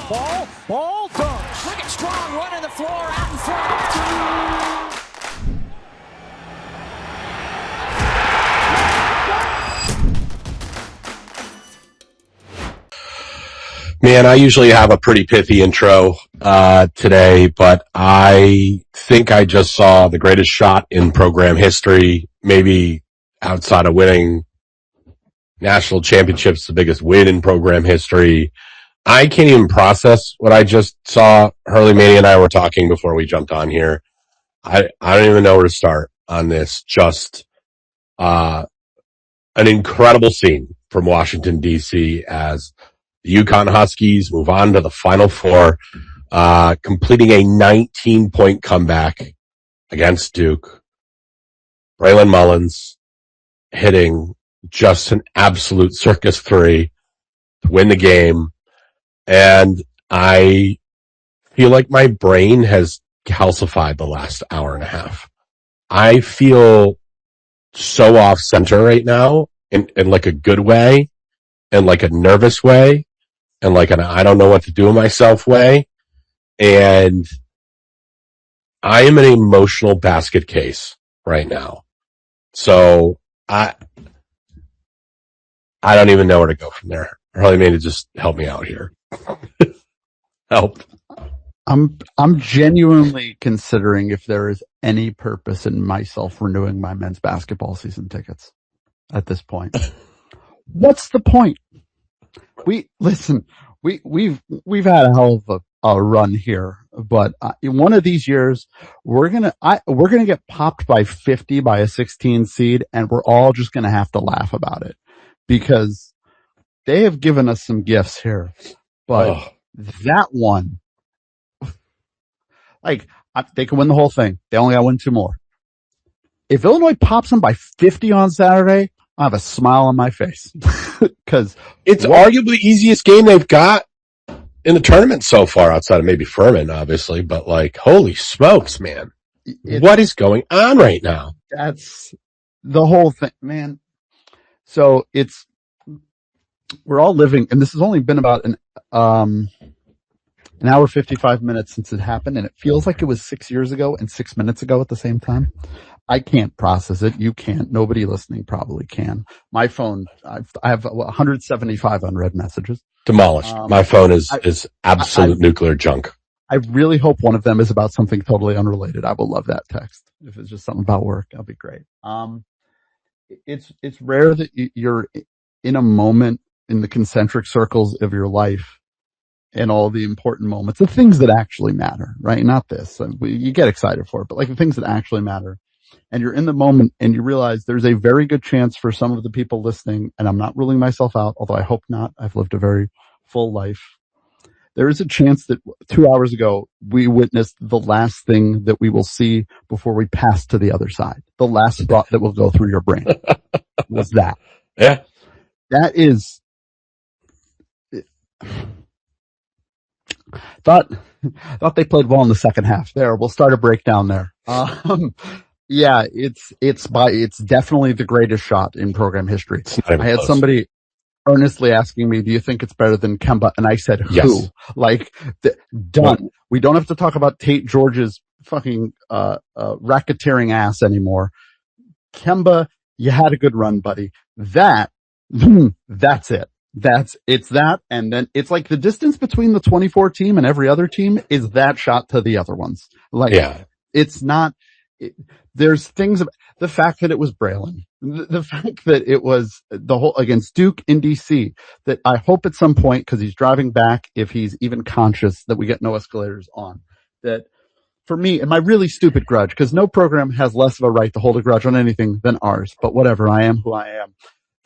Ball, dunks. Look at Strong running the floor out in front. Man, I usually have a pretty pithy intro today, but I think I just saw the greatest shot in program history, maybe outside of winning national championships, the biggest win in program history. I can't even process what I just saw. Hurley, Manny, and I were talking before we jumped on here. I don't even know where to start on this. Just an incredible scene from Washington, D.C. as the UConn Huskies move on to the Final Four, completing a 19-point comeback against Duke. Braylon Mullins hitting just an absolute circus three to win the game. And I feel like my brain has calcified the last hour and a half. I feel so off center right now in like a good way and like a nervous way and like an I don't know what to do with myself way. And I am an emotional basket case right now. So I don't even know where to go from there. Harley May to just help me out here. Help. I'm genuinely considering if there is any purpose in myself renewing my men's basketball season tickets at this point. What's the point? We've had a hell of a run here, but in one of these years we're gonna get popped by 50 by a 16 seed, and we're all just gonna have to laugh about it because they have given us some gifts here, but that one, like, they can win the whole thing. They only got to win 2 more. If Illinois pops them by 50 on Saturday, I have a smile on my face because it's arguably the easiest game they've got in the tournament so far, outside of maybe Furman, obviously. But like, holy smokes, man! What is going on right now? That's the whole thing, man. So we're all living, and this has only been about an hour 55 minutes since it happened, and it feels like it was 6 years ago and 6 minutes ago at the same time. I can't process it. You can't. Nobody listening probably can. My phone, I have 175 unread messages. Demolished. My phone is absolute nuclear junk. I really hope one of them is about something totally unrelated. I will love that text. If it's just something about work, that'll be great. It's rare that you're in a moment in the concentric circles of your life and all the important moments, the things that actually matter, right? Not this. You get excited for it, but like the things that actually matter. And you're in the moment and you realize there's a very good chance for some of the people listening, and I'm not ruling myself out, although I hope not. I've lived a very full life. There is a chance that 2 hours ago, we witnessed the last thing that we will see before we pass to the other side. The last thought that will go through your brain was that. Yeah. That is, thought they played well in the second half. There, we'll start a breakdown there. Yeah, it's definitely the greatest shot in program history. I had somebody earnestly asking me, do you think it's better than Kemba? And I said, who? Yes. Like, done. We don't have to talk about Tate George's fucking, racketeering ass anymore. Kemba, you had a good run, buddy. That's it. It's that. And then it's like the distance between the 24 team and every other team is that shot to the other ones. Like, yeah. It's not, there's things, the fact that it was Braylon, the fact that it was the whole against Duke in DC, that I hope at some point, cause he's driving back, if he's even conscious, that we get no escalators on, that for me, and my really stupid grudge, cause no program has less of a right to hold a grudge on anything than ours, but whatever, I am who I am.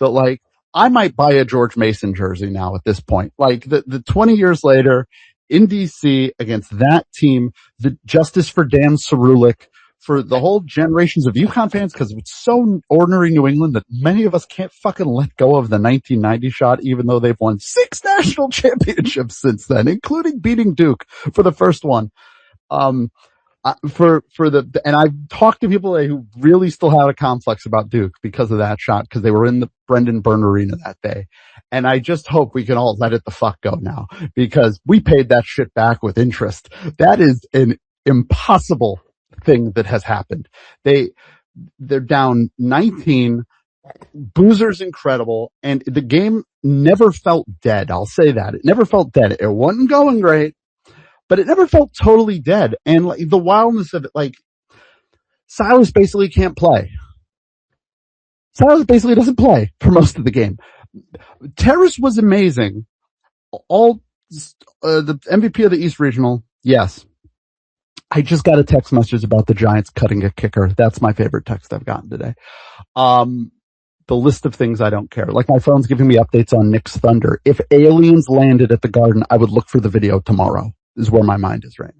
That like, I might buy a George Mason jersey now at this point. Like the 20 years later in DC against that team, the justice for Dan Cerulic, for the whole generations of UConn fans, because it's so ordinary New England that many of us can't fucking let go of the 1990 shot, even though they've won 6 national championships since then, including beating Duke for the first one. And I've talked to people who really still had a complex about Duke because of that shot, because they were in the Brendan Byrne Arena that day. And I just hope we can all let it the fuck go now, because we paid that shit back with interest. That is an impossible thing that has happened. They're down 19. Boozer's incredible, and the game never felt dead. I'll say that. It never felt dead. It wasn't going great, but it never felt totally dead. And like the wildness of it, like Silas basically can't play. Silas basically doesn't play for most of the game. Terrace was amazing. All the MVP of the East Regional, yes. I just got a text message about the Giants cutting a kicker. That's my favorite text I've gotten today. The list of things I don't care. Like my phone's giving me updates on Knicks Thunder. If aliens landed at the Garden, I would look for the video tomorrow, is where my mind is right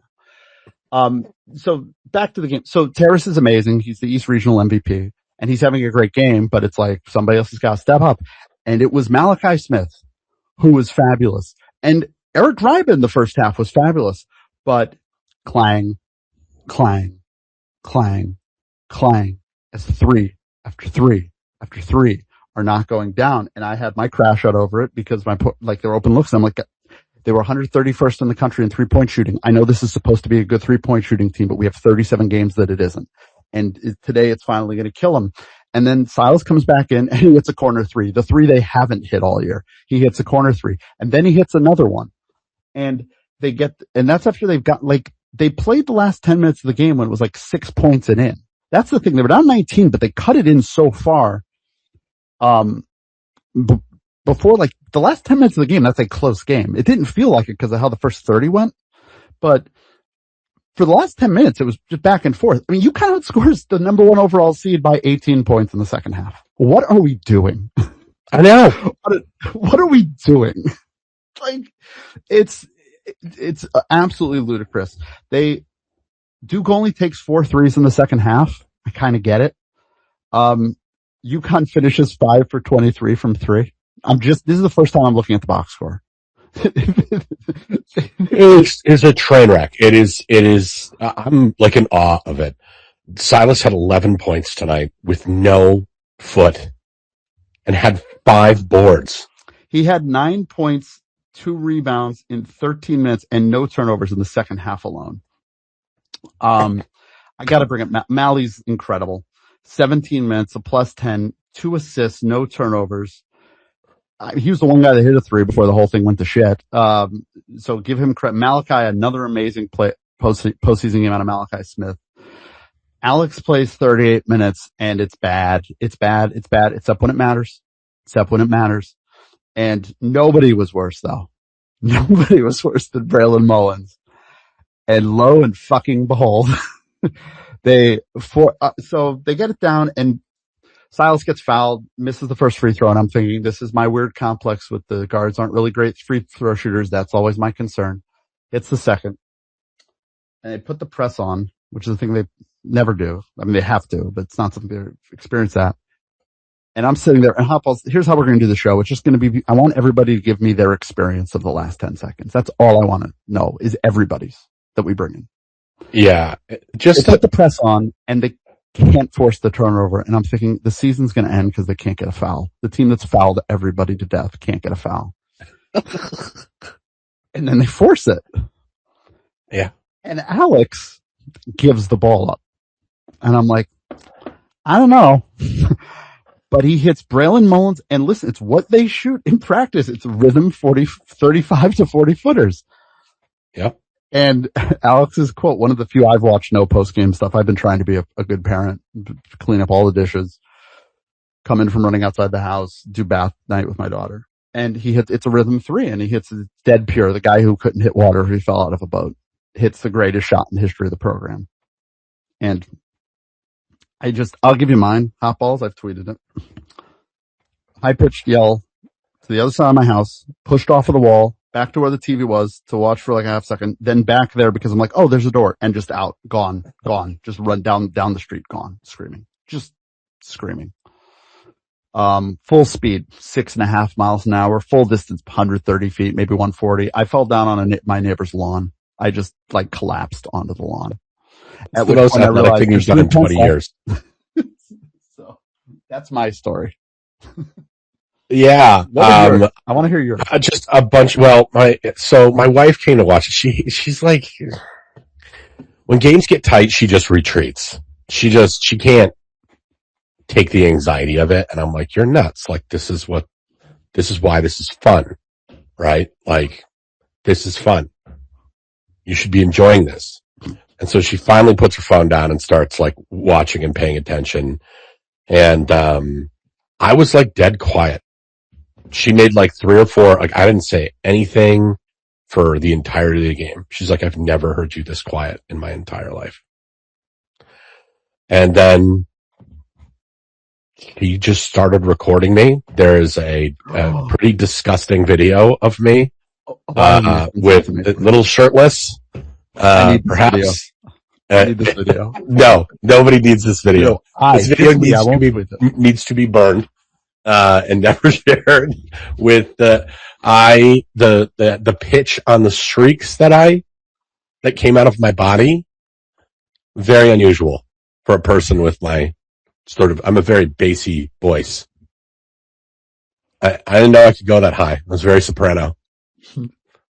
now. So back to the game. So Terrace is amazing. He's the East Regional MVP, and he's having a great game, but it's like somebody else has got to step up. And it was Malachi Smith who was fabulous. And Eric Ryban in the first half was fabulous, but clang, clang, clang, clang, as three after three after three are not going down. And I had my crash out over it because they were open looks. And I'm like, they were 131st in the country in 3-point shooting. I know this is supposed to be a good 3-point shooting team, but we have 37 games that it isn't. And today it's finally going to kill them. And then Silas comes back in and he hits a corner three, the three they haven't hit all year. He hits a corner three, and then he hits another one. And that's after they've got, like, they played the last 10 minutes of the game when it was like 6 points and in. That's the thing. They were down 19, but they cut it in so far. Before, like, the last 10 minutes of the game, that's a close game. It didn't feel like it because of how the first 30 went, but for the last 10 minutes, it was just back and forth. I mean, UConn outscores the number 1 overall seed by 18 points in the second half. What are we doing? I know. What are we doing? Like, it's absolutely ludicrous. Duke only takes 4 threes in the second half. I kind of get it. UConn finishes 5 for 23 from 3. This is the first time I'm looking at the box score. It's a train wreck. It is, I'm like in awe of it. Silas had 11 points tonight with no foot and had 5 boards. He had 9 points, 2 rebounds in 13 minutes and no turnovers in the second half alone. I got to bring up Mally's incredible. 17 minutes, a plus 10, 2 assists, no turnovers. He was the one guy that hit a 3 before the whole thing went to shit. So give him credit. Malachi, another amazing postseason game out of Malachi Smith. Alex plays 38 minutes and it's bad. It's bad. It's bad. It's up when it matters. It's up when it matters. And nobody was worse though. Nobody was worse than Braylon Mullins. And lo and fucking behold, so they get it down and Silas gets fouled, misses the first free throw, and I'm thinking, this is my weird complex with the guards aren't really great free throw shooters. That's always my concern. Hits the second. And they put the press on, which is the thing they never do. I mean, they have to, but it's not something they experience that. And I'm sitting there, and here's how we're going to do the show. It's just going to be, I want everybody to give me their experience of the last 10 seconds. That's all I want to know, is everybody's that we bring in. Yeah. They put the press on, and they can't force the turnover. And I'm thinking the season's going to end because they can't get a foul. The team that's fouled everybody to death can't get a foul. And then they force it. Yeah. And Alex gives the ball up. And I'm like, I don't know. But he hits Braylon Mullins. And listen, it's what they shoot in practice. It's rhythm 35 to 40 footers. Yep. And Alex's quote, one of the few I've watched no post-game stuff. I've been trying to be a good parent, clean up all the dishes, come in from running outside the house, do bath night with my daughter. And it's a rhythm 3, and he hits dead pure. The guy who couldn't hit water if he fell out of a boat hits the greatest shot in the history of the program. And I'll give you mine. Hot balls. I've tweeted it. High-pitched yell to the other side of my house, pushed off of the wall, back to where the TV was to watch for like a half second, then back there because I'm like, oh, there's a door, and just out, gone, just run down the street, gone, screaming. Full speed, 6.5 miles an hour, full distance, 130 feet, maybe 140. I fell down on my neighbor's lawn. I just like collapsed onto the lawn. It's At the which most point I athletic realized thing he's you're done in doing 20 pencil. years. So that's my story. Yeah. What was yours? I want to hear yours. Just a bunch. Well, my wife came to watch it. She's like, when games get tight, she just retreats. She can't take the anxiety of it. And I'm like, you're nuts. Like, this is why this is fun, right? Like, this is fun. You should be enjoying this. And so she finally puts her phone down and starts like watching and paying attention. And, I was like dead quiet. She made like 3 or 4, like I didn't say anything for the entirety of the game. She's like, I've never heard you this quiet in my entire life. And then he just started recording me. There is a pretty disgusting video of me with a little shirtlis. I need this Perhaps. video. I need this video. No, nobody needs this video. This video needs to be burned and never shared with the pitch on the streaks that came out of my body. Very unusual for a person with my I'm a very bassy voice. I didn't know I could go that high. I was very soprano.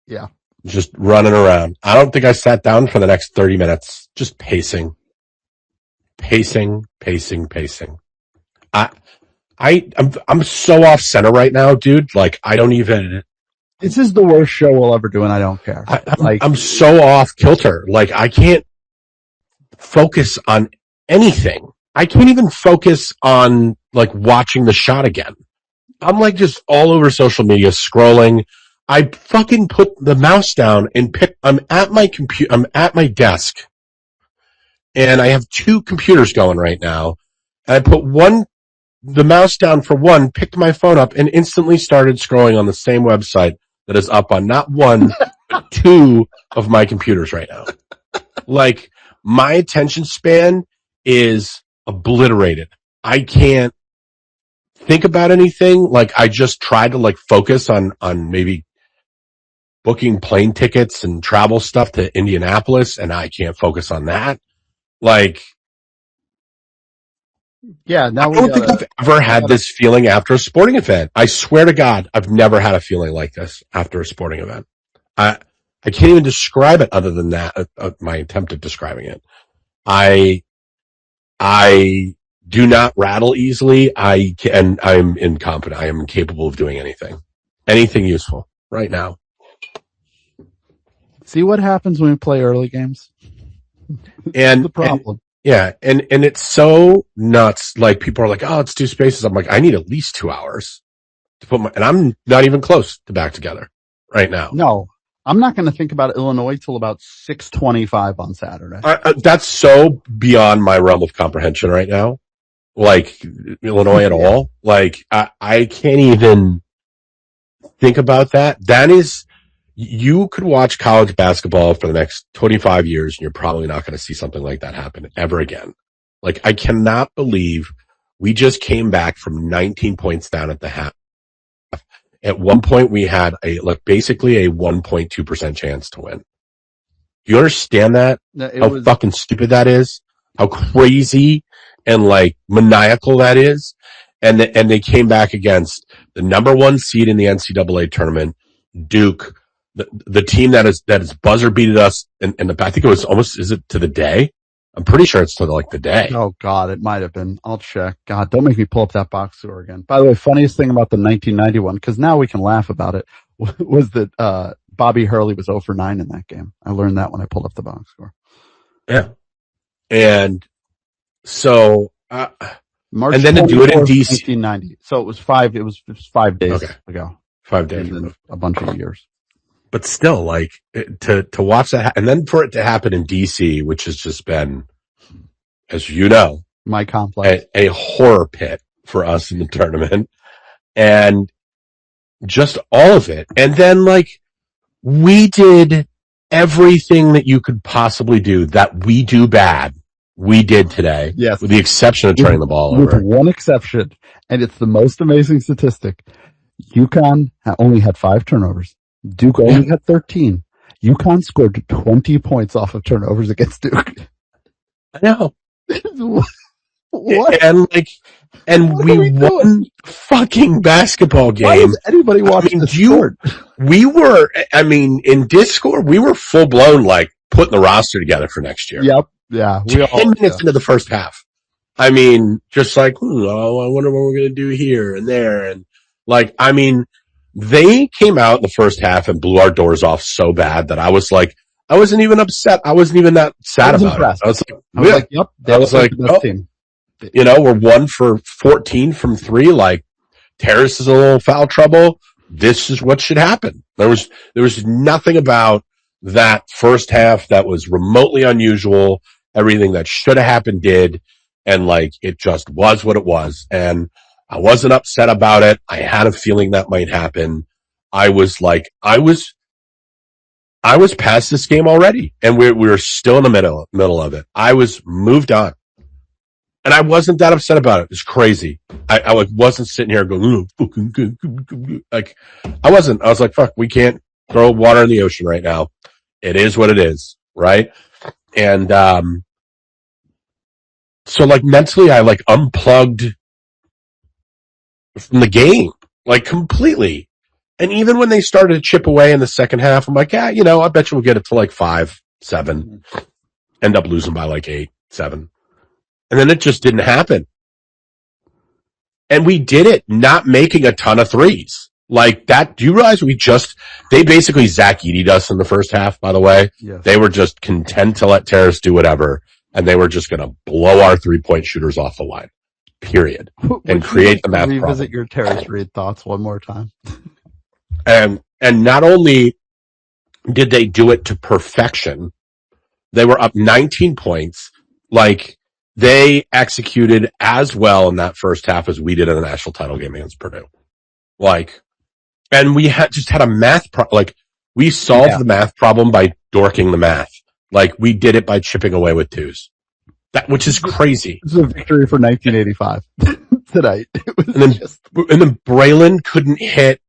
Yeah. Just running around. I don't think I sat down for the next 30 minutes. Just pacing. I'm so off center right now, dude. Like, I don't even. This is the worst show we'll ever do, and I don't care. I'm so off kilter. Like, I can't focus on anything. I can't even focus on like watching the shot again. I'm like just all over social media scrolling. I fucking put the mouse down and I'm at my computer. I'm at my desk and I have 2 computers going right now. And I put the mouse down for one, picked my phone up and instantly started scrolling on the same website that is up on not one, but 2 of my computers right now. Like, my attention span is obliterated. I can't think about anything. Like, I just tried to like focus on maybe booking plane tickets and travel stuff to Indianapolis, and I can't focus on that. Like, yeah, now I don't think I've ever had this feeling after a sporting event. I swear to God, I've never had a feeling like this after a sporting event. I can't even describe it other than that. My attempt at describing it. I do not rattle easily. I'm incompetent. I am incapable of doing anything useful right now. See what happens when we play early games? And the problem. And it's so nuts. Like, people are like, oh, it's 2 spaces. I'm like, I need at least 2 hours to put and I'm not even close to back together right now. No, I'm not going to think about Illinois till about 6:25 on Saturday. That's so beyond my realm of comprehension right now. Like, Illinois at all. Like, I can't even think about that. That is, you could watch college basketball for the next 25 years and you're probably not going to see something like that happen ever again. Like, I cannot believe we just came back from 19 points down at the half. At one point we had basically a 1.2% chance to win. Do you understand that? How fucking stupid that is? How crazy and like maniacal that is? And they came back against the number 1 seed in the NCAA tournament, Duke, the team that is buzzer beated us, and I think it was almost, is it to the day? I'm pretty sure it's to like the day. Oh God, it might have been. I'll check. God, don't make me pull up that box score again. By the way, funniest thing about the 1991, because now we can laugh about it, was that Bobby Hurley was 0 for 9 in that game. I learned that when I pulled up the box score. Yeah, and so March and then to do it in DC, 1990. So it was 5. It was 5 days ago. 5 days, a bunch of years. But still, like, to watch that, and then for it to happen in DC, which has just been, as you know, my complex, a horror pit for us in the tournament, and just all of it. And then, like, we did everything that you could possibly do that we do bad. We did today, yes, with the exception of turning the ball over. With one exception, and it's the most amazing statistic. UConn only had 5 turnovers. Duke only had 13. UConn scored 20 points off of turnovers against Duke. I know. What? And What we are we doing? won the fucking basketball game. Why does anybody watch this sport? In Discord, we were full blown, like, putting the roster together for next year. Yep. Yeah. 10 minutes into the first half. I mean, just like, I wonder what we're going to do here and there. And like, I mean, they came out in the first half and blew our doors off so bad that I was like, I wasn't even upset. I wasn't even that sad about impressed. it. I was like, yep. I was like, the best team. You know, we're 1 for 14 from 3. Like, Terrace is a little foul trouble. This is what should happen. There was nothing about that first half that was remotely unusual. Everything that should have happened did. And like, it just was what it was. And I wasn't upset about it. I had a feeling that might happen. I was past this game already, and we were still in the middle of it. I was moved on. And I wasn't that upset about it. It's crazy. I like wasn't sitting here going, like, I wasn't. I was like, fuck, we can't throw water in the ocean right now. It is what it is, right? And so like mentally, I like unplugged from the game, like completely. And even when they started to chip away in the second half, I'm like, yeah, you know, I bet you we'll get it to like 5, 7, end up losing by like 8, 7. And then it just didn't happen. And we did it not making a ton of threes. Like that, do you realize they basically Zach Edey'd us in the first half, by the way. Yes. They were just content to let Terrace do whatever, and they were just going to blow our 3-point shooters off the line, period. And create the math problem. Revisit your Terrace Reed thoughts one more time. And not only did they do it to perfection, they were up 19 points. Like, they executed as well in that first half as we did in the national title game against Purdue. Like, and we had a math like, we solved the math problem by dorking the math. Like, we did it by chipping away with 2s. Which is crazy. This is a victory for 1985 tonight. And then Braylon couldn't hit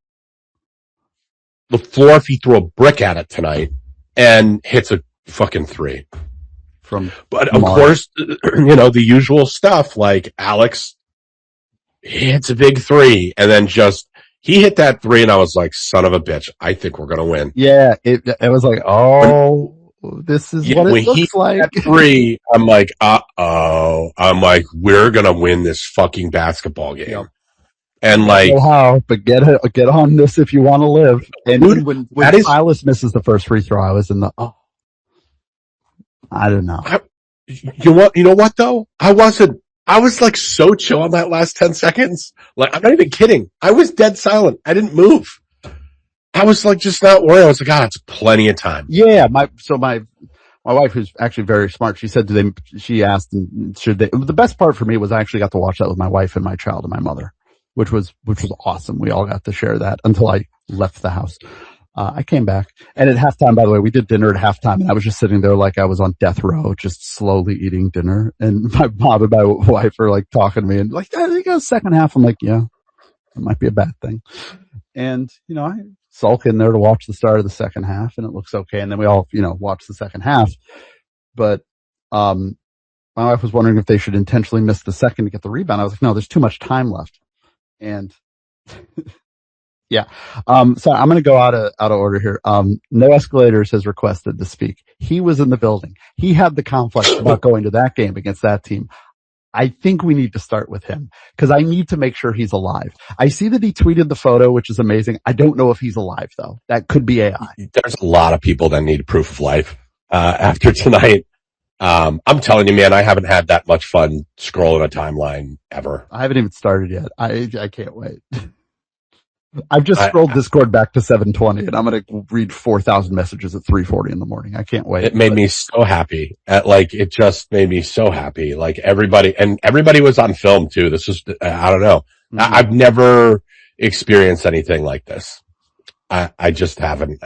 the floor if he threw a brick at it tonight, and hits a fucking 3. But of course, you know, the usual stuff, like Alex hits a big 3, and then he hit that 3, and I was like, son of a bitch, I think we're going to win. Yeah, it was like, this is what it looks like. That 3, I'm like, uh-oh. I'm like, we're going to win this fucking basketball game. Yeah. And like, how, but get on this if you want to live. And dude, when Silas misses the first free throw, I was in the, I don't know. You know what though? I was like so chill on that last 10 seconds. Like, I'm not even kidding. I was dead silent. I didn't move. I was like, just not worried. I was like, it's plenty of time. Yeah. My wife, who's actually very smart, she said she asked, the best part for me was I actually got to watch that with my wife and my child and my mother, which was awesome. We all got to share that until I left the house. I came back, and at halftime, by the way, we did dinner at halftime, and I was just sitting there like I was on death row, just slowly eating dinner. And my mom and my wife are like talking to me, and like, I think a second half. I'm like, yeah, it might be a bad thing. And, you know, I sulk in there to watch the start of the second half, and it looks okay. And then we all, you know, watch the second half. But my wife was wondering if they should intentionally miss the second to get the rebound. I was like, no, there's too much time left. And yeah. So I'm going to go out of order here. No Escalators has requested to speak. He was in the building. He had the conflict about going to that game against that team. I think we need to start with him because I need to make sure he's alive. I see that he tweeted the photo, which is amazing. I don't know if he's alive though. That could be AI. There's a lot of people that need proof of life, after tonight. I'm telling you, man, I haven't had that much fun scrolling a timeline ever. I haven't even started yet. I can't wait. I've just scrolled Discord back to 7:20, and I'm going to read 4,000 messages at 3:40 in the morning. I can't wait. It made me so happy. It just made me so happy. Like everybody was on film too. This was, I don't know. Mm-hmm. I've never experienced anything like this. I just haven't.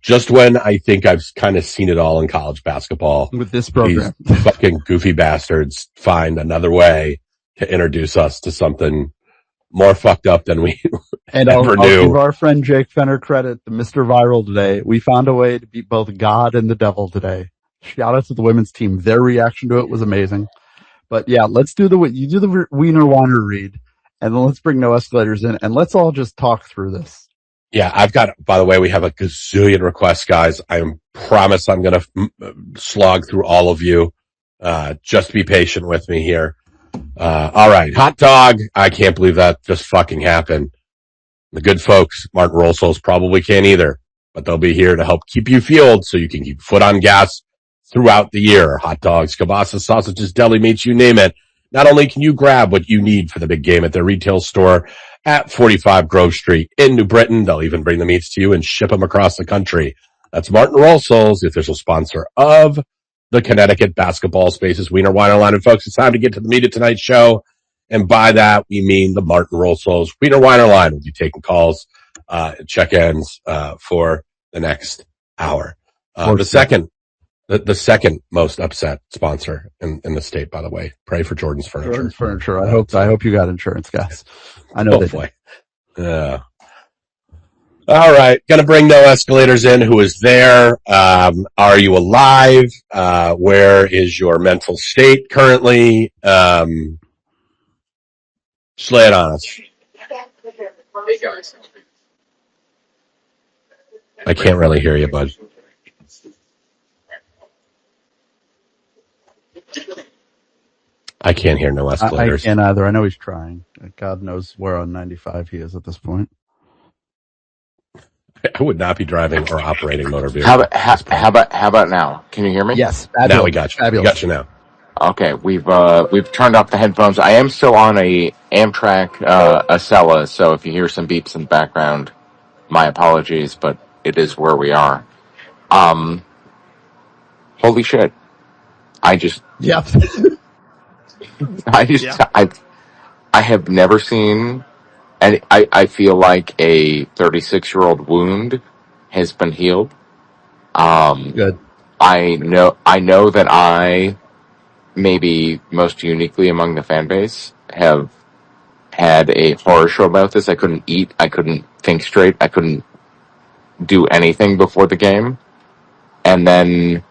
Just when I think I've kind of seen it all in college basketball. With this program. These fucking goofy bastards find another way to introduce us to something more fucked up than we and ever knew. I'll give our friend Jake Fenner credit, the Mr. Viral today. We found a way to beat both God and the devil today. Shout out to the women's team. Their reaction to it was amazing. But yeah, let's do you do the Wiener Weiner read, and then let's bring No Escalators in, and let's all just talk through this. Yeah, I've got, by the way, we have a gazillion requests, guys. I promise I'm going to slog through all of you. Just be patient with me here. All right. Hot dog. I can't believe that just fucking happened. The good folks, Martin Rolsos, probably can't either, but they'll be here to help keep you fueled so you can keep foot on gas throughout the year. Hot dogs, kielbasa, sausages, deli meats, you name it. Not only can you grab what you need for the big game at their retail store at 45 Grove Street in New Britain, they'll even bring the meats to you and ship them across the country. That's Martin Rolsos, the official sponsor of the Connecticut Basketball Spaces Wiener Weiner Line. And folks, it's time to get to the meat of tonight's show. And by that, we mean the Martin Rolsos Wiener Weiner Line. We'll be taking calls, check-ins, for the next hour. The second most upset sponsor in the state, by the way. Pray for Jordan's Furniture. Jordan's Furniture. I hope you got insurance, guys. I know Hopefully. Yeah. All right. Going to bring No Escalators in. Who is there? Are you alive? Where is your mental state currently? Just lay it on us. I can't really hear you, bud. I can't hear No Escalators. I can't either. I know he's trying. God knows where on 95 he is at this point. I would not be driving or operating motor vehicles. How about now? Can you hear me? Yes. Now we got you. Fabulous. We got you now. Okay, we've turned off the headphones. I am still on a Amtrak Acela, so if you hear some beeps in the background, my apologies, but it is where we are. Holy shit! Yep. I have never seen, and I feel like a 36-year-old wound has been healed. Good. I know that I, maybe most uniquely among the fan base, have had a horror show about this. I couldn't eat. I couldn't think straight. I couldn't do anything before the game. And then,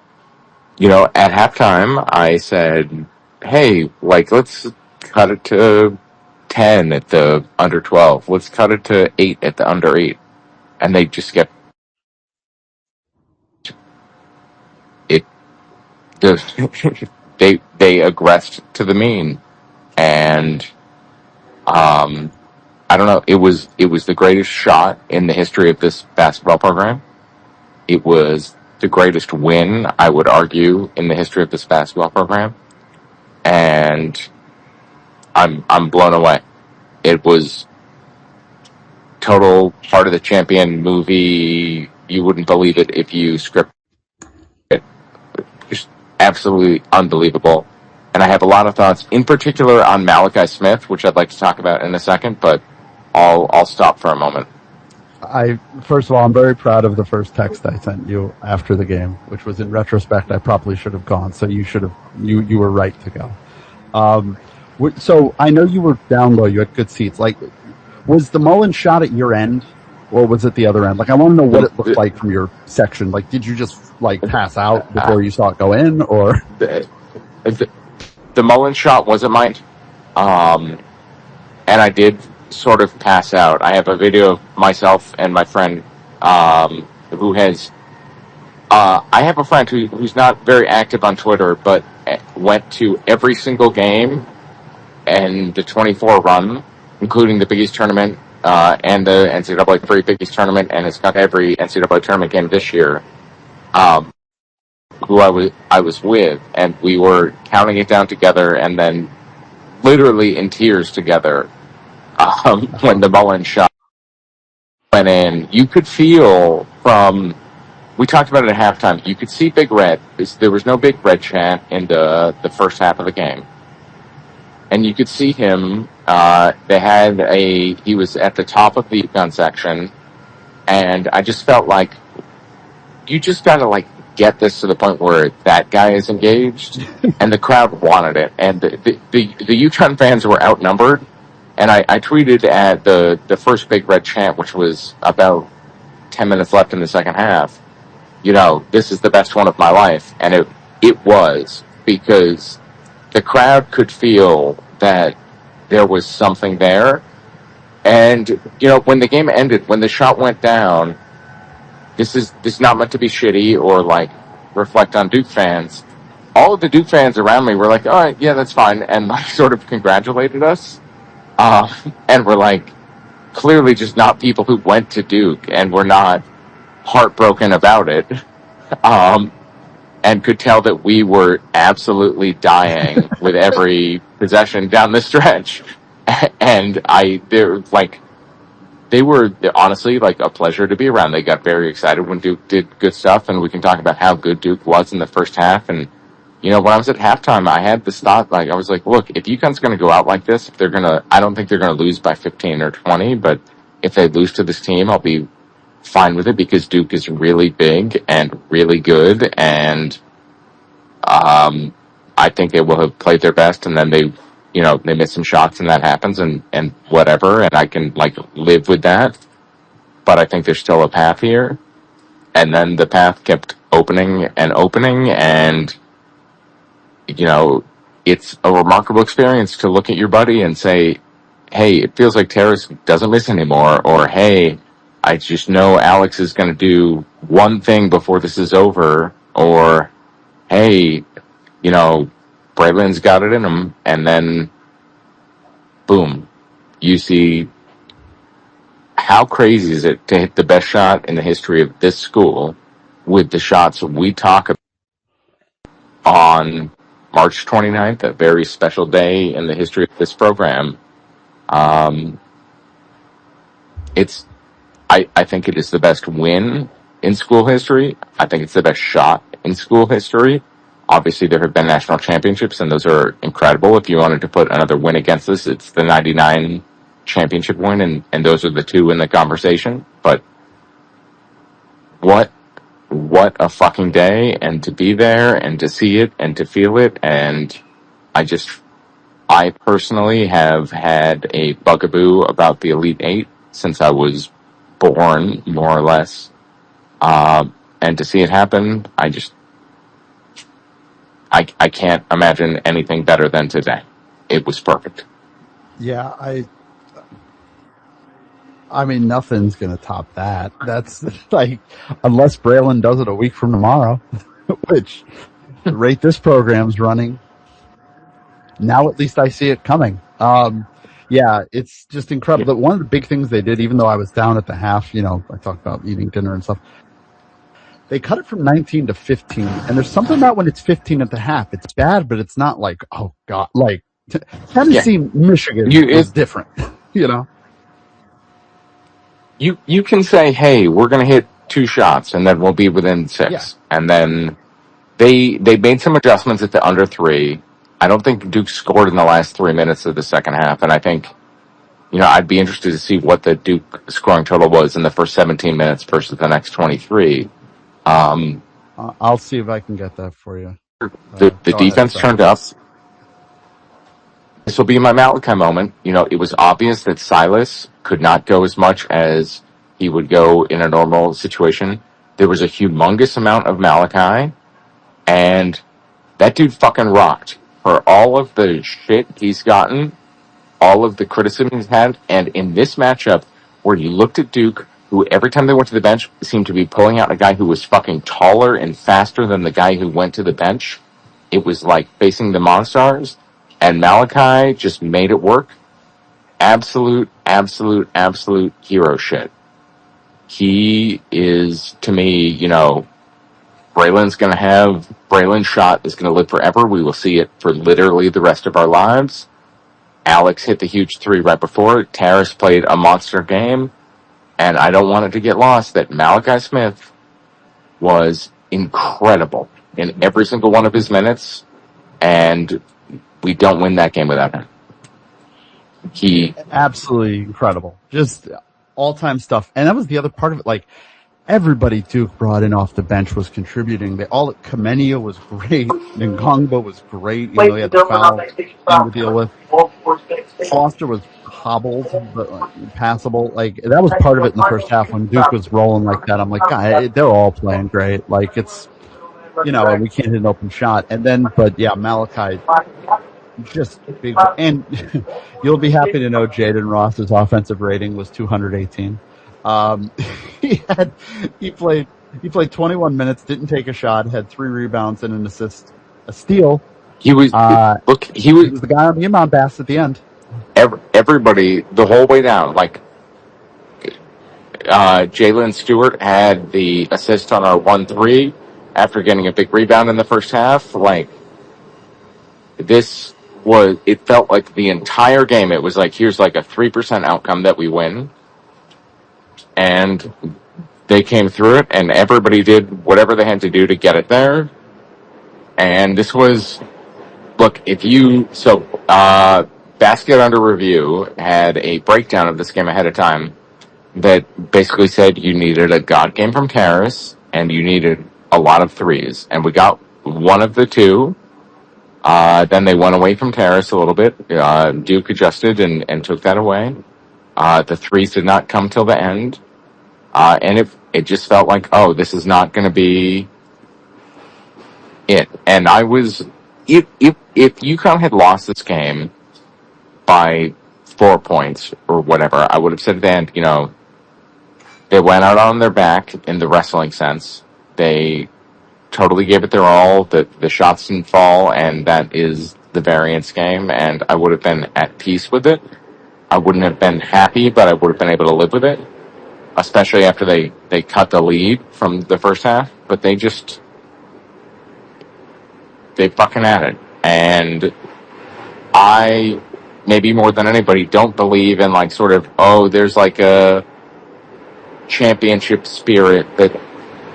at halftime, I said, hey, let's cut it to 10 at the under 12. Let's cut it to 8 at the under 8. And they just kept it. They aggressed to the mean. And I don't know. It was the greatest shot in the history of this basketball program. It was the greatest win, I would argue, in the history of this basketball program. And I'm blown away. It was total Heart of the Champion movie. You wouldn't believe it if you script it. Just absolutely unbelievable. And I have a lot of thoughts, in particular on Malachi Smith, which I'd like to talk about in a second, but I'll stop for a moment. First of all, I'm very proud of the first text I sent you after the game, which was, in retrospect, I probably should have gone. So you were right to go. So I know you were down low. You had good seats. Was the Mullen shot at your end, or was it the other end? I want to know what it looked like from your section. Did you just pass out before you saw it go in, or the Mullen shot wasn't mine, and I did sort of pass out. I have a video of myself and my friend who has. I have a friend who's not very active on Twitter, but went to every single game and the 24 run, including the Big East tournament and the NCAA 3 Big East tournament, and has got every NCAA tournament game this year. Who I was with, and we were counting it down together, and then literally in tears together when the Mullen shot went in. You could feel from. We talked about it at halftime. You could see Big Red. There was no Big Red chant in the first half of the game. And you could see him. He was at the top of the UConn section. And I just felt like you just got to get this to the point where that guy is engaged. And the crowd wanted it. And the UConn fans were outnumbered. And I tweeted at the first Big Red chant, which was about 10 minutes left in the second half. this is the best one of my life. And it was, because the crowd could feel that there was something there. And, when the game ended, when the shot went down, this is not meant to be shitty or like reflect on Duke fans. All of the Duke fans around me were like, all right, yeah, that's fine. And like sort of congratulated us. And were like, clearly just not people who went to Duke and were not heartbroken about it. And could tell that we were absolutely dying with every possession down the stretch. And they were honestly like a pleasure to be around. They got very excited when Duke did good stuff, and we can talk about how good Duke was in the first half. And when I was at halftime, I had this thought, like, I was like, look, if UConn's going to go out like this, I don't think they're going to lose by 15 or 20, but if they lose to this team, I'll be fine with it, because Duke is really big and really good, and I think they will have played their best, and then they miss some shots, and that happens, and whatever, and I can like live with that. But I think there's still a path here, and then the path kept opening and opening, and it's a remarkable experience to look at your buddy and say, hey, it feels like Terrace doesn't miss anymore, or hey, I just know Alex is going to do one thing before this is over, or hey, Braylon's got it in him, and then boom, you see how crazy is it to hit the best shot in the history of this school with the shots we talk about on March 29th, a very special day in the history of this program. I think it is the best win in school history. I think it's the best shot in school history. Obviously, there have been national championships, and those are incredible. If you wanted to put another win against this, it's the 99 championship win, and those are the two in the conversation. But what a fucking day, and to be there, and to see it, and to feel it, and I personally have had a bugaboo about the Elite Eight since I was born, more or less. And to see it happen, I can't imagine anything better than today. It was perfect. Yeah, I mean, nothing's going to top that. That's like, unless Braylon does it a week from tomorrow, which the rate this program's running, now at least I see it coming. Yeah, it's just incredible. But one of the big things they did, even though I was down at the half, I talked about eating dinner and stuff, they cut it from 19 to 15. And there's something about when it's 15 at the half. It's bad, but it's not like, oh, God, like Tennessee, Michigan is different, You can say, hey, we're going to hit 2 shots, and then we'll be within 6. Yeah. And then they made some adjustments at the under 3. I don't think Duke scored in the last 3 minutes of the second half, and I think, I'd be interested to see what the Duke scoring total was in the first 17 minutes versus the next 23. I'll see if I can get that for you. The defense turned up. This will be my Malachi moment. It was obvious that Silas could not go as much as he would go in a normal situation. There was a humongous amount of Malachi, and that dude fucking rocked. For all of the shit he's gotten, all of the criticism he's had, and in this matchup where you looked at Duke, who every time they went to the bench seemed to be pulling out a guy who was fucking taller and faster than the guy who went to the bench. It was like facing the Monstars, and Malachi just made it work. Absolute hero shit. He is, to me, Braylon's shot is going to live forever. We will see it for literally the rest of our lives. Alex hit the huge 3 right before it. Terrace played a monster game. And I don't want it to get lost that Malachi Smith was incredible in every single one of his minutes. And we don't win that game without him. Absolutely incredible. Just all-time stuff. And that was the other part of it. Like, everybody Duke brought in off the bench was contributing. Kamenia was great. Ngongba was great, even though he had the foul thing to deal with. Foster was hobbled, but passable. Like, that was part of it in the first half when Duke was rolling like that. I'm like, God, they're all playing great. Like, it's, we can't hit an open shot. And then, but yeah, Malachi just big. And you'll be happy to know Jaden Ross's offensive rating was 218. He played 21 minutes, didn't take a shot, had 3 rebounds and an assist, a steal. He was he was the guy on the inbound pass at the end. Everybody the whole way down. Like Jalen Stewart had the assist on our 1-3 after getting a big rebound in the first half. Like, it felt like the entire game. It was like, here's like a 3% outcome that we win, and they came through it, and everybody did whatever they had to do to get it there. And this was, Basket Under Review had a breakdown of this game ahead of time that basically said you needed a God game from Terrace, and you needed a lot of threes. And we got one of the two. Then they went away from Terrace a little bit. Duke adjusted and took that away. The threes did not come till the end. And it just felt like, this is not going to be it. And I was, if UConn had lost this game by 4 points or whatever, I would have said then, they went out on their back in the wrestling sense. They totally gave it their all. The shots didn't fall, and that is the variance game, and I would have been at peace with it. I wouldn't have been happy, but I would have been able to live with it, especially after they cut the lead from the first half. But they fucking had it. And I, maybe more than anybody, don't believe in like sort of, there's like a championship spirit that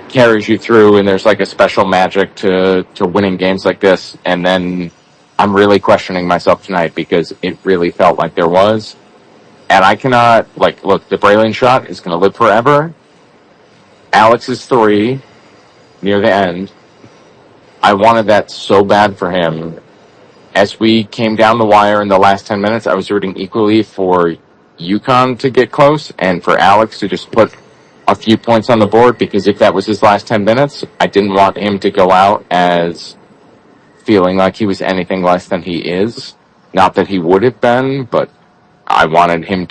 carries you through, and there's like a special magic to winning games like this. And then I'm really questioning myself tonight because it really felt like there was. And I cannot, the brilliance shot is going to live forever. Alex's 3 near the end, I wanted that so bad for him. As we came down the wire in the last 10 minutes, I was rooting equally for UConn to get close and for Alex to just put a few points on the board, because if that was his last 10 minutes, I didn't want him to go out as feeling like he was anything less than he is. Not that he would have been, but I wanted him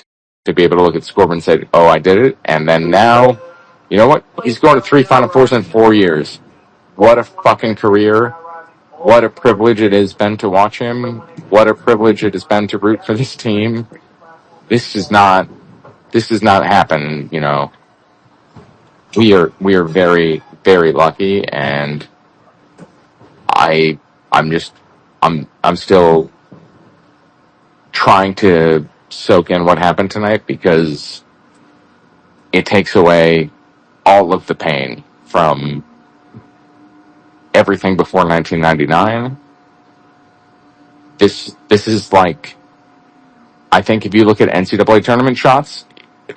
to be able to look at the scoreboard and say, I did it. And then now, you know what? He's going to 3 Final Fours in 4 years. What a fucking career. What a privilege it has been to watch him. What a privilege it has been to root for this team. This does not happen, We are very, very lucky, and I'm still trying to soak in what happened tonight, because it takes away all of the pain from everything before 1999. This is like, I think if you look at NCAA tournament shots,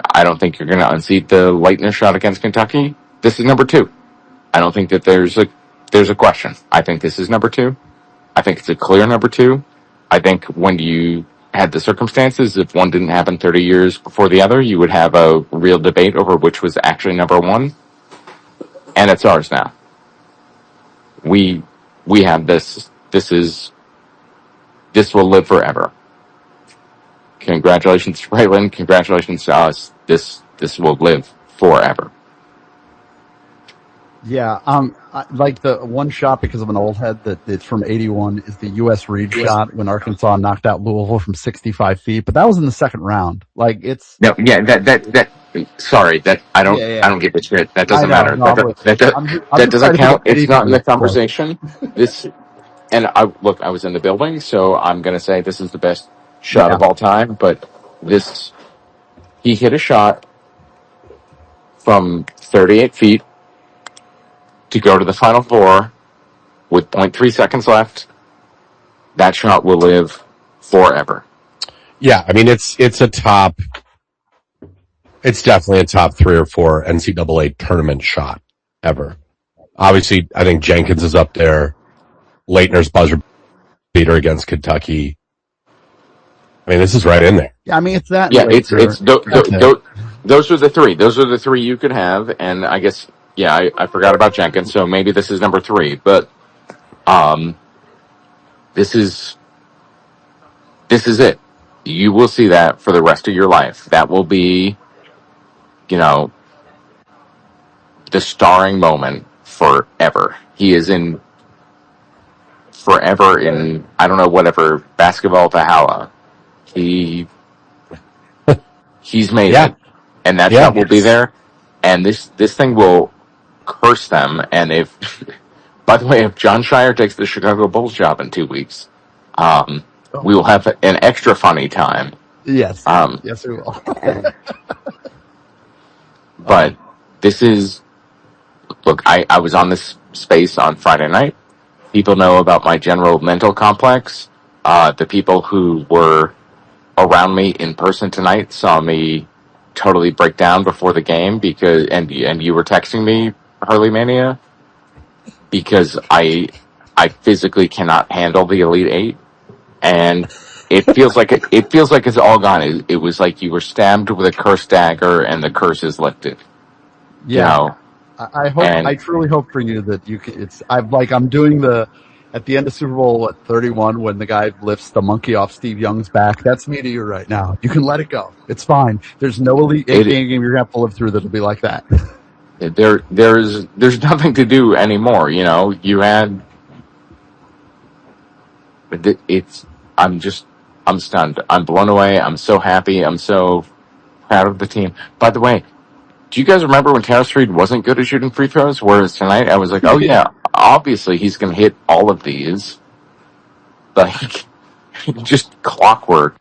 I don't think you're going to unseat the lightness shot against Kentucky. This is number 2. I don't think that there's a question. I think this is number 2. I think it's a clear number 2. I think when you had the circumstances, if one didn't happen 30 years before the other, you would have a real debate over which was actually number 1. And it's ours now. We have this. This will live forever. Congratulations to Braylon. Congratulations to us. This will live forever. Yeah, like the one shot, because of an old head, that it's from 81, is the U.S. Reed shot when Arkansas knocked out Louisville from 65 feet. But that was in the second round. Like, it's sorry, that I don't get the shit. That doesn't matter. No, that doesn't count. It's not in the conversation. And I was in the building, so I'm gonna say this is the best shot of all time. But he hit a shot from 38 feet to go to the Final Four with 0.3 seconds left. That shot will live forever. Yeah, I mean, it's a top It's definitely a top 3 or 4 NCAA tournament shot ever. Obviously, I think Jenkins is up there. Leitner's buzzer beater against Kentucky. I mean, this is right in there. Yeah, I mean, it's that. Yeah, those are the three. Those are the three you could have, and I guess I forgot about Jenkins, so maybe this is number 3. But this is it. You will see that for the rest of your life. That will be, the starring moment forever. He is in forever in, I don't know, whatever, basketball Valhalla. He's made it, and that shot will be there. And this thing will curse them. And if, by the way, if John Shire takes the Chicago Bulls job in 2 weeks, we will have an extra funny time. Yes. Yes, we will. But this is, look, I was on this space on Friday night. People know about my general mental complex. The people who were around me in person tonight saw me totally break down before the game because, and you were texting me, Hurley Mania, because I physically cannot handle the Elite Eight, and it feels like it's all gone. It was like you were stabbed with a cursed dagger, and the curse is lifted. Yeah, I hope. I truly hope for you that you can. I'm doing at the end of Super Bowl 31 when the guy lifts the monkey off Steve Young's back. That's me to you right now. You can let it go. It's fine. There's no Elite Eight game you're gonna have to live through that'll be like that. There's nothing to do anymore. You had. I'm stunned. I'm blown away. I'm so happy. I'm so proud of the team. By the way, do you guys remember when Terrace Reed wasn't good at shooting free throws? Whereas tonight I was like, oh yeah, obviously he's going to hit all of these. Like, just clockwork.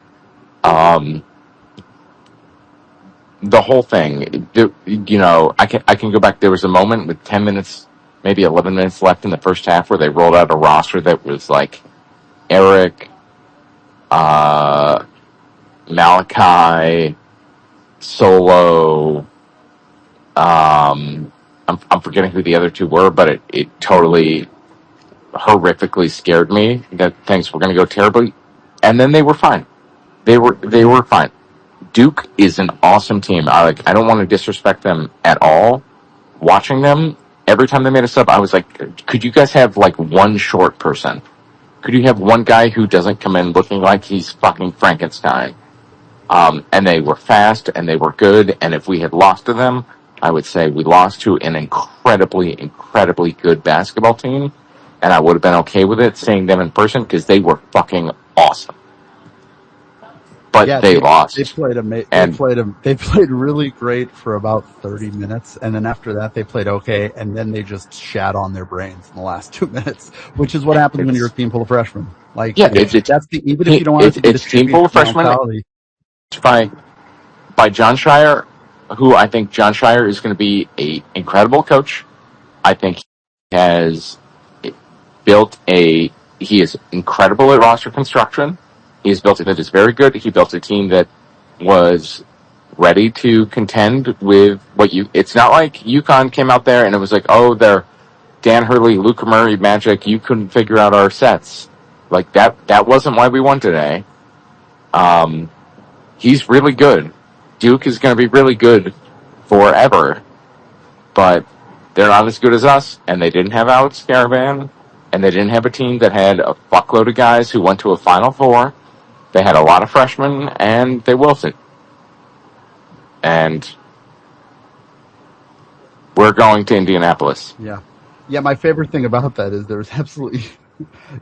The whole thing, I can go back. There was a moment with 10 minutes, maybe 11 minutes left in the first half where they rolled out a roster that was like Eric, Malachi, Solo. I'm forgetting who the other two were, but it totally horrifically scared me that things were going to go terribly. And then they were fine. They were fine. Duke is an awesome team. I don't want to disrespect them at all. Watching them, every time they made a sub, I was like, could you guys have like one short person? Could you have one guy who doesn't come in looking like he's fucking Frankenstein? And they were fast and they were good. And if we had lost to them, I would say we lost to an incredibly, incredibly good basketball team. And I would have been okay with it seeing them in person because they were fucking awesome. But they lost. They played really great for about 30 minutes, and then after that they played okay, and then they just shat on their brains in the last 2 minutes, which is what happens when you're a team full of freshmen. Like, even if you don't want to it's team full of freshmen. By John Shire, who I think John Shire is going to be an incredible coach. I think he has he is incredible at roster construction. He's built it that is very good. He built a team that was ready to contend with it's not like UConn came out there and it was like, oh, they're Dan Hurley, Luca Murray magic. You couldn't figure out our sets. Like that wasn't why we won today. He's really good. Duke is going to be really good forever, but they're not as good as us, and they didn't have Alex Cariban, and they didn't have a team that had a fuckload of guys who went to a Final Four. They had a lot of freshmen, and they wilted. And we're going to Indianapolis. Yeah. Yeah, my favorite thing about that is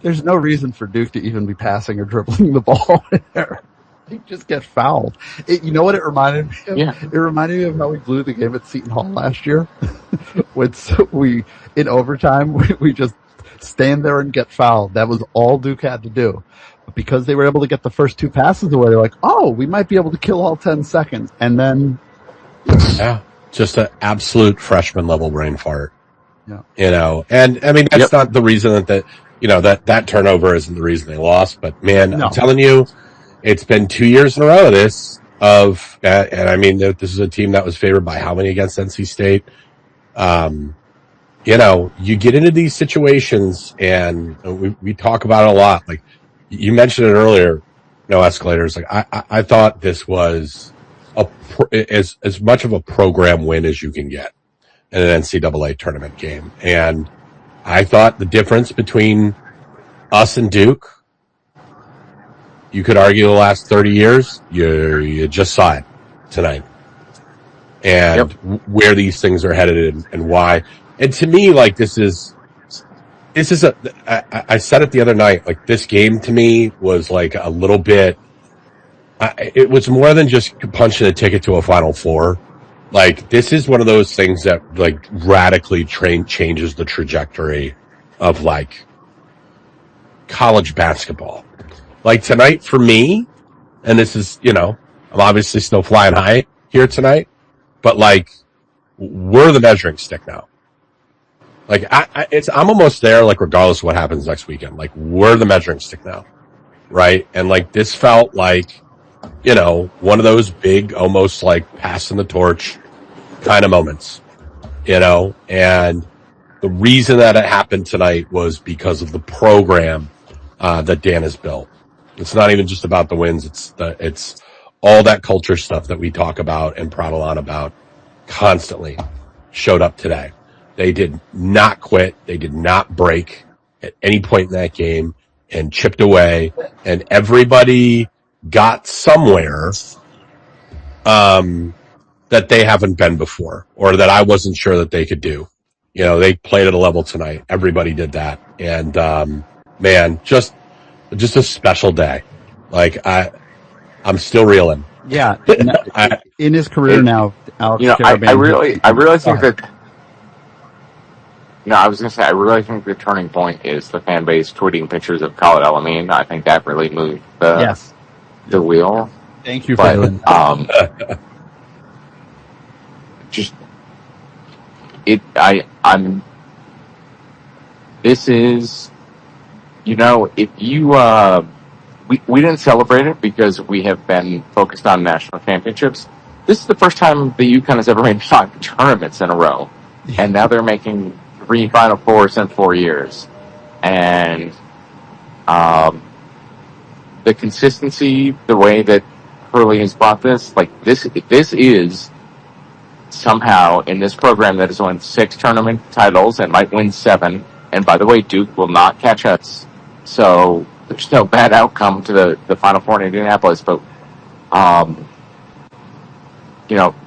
there's no reason for Duke to even be passing or dribbling the ball there. They just get fouled. You know what it reminded me of? Yeah. It reminded me of how we blew the game at Seton Hall last year. In overtime, we just stand there and get fouled. That was all Duke had to do. But because they were able to get the first 2 passes away, they're like, oh, we might be able to kill all 10 seconds. And then... Yeah, just an absolute freshman level brain fart. Yeah. And I mean, that's not the reason that turnover isn't the reason they lost. But man, I'm telling you, it's been 2 years in a row of this. of, and I mean, this is a team that was favored by how many against NC State? You know, you get into these situations, and we talk about it a lot. Like you mentioned it earlier, no escalators. Like I thought this was as much of a program win as you can get in an NCAA tournament game, and I thought the difference between us and Duke, you could argue the last 30 years, you just saw it tonight. And where these things are headed and why. And to me, like, I said it the other night, like, this game to me was like a little bit, it was more than just punching a ticket to a Final Four. Like, this is one of those things that, like, radically changes the trajectory of, like, college basketball. Like, tonight for me, and this is, you know, I'm obviously still flying high here tonight, but, like, we're the measuring stick now. Like, I'm almost there, like, regardless of what happens next weekend. Like, we're the measuring stick now, right? And, like, this felt like, you know, one of those big, almost, like, passing the torch kind of moments, you know? And the reason that it happened tonight was because of the program that Dan has built. It's not even just about the wins. It's all that culture stuff that we talk about and prattle on about constantly showed up today. They did not quit. They did not break at any point in that game and chipped away. And everybody got somewhere that they haven't been before or that I wasn't sure that they could do. You know, they played at a level tonight. Everybody did that. And, man, just a special day. Like, I'm still reeling. Yeah. In his career now, Alex Cariban. I really think that, I was going to say, I really think the turning point is the fan base tweeting pictures of Khalid El-Amin. I think that really moved the wheel. Thank you for doing that. This is, if you, we didn't celebrate it because we have been focused on national championships. This is the first time the UConn has ever made 5 tournaments in a row. And now they're making 3 Final Fours in 4 years. And the consistency, the way that Hurley has brought this, like this is somehow in this program that has won 6 tournament titles and might win 7. And by the way, Duke will not catch us. So there's no bad outcome to the Final Four in Indianapolis. But,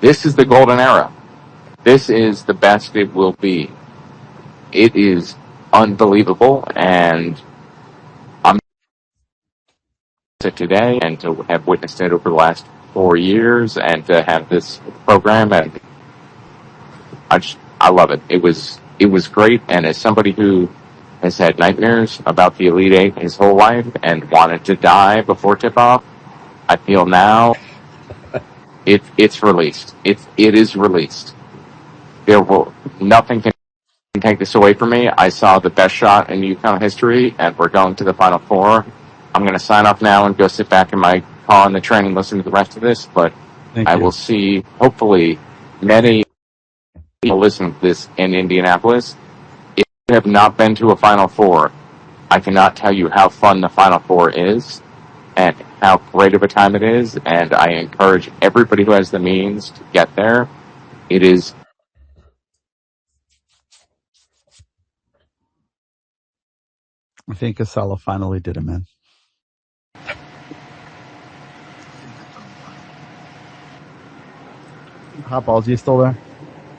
this is the golden era. This is the best it will be. It is unbelievable. And I'm today and to have witnessed it over the last 4 years and to have this program, and I love it. It was great. And as somebody who has had nightmares about the Elite Eight his whole life and wanted to die before tip-off, I feel now it's released. It is released. Nothing can take this away from me. I saw the best shot in UConn history, and we're going to the Final Four. I'm going to sign off now and go sit back in my car on the train and listen to the rest of this, but I will see, hopefully, many people listen to this in Indianapolis. If you have not been to a Final Four, I cannot tell you how fun the Final Four is and how great of a time it is, and I encourage everybody who has the means to get there. It is. I think Casella finally did him in. Hot Balls, you still there?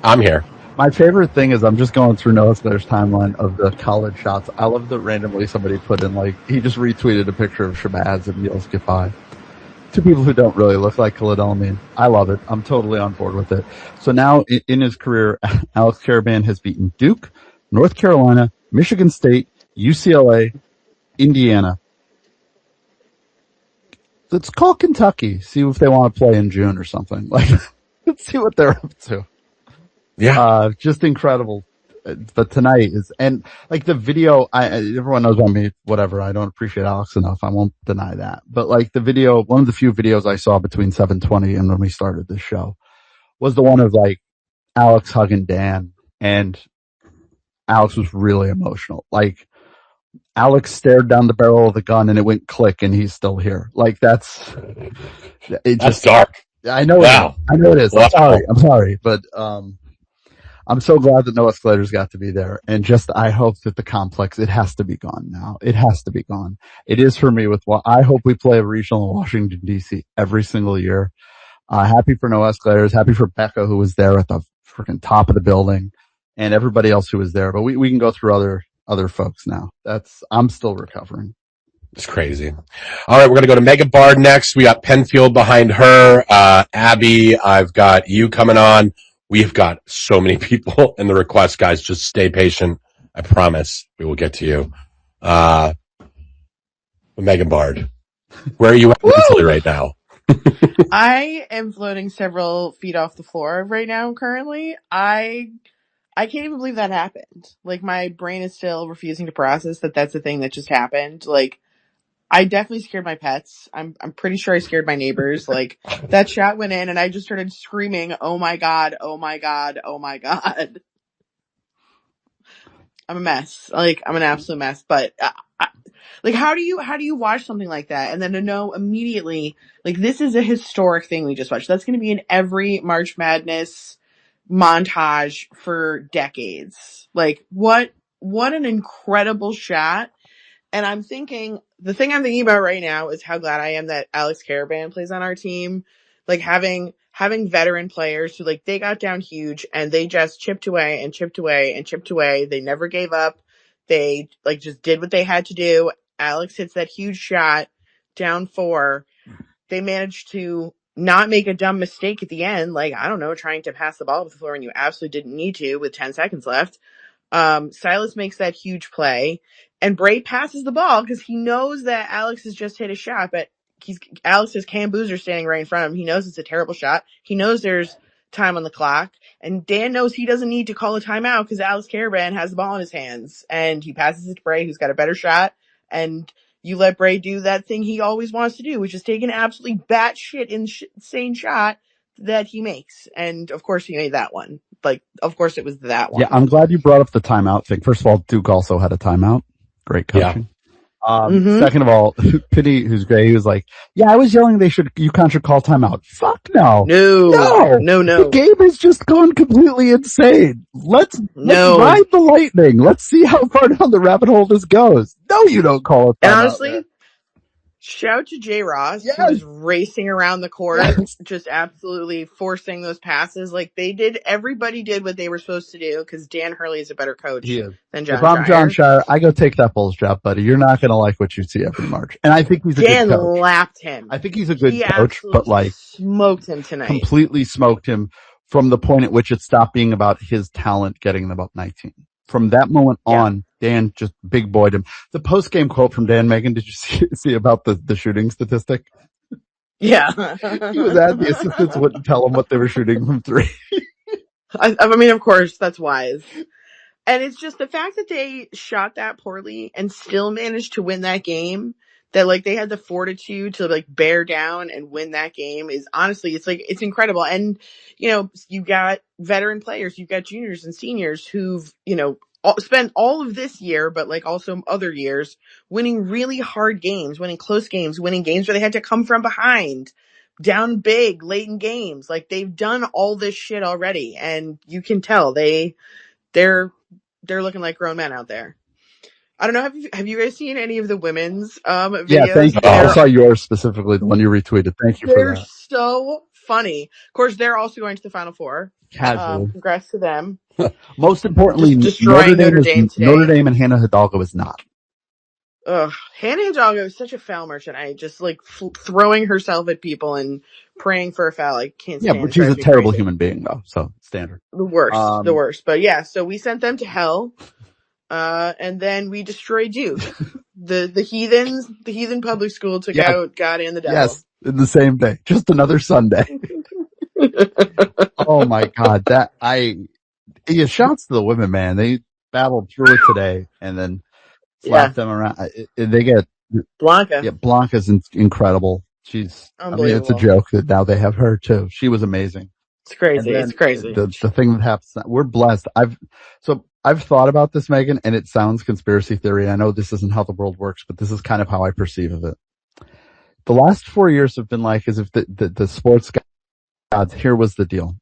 I'm here. My favorite thing is I'm just going through Noah Slater's timeline of the college shots. I love that randomly somebody put in, like, he just retweeted a picture of Shabazz and Niels Giffey. 2 people who don't really look like Khalid El-Amin. I love it. I'm totally on board with it. So now in his career, Alex Cariban has beaten Duke, North Carolina, Michigan State, UCLA, Indiana. Let's call Kentucky, see if they want to play in June or something. Like, let's see what they're up to. Yeah. Just incredible. But tonight is, and like the video, everyone knows about me, whatever. I don't appreciate Alex enough. I won't deny that. But like the video, one of the few videos I saw between 7:20 and when we started this show was the one of like Alex hugging Dan, and Alex was really emotional. Like Alex stared down the barrel of the gun and it went click and he's still here. Like that's dark. I know. Wow. I know it is. Wow. I'm sorry. But, I'm so glad that no escalators got to be there. And just, I hope that the complex, it has to be gone now. It has to be gone. It is for me with what I hope we play a regional in Washington DC every single year. Happy for no escalators. Happy for Becca, who was there at the freaking top of the building, and everybody else who was there. But we can go through other folks now. I'm still recovering. It's crazy. All right, we're going to go to Megan Bard next. We got Penfield behind her. Abby, I've got you coming on. We've got so many people in the request, guys. Just stay patient. I promise we will get to you. Megan Bard, where are you at mentally right now? I am floating several feet off the floor right now currently. I can't even believe that happened. Like, my brain is still refusing to process that that's a thing that just happened. Like, I definitely scared my pets. I'm pretty sure I scared my neighbors. Like, that shot went in and I just started screaming, "Oh my God, oh my God, oh my God." I'm a mess. Like, I'm an absolute mess. But like, how do you watch something like that and then to know immediately, like, this is a historic thing we just watched. That's going to be in every March Madness montage for decades. Like, what an incredible shot. And the thing I'm thinking about right now is how glad I am that Alex Cariban plays on our team. Like, having veteran players who, like, they got down huge and they just chipped away and chipped away and chipped away. They never gave up. They, like, just did what they had to do. Alex hits that huge shot, down 4. They managed to not make a dumb mistake at the end. Like, I don't know, trying to pass the ball up the floor when you absolutely didn't need to with 10 seconds left. Silas makes that huge play, and Bray passes the ball because he knows that Alex has just hit a shot, but Alex has Cam Boozer standing right in front of him. He knows it's a terrible shot. He knows there's time on the clock, and Dan knows he doesn't need to call a timeout because Alex Cariban has the ball in his hands, and he passes it to Bray, who's got a better shot, and you let Bray do that thing he always wants to do, which is take an absolutely batshit insane shot that he makes. And of course he made that one. Like, of course it was that one. Yeah, I'm glad you brought up the timeout thing. First of all, Duke also had a timeout. Great coaching. Yeah. Second of all, Pitty, who's great, he was like, "Yeah, I was yelling UConn should call timeout." Fuck no. No. The game has just gone completely insane. Let's ride the lightning. Let's see how far down the rabbit hole this goes. No, you don't call it timeout. And honestly, shout to Jay Ross, who was racing around the court, just absolutely forcing those passes. Like, everybody did what they were supposed to do because Dan Hurley is a better coach than John Shire. If I'm John Shire, I go take that Bulls job, buddy. You're not going to like what you see every March. And I think he's a good coach. Dan lapped him. I think he's a good coach, but like, smoked him tonight. Completely smoked him from the point at which it stopped being about his talent getting them up 19. From that moment on, Dan just big boyed him. The post-game quote from Dan, Megan, did you see about the shooting statistic? Yeah. He was at the assistants wouldn't tell him what they were shooting from 3. I mean, of course, that's wise. And it's just the fact that they shot that poorly and still managed to win that game, that, like, they had the fortitude to, like, bear down and win that game is honestly, it's incredible. And, you know, you've got veteran players, you've got juniors and seniors who've, you know, spent all of this year, but, like, also other years winning really hard games, winning close games, winning games where they had to come from behind, down big, late in games. Like, they've done all this shit already. And you can tell they're looking like grown men out there. I don't know. Have you guys seen any of the women's videos? Yeah, thank you. I saw yours specifically, the one you retweeted. Thank you for that. They're so funny. Of course, they're also going to the Final Four. Casual. Congrats to them. Most importantly, destroying Notre Dame today. Notre Dame and Hannah Hidalgo is not. Ugh, Hannah Hidalgo is such a foul merchant. I just like throwing herself at people and praying for a foul. I can't stand it. Yeah, but she's a terrible human being, though. So standard. The worst. But yeah, so we sent them to hell. And then we destroyed Duke. The heathen public school took out God and the devil. Yes, in the same day. Just another Sunday. Oh my God. Yeah, shouts to the women, man. They battled through it today and then slapped them around. They get Blanca. Yeah, Blanca's incredible. She's, I mean, it's a Unbelievable. joke that now they have her too. She was amazing. It's crazy. And then It's crazy. the thing that happens, we're blessed. I've thought about this, Megan, and it sounds conspiracy theory. I know this isn't how the world works, but this is kind of how I perceive of it. The last 4 years have been like as if the sports gods, here was the deal.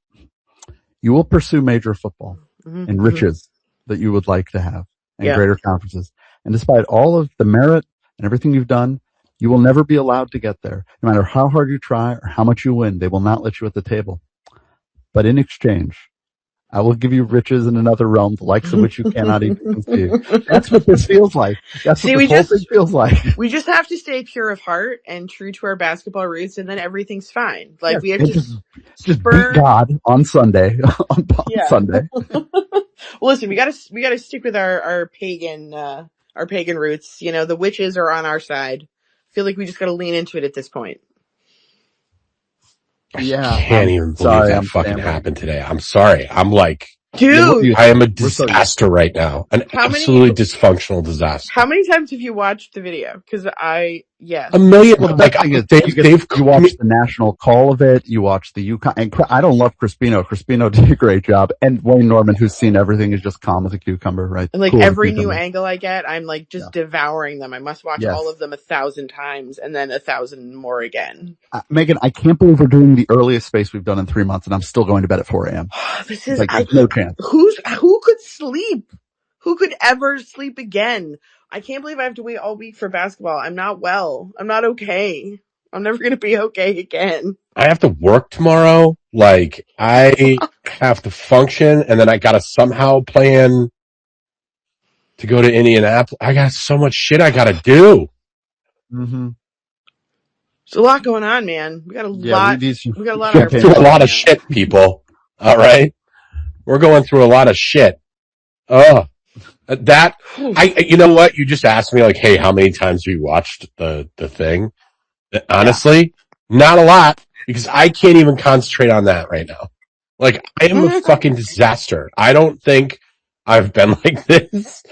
You will pursue major football and riches that you would like to have and greater conferences. And despite all of the merit and everything you've done, you will never be allowed to get there. No matter how hard you try or how much you win, they will not let you at the table. But in exchange, I will give you riches in another realm, the likes of which you cannot even conceive. That's what this feels like. That's what this whole thing feels like. We just have to stay pure of heart and true to our basketball roots, and then everything's fine. Like we have to just beat God on Sunday. on Sunday. Well, listen, we gotta stick with our pagan roots. You know, the witches are on our side. I feel like we just gotta lean into it at this point. Yeah, I can't even believe that fucking happened today. I'm sorry. I'm like, dude, I am a disaster right now. An absolutely dysfunctional disaster. How many times have you watched the video? Because a million. Well, like you watched the national call of it. You watched the UConn. And I don't love Crispino. Crispino did a great job. And Wayne Norman, who's seen everything, is just calm as a cucumber, right? And like every new angle I get, I'm like just devouring them. I must watch all of them 1,000 times and then 1,000 more again. Megan, I can't believe we're doing the earliest space we've done in 3 months, and I'm still going to bed at 4 a.m. This is like no chance. Who could sleep? Who could ever sleep again? I can't believe I have to wait all week for basketball. I'm not well. I'm not okay. I'm never going to be okay again. I have to work tomorrow. Like, I have to function, and then I got to somehow plan to go to Indianapolis. I got so much shit I got to do. Mm-hmm. There's a lot going on, man. We got a lot. We got a lot. Through a lot of shit, people. All right, we're going through a lot of shit. Oh. You know what? You just asked me, like, hey, how many times have you watched the thing? Honestly, not a lot, because I can't even concentrate on that right now. Like, I am a fucking disaster. I don't think I've been like this.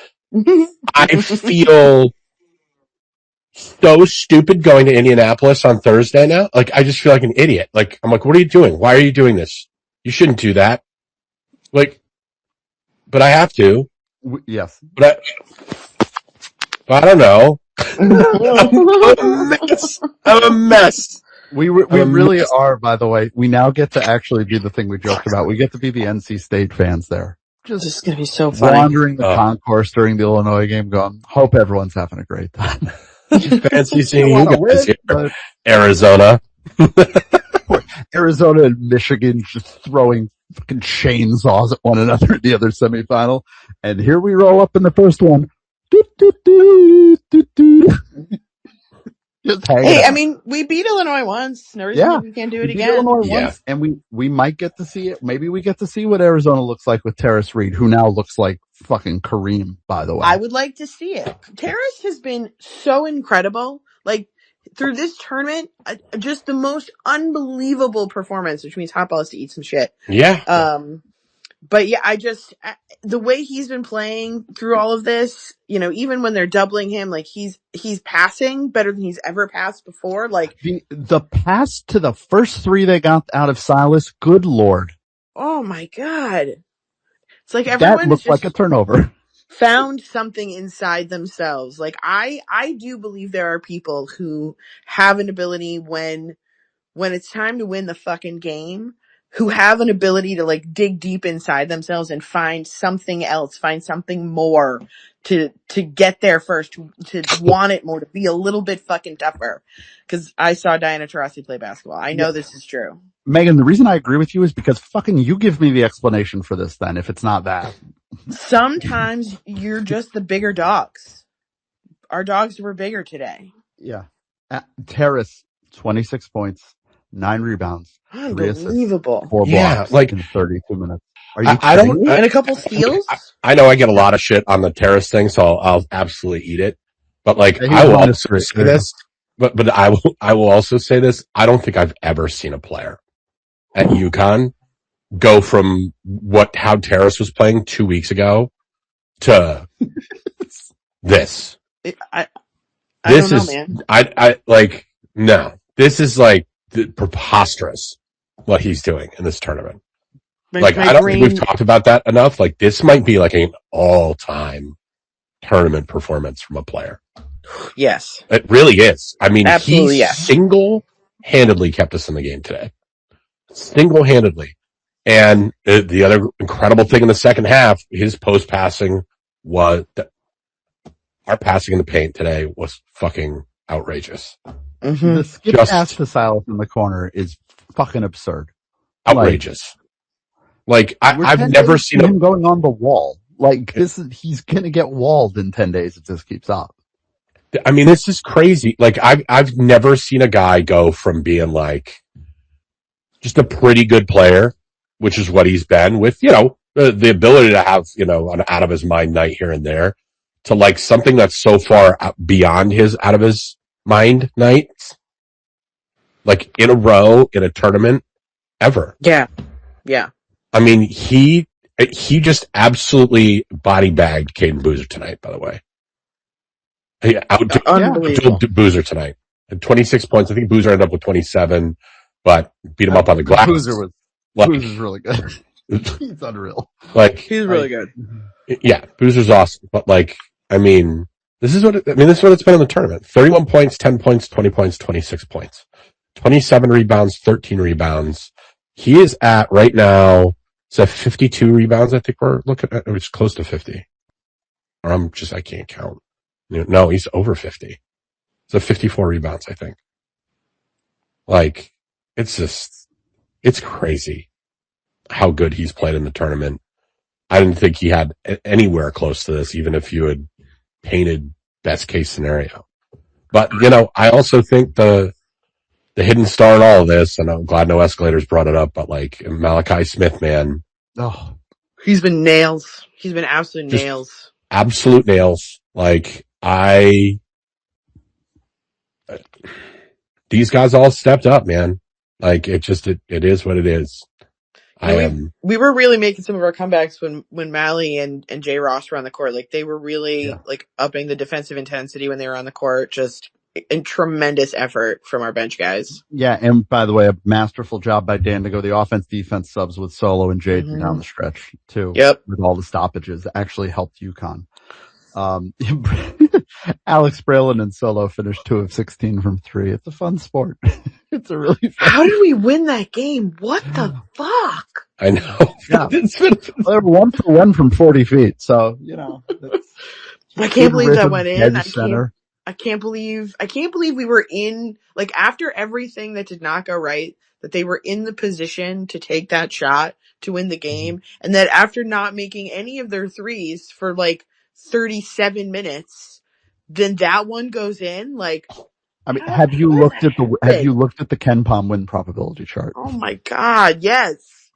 I feel so stupid going to Indianapolis on Thursday now. Like, I just feel like an idiot. Like, I'm like, what are you doing? Why are you doing this? You shouldn't do that. Like, but I have to. Yes. But I don't know. I'm a mess. We really are, by the way. We now get to actually do the thing we joked about. We get to be the NC State fans there. This is going to be so funny. Wandering the concourse during the Illinois game going, hope everyone's having a great time. Fancy seeing you guys here. Arizona. Arizona and Michigan just throwing fucking chainsaws at one another in the other semifinal. And here we roll up in the first one. Hey, I mean, we beat Illinois once. No reason we can't do it again. Illinois once, and we might get to see it. Maybe we get to see what Arizona looks like with Terrace Reed, who now looks like fucking Kareem, by the way. I would like to see it. Terrace has been so incredible. Like, through this tournament, just the most unbelievable performance, which means Hot Ball has to eat some shit. Yeah. But yeah, the way he's been playing through all of this, you know, even when they're doubling him, like he's passing better than he's ever passed before. Like the pass to the first three they got out of Silas, good Lord. Oh my God. It's like everyone that looked like a turnover. Found something inside themselves. Like I do believe there are people who have an ability when it's time to win the fucking game, who have an ability to like dig deep inside themselves and find something else, find something more to get there first, to want it more, to be a little bit fucking tougher. Cause I saw Diana Taurasi play basketball. I know this is true. Megan, the reason I agree with you is because fucking you give me the explanation for this then, if it's not that. Sometimes you're just the bigger dogs. Our dogs were bigger today. Yeah. Terrace, 26 points. 9 rebounds. Unbelievable. 4 blocks in 32 minutes. Are you and a couple steals? I know I get a lot of shit on the Terrace thing, so I'll absolutely eat it. But like, I will also say this. But I will also say this. I don't think I've ever seen a player at UConn go from how Terrace was playing 2 weeks ago to this. I This don't know, is, man. no, this is like preposterous what he's doing in this tournament. My I don't think we've brain. talked about that enough. Like, this might be like an all-time tournament performance from a player. Yes, It really is. I mean, absolutely. he Yes. single-handedly kept us in the game today. Single-handedly. And the other incredible thing in the second half, his post passing was, our passing in the paint today was fucking outrageous. Mm-hmm. The skip pass to Silas in the corner is fucking absurd. Outrageous. I've never seen him going on the wall. Like, he's gonna get walled in 10 days if this keeps up. I mean, this is crazy. Like, I've never seen a guy go from being like just a pretty good player, which is what he's been with, the ability to have, an out of his mind night here and there, to like something that's so far beyond his out of his mind nights, like in a row in a tournament ever. Yeah. Yeah. I mean, he just absolutely body bagged Caden Boozer tonight, by the way. He outdid Boozer tonight. At 26 points. I think Boozer ended up with 27, but beat him up on the glass. Boozer's really good. He's unreal. He's really good. Yeah, Boozer's awesome. But this is what it's been in the tournament. 31 points, 10 points, 20 points, 26 points. 27 rebounds, 13 rebounds. He is at right now, it's at 52 rebounds. I think we're looking at, it's close to 50. Or I can't count. No, he's over 50. It's at 54 rebounds, I think. It's crazy how good he's played in the tournament. I didn't think he had anywhere close to this, even if you had painted best case scenario. But, I also think the hidden star in all of this, and I'm glad no escalators brought it up, but Malachi Smith, man. Oh, he's been nails. He's been absolute nails. Absolute nails. These guys all stepped up, man. It is what it is. We were really making some of our comebacks when Mally and Jay Ross were on the court. They were really upping the defensive intensity when they were on the court. Just a tremendous effort from our bench guys. Yeah, and by the way, a masterful job by Dan to go the offense-defense subs with Solo and Jade down the stretch too. Yep, with all the stoppages, actually helped UConn. Alex Braylon and Solo finished 2 of 16 from 3. It's a fun sport. It's a really fun. How did we win that game? What the fuck? I know. Yeah. They were 1 for 1 from 40 feet. So, I can't believe that went in. I can't believe we were in, after everything that did not go right, that they were in the position to take that shot to win the game. And that after not making any of their threes for 37 minutes, then that one goes in. Have you looked at the Ken Palm win probability chart? Oh my God, yes.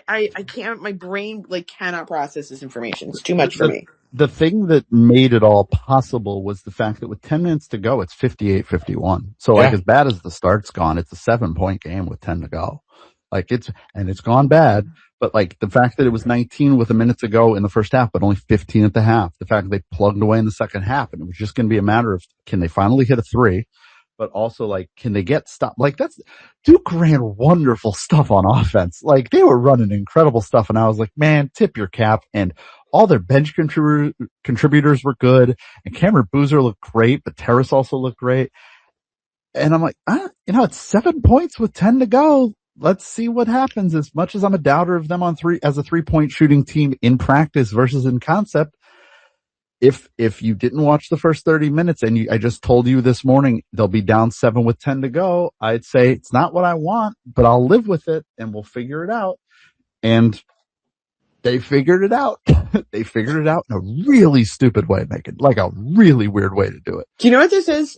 I can't, my brain cannot process this information. It's too much for me. The thing that made it all possible was the fact that with 10 minutes to go, it's 58-51. So as bad as the start's gone, it's a 7-point game with 10 to go. It's gone bad, but the fact that it was 19 with a minute to go in the first half, but only 15 at the half, the fact that they plugged away in the second half, and it was just going to be a matter of, can they finally hit a 3? But also, can they get stopped? Duke ran wonderful stuff on offense. They were running incredible stuff, and I was like, man, tip your cap. And all their bench contributors were good, and Cameron Boozer looked great, but Terrace also looked great. And I'm like, it's 7 points with 10 to go. Let's see what happens. As much as I'm a doubter of them as a 3-point shooting team in practice versus in concept, if you didn't watch the first 30 minutes and I just told you this morning they'll be down 7 with 10 to go, I'd say it's not what I want, but I'll live with it and we'll figure it out. And they figured it out. They figured it out in a really stupid way, Megan. A really weird way to do it. Do you know what this is?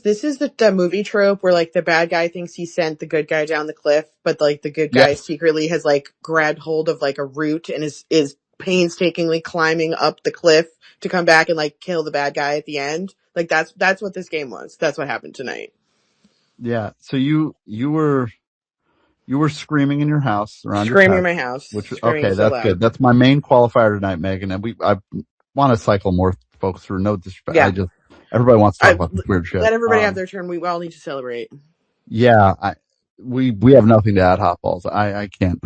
This is the movie trope where the bad guy thinks he sent the good guy down the cliff, but the good guy secretly has grabbed hold of a root and is painstakingly climbing up the cliff to come back and kill the bad guy at the end. That's what this game was. That's what happened tonight. Yeah. So you were You were screaming in your house around Screaming your in pet, my house. which Screaming okay, so that's loud. good. That's my main qualifier tonight, Megan. And I want to cycle more folks through. No disrespect. Yeah. Everybody wants to talk about this weird shit. Let everybody have their turn. We all need to celebrate. Yeah, we have nothing to add, hot balls. I can't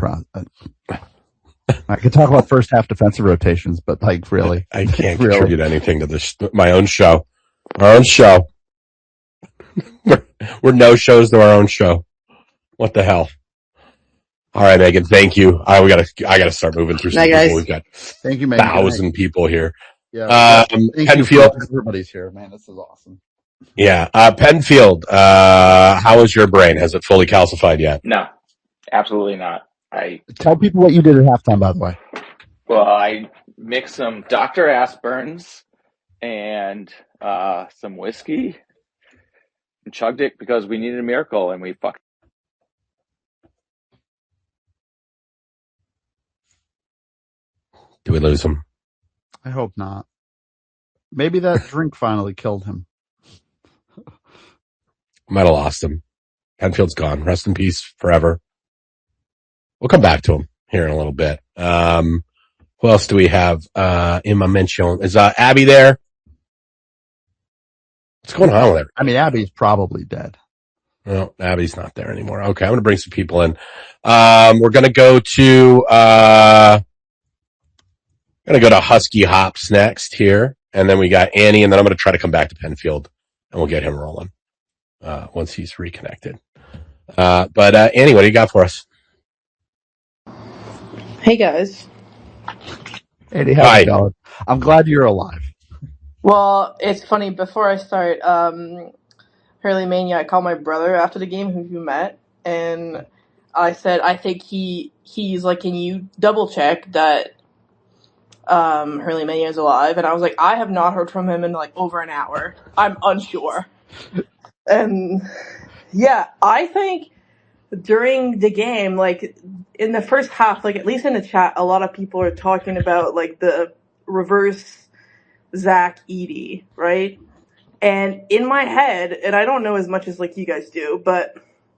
I could talk about first half defensive rotations, but like really, I can't really. contribute anything to this. My own show, our own show. We're no shows to our own show. What the hell? All right, Megan. Thank you. I gotta start moving through some Night, people. guys. We've got Thank you, Megan. 1,000 people here. Yeah. Thank you. Penfield. Everybody's here, man. This is awesome. Yeah. Penfield. How is your brain? Has it fully calcified yet? No, absolutely not. Tell people what you did at halftime, by the way. Well, I mixed some Dr. Aspirins and some whiskey and chugged it because we needed a miracle, and we fucked. Do we lose him? I hope not. Maybe that drink finally killed him. Might have lost him. Penfield's gone. Rest in peace forever. We'll come back to him here in a little bit. Who else do we have in my mention? Is Abby there? What's going on with her? I mean, Abby's probably dead. No, Abby's not there anymore. Okay, I'm going to bring some people in. We're going to go to Husky Hops next here, and then we got Annie, and then I'm going to try to come back to Penfield, and we'll get him rolling once he's reconnected. But Annie, what do you got for us? Hey, guys. Eddie, how's it going? I'm glad you're alive. Well, it's funny. Before I start, Hurley Mania, I called my brother after the game, who you met, and I said, I think he's like, can you double check that Hurley Mania is alive? And I was like, I have not heard from him in like over an hour. I'm unsure. And yeah, I think during the game, like in the first half, like at least in the chat, a lot of people are talking about like the reverse Zach Edey, right? And in my head, and I don't know as much as like you guys do, but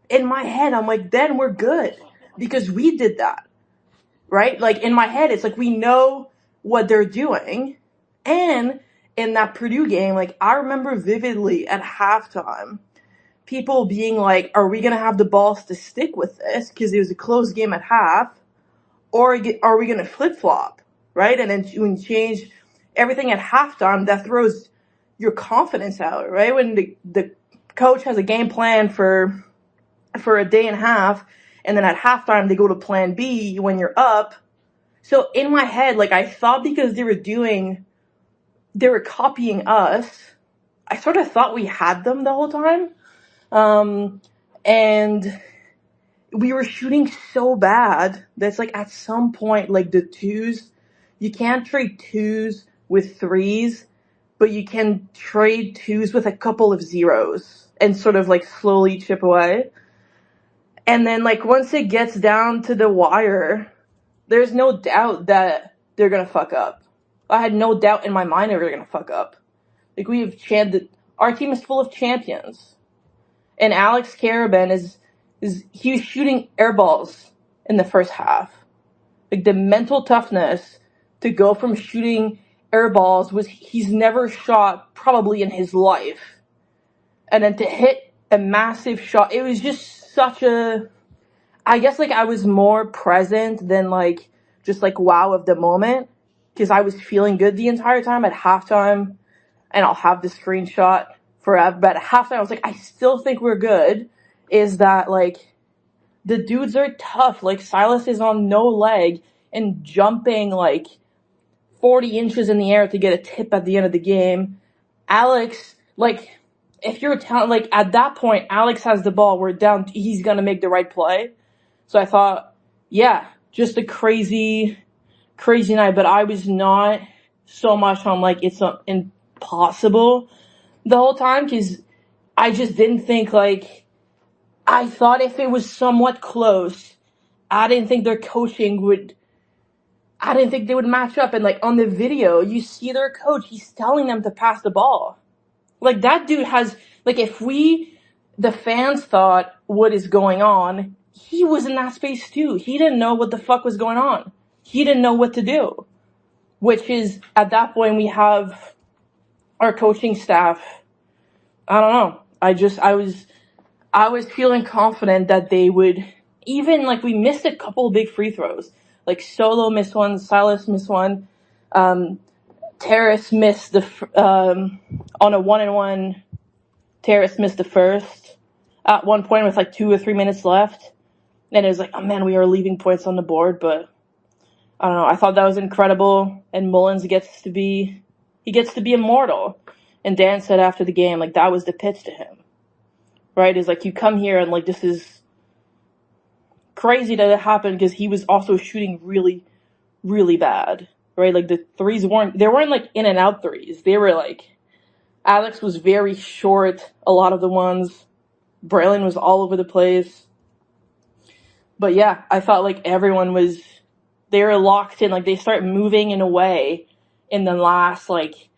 in my head, I'm like, then we're good because we did that, right? Like in my head, it's like we know what they're doing. And in that Purdue game, like I remember vividly at halftime, people being like, are we going to have the balls to stick with this? Because it was a close game at half. Or are we going to flip-flop, right? And then when you change everything at halftime, that throws your confidence out, right? When the coach has a game plan for a day and a half, and then at halftime they go to plan B when you're up. So in my head, like I thought because they were copying us, I sort of thought we had them the whole time. And we were shooting so bad that's like at some point, like the twos, you can't trade twos with threes, but you can trade twos with a couple of zeros and sort of like slowly chip away. And then like once it gets down to the wire, there's no doubt that they're going to fuck up. I had no doubt in my mind they were going to fuck up. Like we have our team is full of champions. And Alex Cariban he was shooting air balls in the first half. Like the mental toughness to go from shooting air balls he's never shot probably in his life. And then to hit a massive shot, it was just I guess like I was more present than like just like wow of the moment because I was feeling good the entire time at halftime, and I'll have the screenshot forever. But at halftime, I was like, I still think we're good. Is that like the dudes are tough? Like Silas is on no leg and jumping like 40 inches in the air to get a tip at the end of the game. Alex, like if you're like at that point, Alex has the ball. We're down. He's gonna make the right play. So I thought, yeah, just a crazy night. But I was not so much on like it's impossible the whole time because I just didn't think like I thought if it was somewhat close, I didn't think their coaching would. I didn't think they would match up. And like on the video, you see their coach, he's telling them to pass the ball. Like that dude has like if the fans thought what is going on, he was in that space too. He didn't know what the fuck was going on. He didn't know what to do, which is, at that point, we have our coaching staff. I don't know. I was feeling confident that they would, even like we missed a couple of big free throws. Like Solo missed one, Silas missed one, Terrace missed on a 1-and-1. Terrace missed the first at one point with like 2 or 3 minutes left. And it was like, oh man, we are leaving points on the board, but I don't know. I thought that was incredible. And Mullins gets to be immortal. And Dan said after the game, like, that was the pitch to him, right? Is like, you come here and like, this is crazy that it happened, because he was also shooting really, really bad, right? Like the threes weren't like in and out threes. They were like, Alex was very short a lot of the ones. Braylon was all over the place. But yeah, I thought like everyone they were locked in. Like they start moving in a way in the last, like,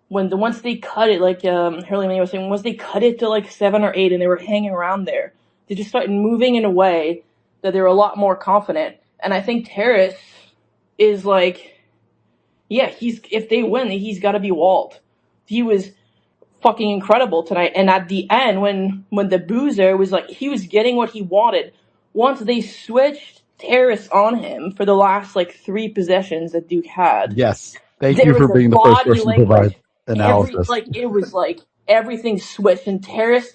once they cut it, like Hurley May was saying, once they cut it to like 7 or 8 and they were hanging around there, they just started moving in a way that they were a lot more confident. And I think Terrace is like, yeah, if they win, he's got to be Walt. He was fucking incredible tonight. And at the end, when the boozer was like, he was getting what he wanted. Once they switched Terrace on him for the last like 3 possessions that Duke had. Yes. Thank you for being the first person to provide analysis. It was like everything switched, and Terrace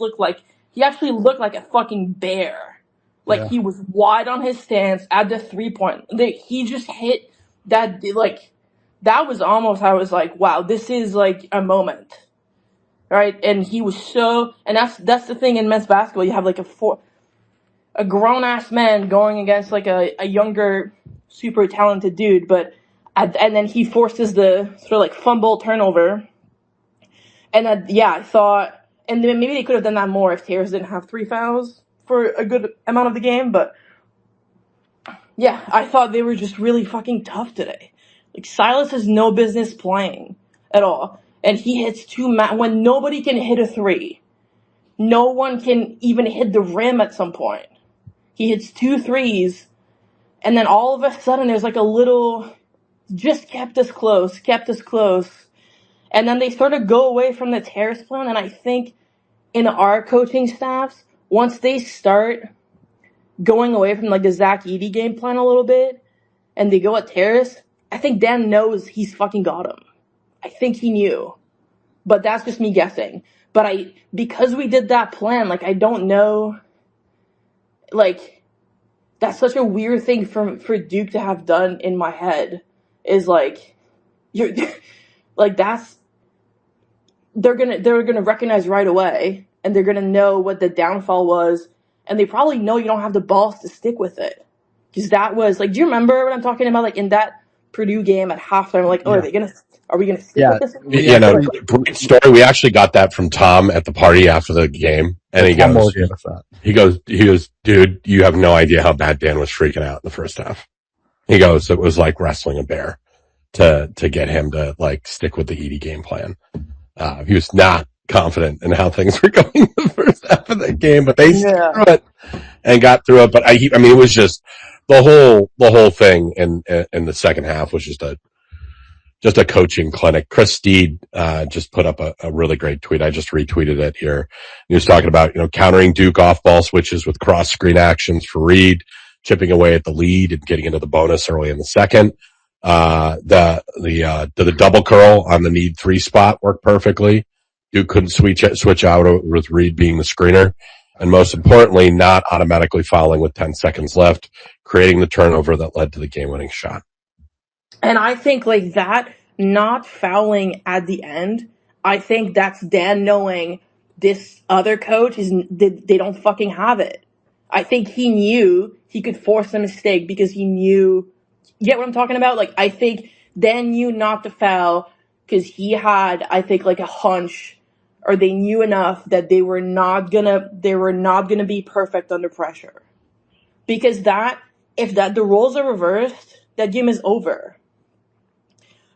he actually looked like a fucking bear. Like, yeah. He was wide on his stance at the 3-point. He just hit that, like, that was almost, I was like, wow, this is like a moment. Right? And he was and that's the thing in men's basketball. You have like a grown-ass man going against like a younger, super talented dude, and then he forces the sort of like fumble turnover. And I thought, and then maybe they could have done that more if Terrace didn't have 3 fouls for a good amount of the game, but yeah, I thought they were just really fucking tough today. Like, Silas has no business playing at all, and he hits 2 when nobody can hit a 3. No one can even hit the rim at some point. He hits 2 threes, and then all of a sudden there's like a little, just kept us close. And then they sort of go away from the Terrace plan, and I think in our coaching staffs, once they start going away from like the Zach Edey game plan a little bit, and they go at Terrace, I think Dan knows he's fucking got him. I think he knew. But that's just me guessing. But because we did that plan, like, I don't know, like, that's such a weird thing for Duke to have done in my head, is like, you're like, they're gonna recognize right away, and they're gonna know what the downfall was, and they probably know you don't have the balls to stick with it. Because that was like, do you remember what I'm talking about? Like in that Purdue game at halftime, like, are we gonna stick with this? Yeah, no, great story. We actually got that from Tom at the party after the game, and he goes, dude, you have no idea how bad Dan was freaking out in the first half. He goes, it was like wrestling a bear to get him to like stick with the Edey game plan. He was not confident in how things were going in the first half of the game, but they stuck through it and got through it. But I mean, it was just the whole thing in the second half was just a coaching clinic. Chris Steed just put up a really great tweet. I just retweeted it here. He was talking about, countering Duke off-ball switches with cross-screen actions for Reed, chipping away at the lead and getting into the bonus early in the second. The double curl on the need 3 spot worked perfectly. Duke couldn't switch out with Reed being the screener. And most importantly, not automatically fouling with 10 seconds left, creating the turnover that led to the game-winning shot. And I think like that, not fouling at the end, I think that's Dan knowing this other coach they don't fucking have it. I think he knew he could force a mistake because he knew, you get what I'm talking about? Like, I think Dan knew not to foul because he had, I think, like a hunch, or they knew enough that they were not gonna be perfect under pressure. Because if the roles are reversed, that game is over.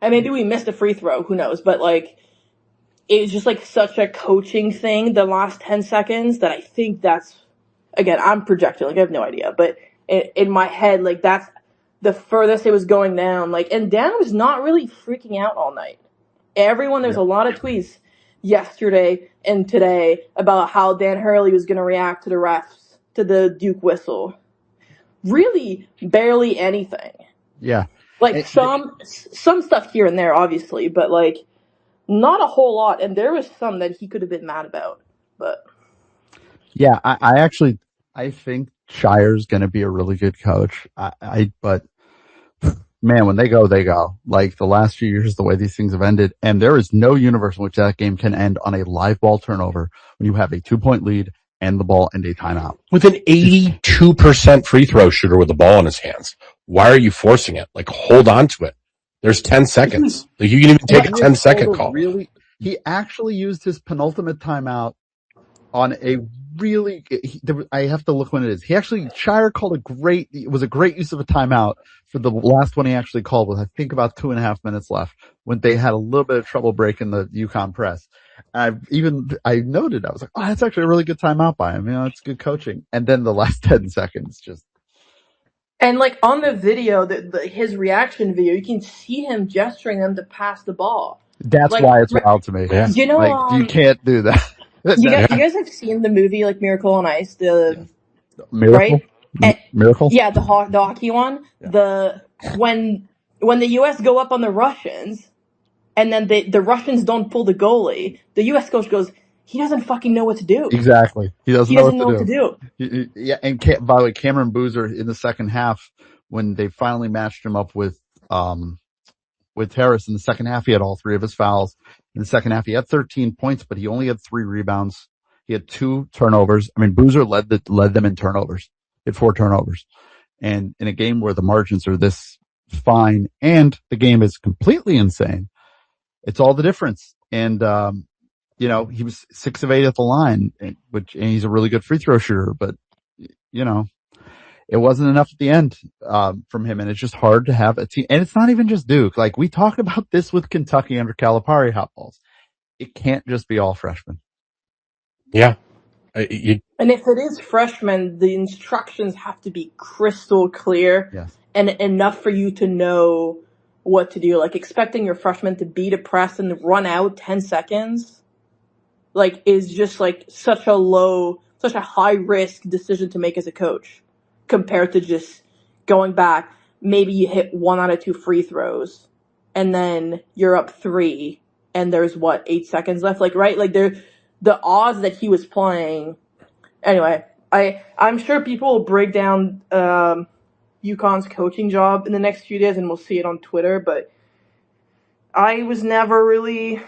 And maybe we missed a free throw, who knows? But like, it was just like such a coaching thing the last 10 seconds that I think that's again, I'm projecting, like I have no idea, but in my head, like that's the furthest it was going down. Like, and Dan was not really freaking out all night. There's a lot of tweets yesterday and today about how Dan Hurley was going to react to the refs, to the Duke whistle. Really, barely anything. Yeah. Like some stuff here and there, obviously, but like not a whole lot. And there was some that he could have been mad about, but yeah, I think Shire's going to be a really good coach. But man, when they go, they go. Like the last few years, the way these things have ended, and there is no universe in which that game can end on a live ball turnover when you have a 2-point lead and the ball and a timeout. With an 82% free throw shooter with the ball in his hands, why are you forcing it? Like, hold on to it. There's 10 seconds. Like, you can even take a 10-second call. He actually used his penultimate timeout on a really. I have to look when it is. Shire called it was a great use of a timeout for the last one he actually called with, I think, about 2.5 minutes left when they had a little bit of trouble breaking the UConn press. I noted, I was like, oh, that's actually a really good timeout by him. It's good coaching. And then the last 10 seconds just. And like on the video, his reaction video, you can see him gesturing them to pass the ball. That's like, why it's wild to me. Yeah. You know, like you can't do that. You guys have seen the movie like Miracle on Ice, Miracle? right? Miracle? Yeah, the hockey one. Yeah. When the U.S. go up on the Russians, and then the Russians don't pull the goalie, the U.S. coach goes, he doesn't fucking know what to do. Exactly. He doesn't know what to do. Yeah, and by the way, Cameron Boozer in the second half, when they finally matched him up with Terrace in the second half, he had all 3 of his fouls. In the second half, he had 13 points, but he only had 3 rebounds. He had 2 turnovers. I mean, Boozer led them in turnovers. He had 4 turnovers. And in a game where the margins are this fine and the game is completely insane, it's all the difference. And, he was 6 of 8 at the line, and he's a really good free throw shooter, but, it wasn't enough at the end from him, and it's just hard to have a team. And it's not even just Duke. Like, we talked about this with Kentucky under Calipari hot balls. It can't just be all freshmen. Yeah. And if it is freshmen, the instructions have to be crystal clear. Yes. And enough for you to know what to do. Like, expecting your freshmen to beat a press and run out 10 seconds, like, is just, like, such a high-risk decision to make as a coach, compared to just going back. Maybe you hit 1 out of 2 free throws, and then you're up 3, and there's 8 seconds left. Like, right? Like, the odds that he was playing. Anyway, I'm sure people will break down UConn's coaching job in the next few days, and we'll see it on Twitter. But I was never really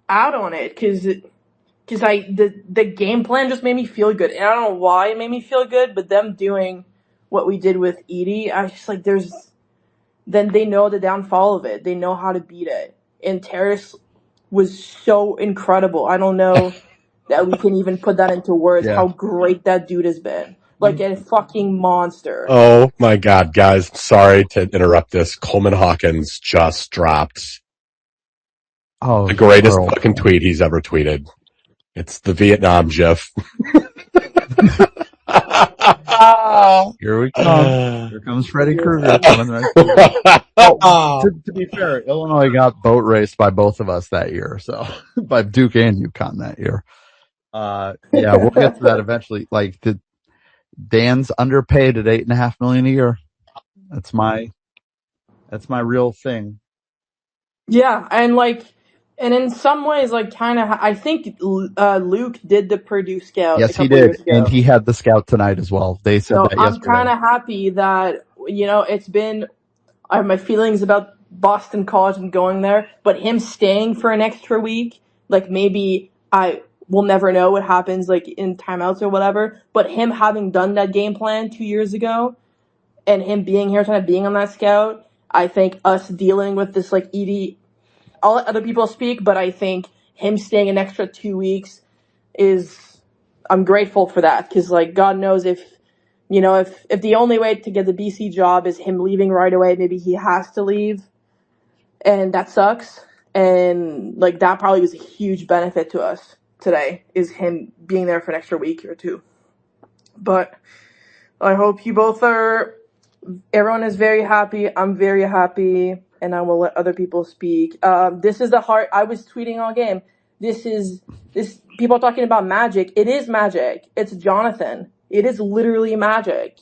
out on it because the game plan just made me feel good, and I don't know why it made me feel good, but them doing what we did with Edie, I was just like, then they know the downfall of it. They know how to beat it. And Terrace was so incredible. I don't know that we can even put that into words, how great that dude has been. Like a fucking monster. Oh my God, guys. Sorry to interrupt this. Coleman Hawkins just dropped the greatest fucking tweet he's ever tweeted. It's the Vietnam GIF. Here we come. Here comes Freddy Krueger coming right. To be fair, Illinois got boat raced by both of us that year, so by Duke and UConn that year. We'll get to that eventually. Like, Dan's underpaid at $8.5 million a year. That's my real thing. Yeah, and in some ways, like, kind of, I think Luke did the Purdue scout. Yes, he did, and he had the scout tonight as well. They said that yesterday. I'm kind of happy that it's been. I have my feelings about Boston College and going there, but him staying for an extra week, like, maybe we'll never know what happens, like, in timeouts or whatever. But him having done that game plan 2 years ago, and him being here, kind of being on that scout, I think us dealing with this, like, Edie. I'll let other people speak, but I think him staying an extra 2 weeks I'm grateful for that, because, like, God knows if the only way to get the BC job is him leaving right away, maybe he has to leave, and that sucks. And, like, that probably was a huge benefit to us today, is him being there for an extra week or 2. But I hope you both are. Everyone is very happy. I'm very happy, and I will let other people speak. This is the heart. I was tweeting all game. This people are talking about magic. It is magic. It's Jonathan. It is literally magic.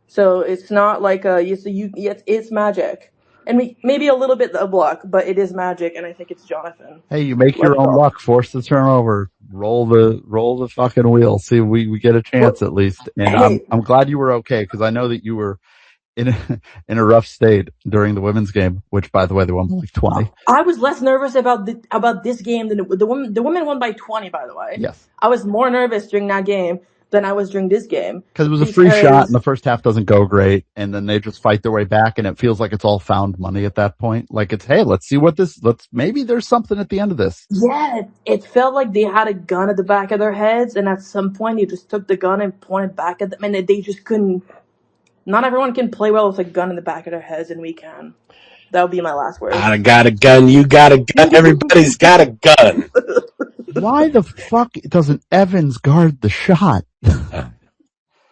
So it's not like it's magic, and maybe a little bit of luck, but it is magic, and I think it's Jonathan. Hey, you make Let's your own go. luck. Force the turnover. Roll the fucking wheel. See, we get a chance at least. And Hey. I'm glad you were okay, because I know that you were in a rough state during the women's game, which, by the way, they won by like 20. I was less nervous about this game than the women. The women won by 20, by the way. Yes, I was more nervous during that game than I was during this game. because it was a free shot, and the first half doesn't go great, and then they just fight their way back, and it feels like it's all found money at that point. Like it's, hey, let's see maybe there's something at the end of this. Yeah, it felt like they had a gun at the back of their heads, and at some point you just took the gun and pointed back at them, and they just couldn't. Not everyone can play well with a gun in the back of their heads, and we can. That would be my last word. I got a gun. You got a gun. Everybody's got a gun. Why the fuck doesn't Evans guard the shot?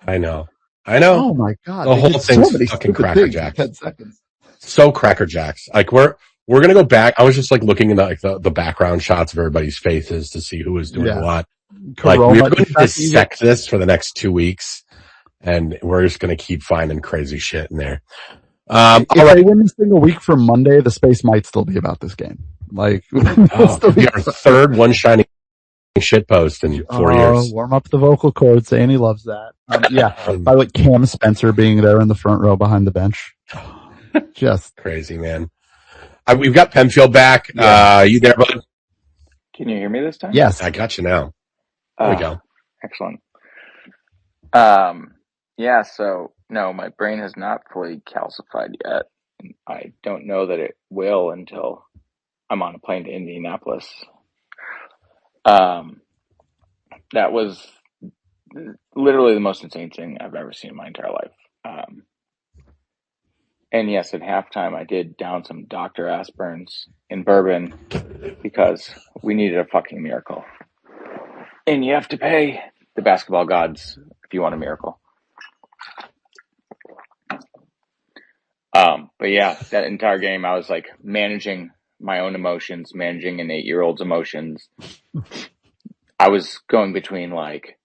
I know. Oh my god! The whole thing's fucking crackerjacks. 10 seconds. So crackerjacks. Like we're gonna go back. I was just like looking into the background shots of everybody's faces to see who was doing what. Like we're going to dissect this for the next 2 weeks, and we're just going to keep finding crazy shit in there. If they win this thing a week from Monday, the space might still be about this game. Like, be our third one shining shit post in 4 years. Warm up the vocal cords. Annie loves that. By like Cam Spencer being there in the front row behind the bench. Just crazy, man. We've got Penfield back. You there, bud? Can you hear me this time? Yes. I got you now. There we go. Excellent. So no, my brain has not fully calcified yet. I don't know that it will until I'm on a plane to Indianapolis. That was literally the most insane thing I've ever seen in my entire life. And yes, at halftime I did down some Dr. Aspirins in bourbon because we needed a fucking miracle. And you have to pay the basketball gods if you want a miracle. But yeah, that entire game I was like managing my own emotions, managing an 8-year-old's emotions. I was going between like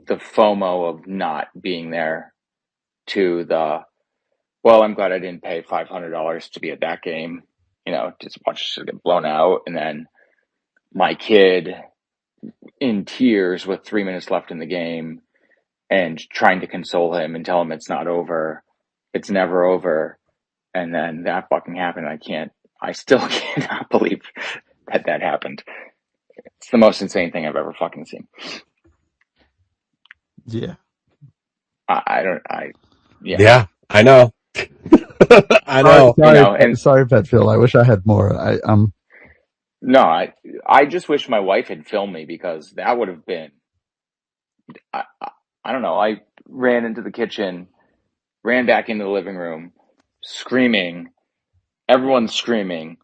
the FOMO of not being there to I'm glad I didn't pay $500 to be at that game, just watch it get blown out. And then my kid in tears with 3 minutes left in the game and trying to console him and tell him it's not over. It's never over. And then that fucking happened. I still cannot believe that happened. It's the most insane thing I've ever fucking seen. Yeah. Yeah, I know. I know. Sorry, Petfield. I wish I had more. No, I just wish my wife had filmed me because that would have been, I don't know. I ran into the kitchen, ran back into the living room, screaming. Everyone's screaming.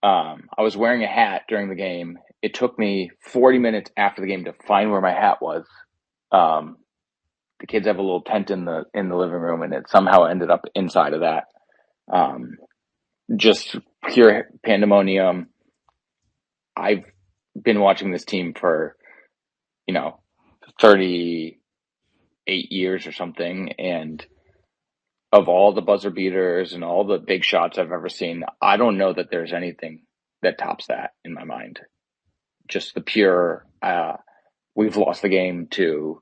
I was wearing a hat during the game. It took me 40 minutes after the game to find where my hat was. The kids have a little tent in the living room, and it somehow ended up inside of that. Just pure pandemonium. I've been watching this team for, 38 years or something, and of all the buzzer beaters and all the big shots I've ever seen, I don't know that there's anything that tops that in my mind. Just the pure, we've lost the game to,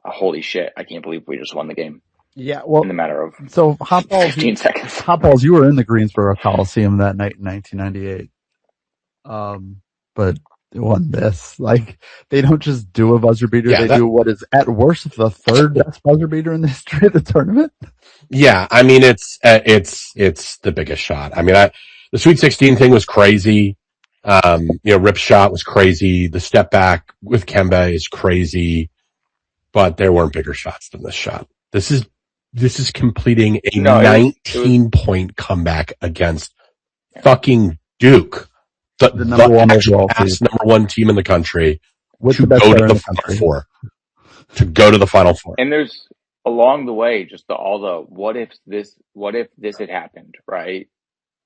holy shit, I can't believe we just won the game. Yeah, well, in the matter of 15 seconds. Hotballs, you were in the Greensboro Coliseum that night in 1998. But it wasn't this. Like, they don't just do a buzzer beater. They do what is at worst the third best buzzer beater in the history of the tournament. Yeah, I mean, it's the biggest shot. I mean, the Sweet 16 thing was crazy. Rip shot was crazy. The step back with Kemba is crazy, but there weren't bigger shots than this shot. This is completing a 19-point comeback against fucking Duke, the number one overall team, number one team in the country, with to the best go player to in the the country. Final Four. to go to the Final Four. And there's along the way just all the what if this had happened, right?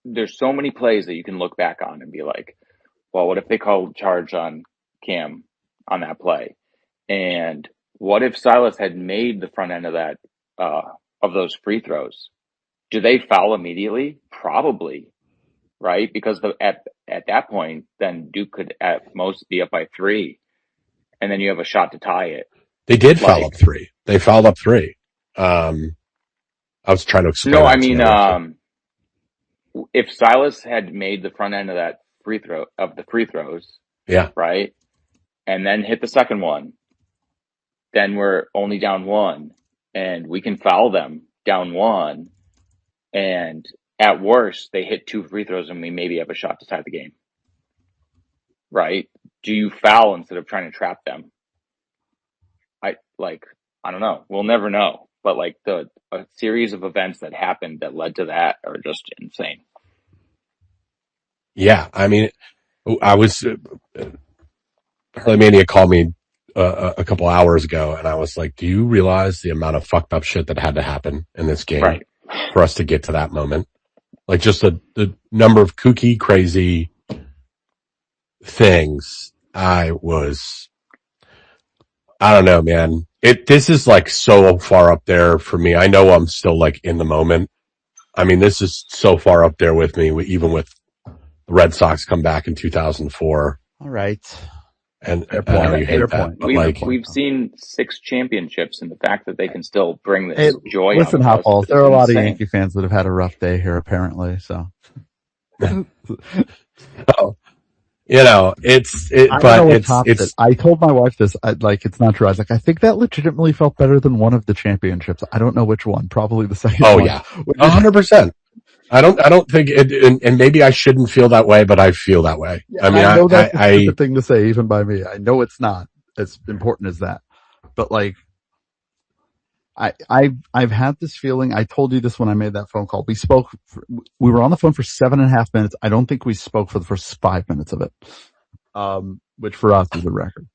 There's so many plays that you can look back on and be like, well, what if they called charge on Cam on that play? And what if Silas had made the front end of that of those free throws? Do they foul immediately? Probably, right? Because at that point, then Duke could at most be up by 3, and then you have a shot to tie it. They did foul up 3. They fouled up 3. I was trying to explain. No, I mean, if Silas had made the front end of that free throws, yeah, right, and then hit the second one, then we're only down 1, and we can foul them down 1, and at worst they hit 2 free throws, and we maybe have a shot to tie the game. Right? Do you foul instead of trying to trap them? I don't know. We'll never know. But like a series of events that happened that led to that are just insane. Yeah, I mean, I was Hurley Mania called me a couple hours ago, and I was like, "Do you realize the amount of fucked up shit that had to happen in this game for us to get to that moment? Like, just the number of kooky, crazy things." I don't know, man. This is like so far up there for me. I know I'm still like in the moment. I mean, this is so far up there with me, even with the Red Sox come back in 2004. All right. And I know you hate that, but we've seen 6 championships, and the fact that they can still bring this joy. Listen, hot balls. There are a lot of Yankee fans that have had a rough day here, apparently. So, you know, it's. I told my wife this. It's not true. I was like, I think that legitimately felt better than one of the championships. I don't know which one. Probably the second. Oh one. Yeah, 100%. I don't think it, and maybe I shouldn't feel that way, but I feel that way. Yeah, I mean, I know that's a stupid thing to say, even by me. I know it's not as important as that, but like, I've had this feeling. I told you this when I made that phone call. We were on the phone for 7.5 minutes. I don't think we spoke for the first 5 minutes of it, which for us is a record.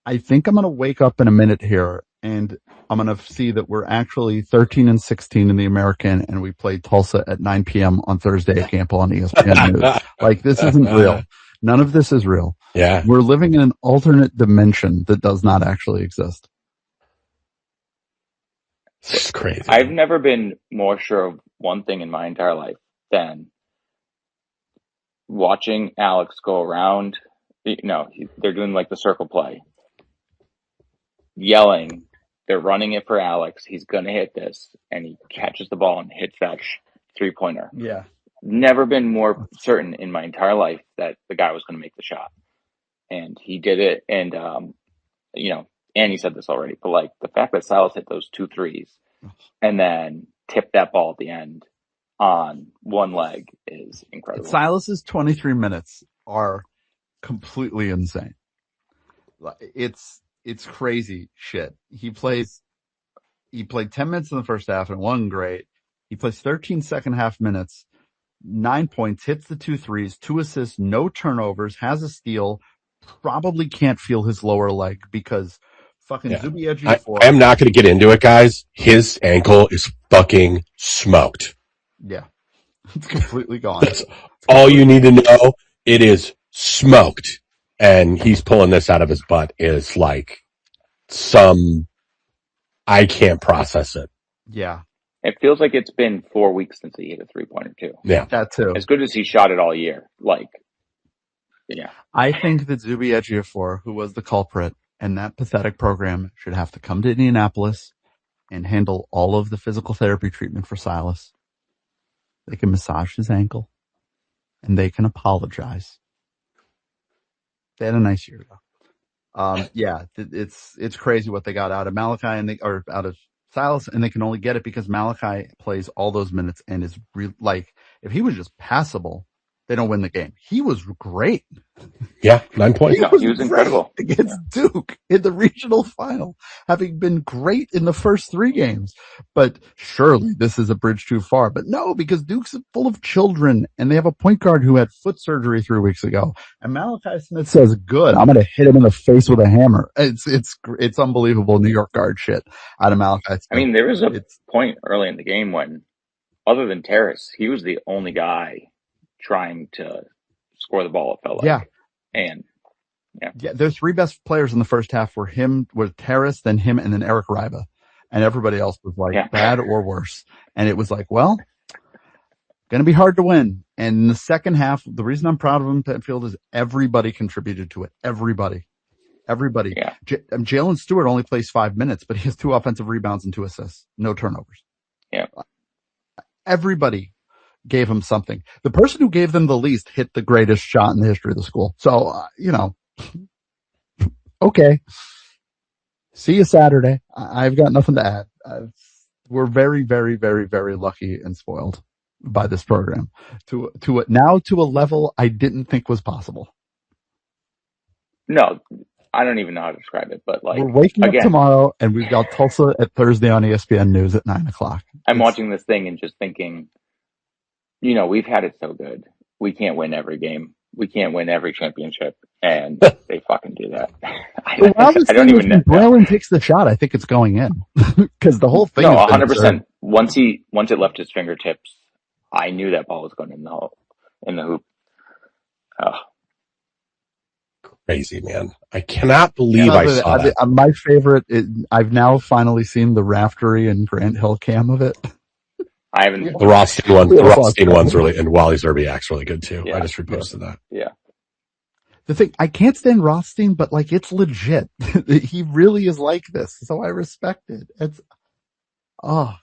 I think I'm going to wake up in a minute here, and I'm going to see that we're actually 13-16 in the American, and we play Tulsa at 9 p.m. on Thursday at Gamble on ESPN News. Like, this isn't real. None of this is real. Yeah. We're living in an alternate dimension that does not actually exist. It's crazy. I've never been more sure of one thing in my entire life than watching Alex go around. They're doing like the circle play, yelling. They're running it for Alex. He's going to hit this, and he catches the ball and hits that 3-pointer. Yeah. Never been more certain in my entire life that the guy was going to make the shot. And he did it. And, Annie said this already, but like the fact that Silas hit those 2 threes and then tipped that ball at the end on one leg is incredible. Silas's 23 minutes are completely insane. It's crazy shit. He played 10 minutes in the first half and won great. He plays 13 second half minutes, 9 points, hits the 2 threes, 2 assists, no turnovers, has a steal, probably can't feel his lower leg because fucking Zubiedji. I am not going to get into it, guys. His ankle is fucking smoked. Yeah. It's completely gone. That's all you need to know. It is smoked. And he's pulling this out of his butt is like I can't process it. Yeah. It feels like it's been 4 weeks since he hit a 3-pointer too. Yeah. That too. As good as he shot it all year. Yeah. I think that Zubiedji, who was the culprit, and that pathetic program should have to come to Indianapolis and handle all of the physical therapy treatment for Silas. They can massage his ankle and they can apologize. They had a nice year though. It's crazy what they got out of Malachi or out of Silas, and they can only get it because Malachi plays all those minutes and is if he was just passable, they don't win the game. He was great. Yeah, 9 points. He No, was he was great incredible. against Duke in the regional final, having been great in the first 3 games. But surely this is a bridge too far. But no, because Duke's full of children, and they have a point guard who had foot surgery 3 weeks ago. And Malachi Smith says, "Good, I'm going to hit him in the face with a hammer." It's unbelievable New York guard shit out of Malachi Smith. I mean, there was a point early in the game when, other than Terrace, he was the only guy trying to score the ball, it felt like. Yeah. And yeah, their 3 best players in the first half were Terrace, then him, and then Eric Riba. And everybody else was like bad or worse. And it was like, well, going to be hard to win. And in the second half, the reason I'm proud of him, Penfield, is everybody contributed to it. Everybody. Yeah. Jalen Stewart only plays 5 minutes, but he has 2 offensive rebounds and 2 assists. No turnovers. Yeah. Everybody gave him something. The person who gave them the least hit the greatest shot in the history of the school. So, okay. See you Saturday. I've got nothing to add. We're very, very, very, very lucky and spoiled by this program to a level I didn't think was possible. No, I don't even know how to describe it, but like, we're waking up tomorrow and we've got Tulsa at Thursday on ESPN News at 9:00. I'm watching this thing and just thinking, we've had it so good. We can't win every game. We can't win every championship, and they fucking do that. I don't even know. When Braylon takes the shot, I think it's going in because the whole thing. No, 100%. Once it left his fingertips, I knew that ball was going in the hoop. Crazy, man! I cannot believe I saw that. My favorite. I've now finally seen the Raftery and Grant Hill cam of it. I haven't. The Rothstein one. The Rothstein one's really, and Wally Zerbiak's really good too. Yeah. I just reposted that. Yeah. The thing, I can't stand Rothstein, but like it's legit. He really is like this, so I respect it. Well,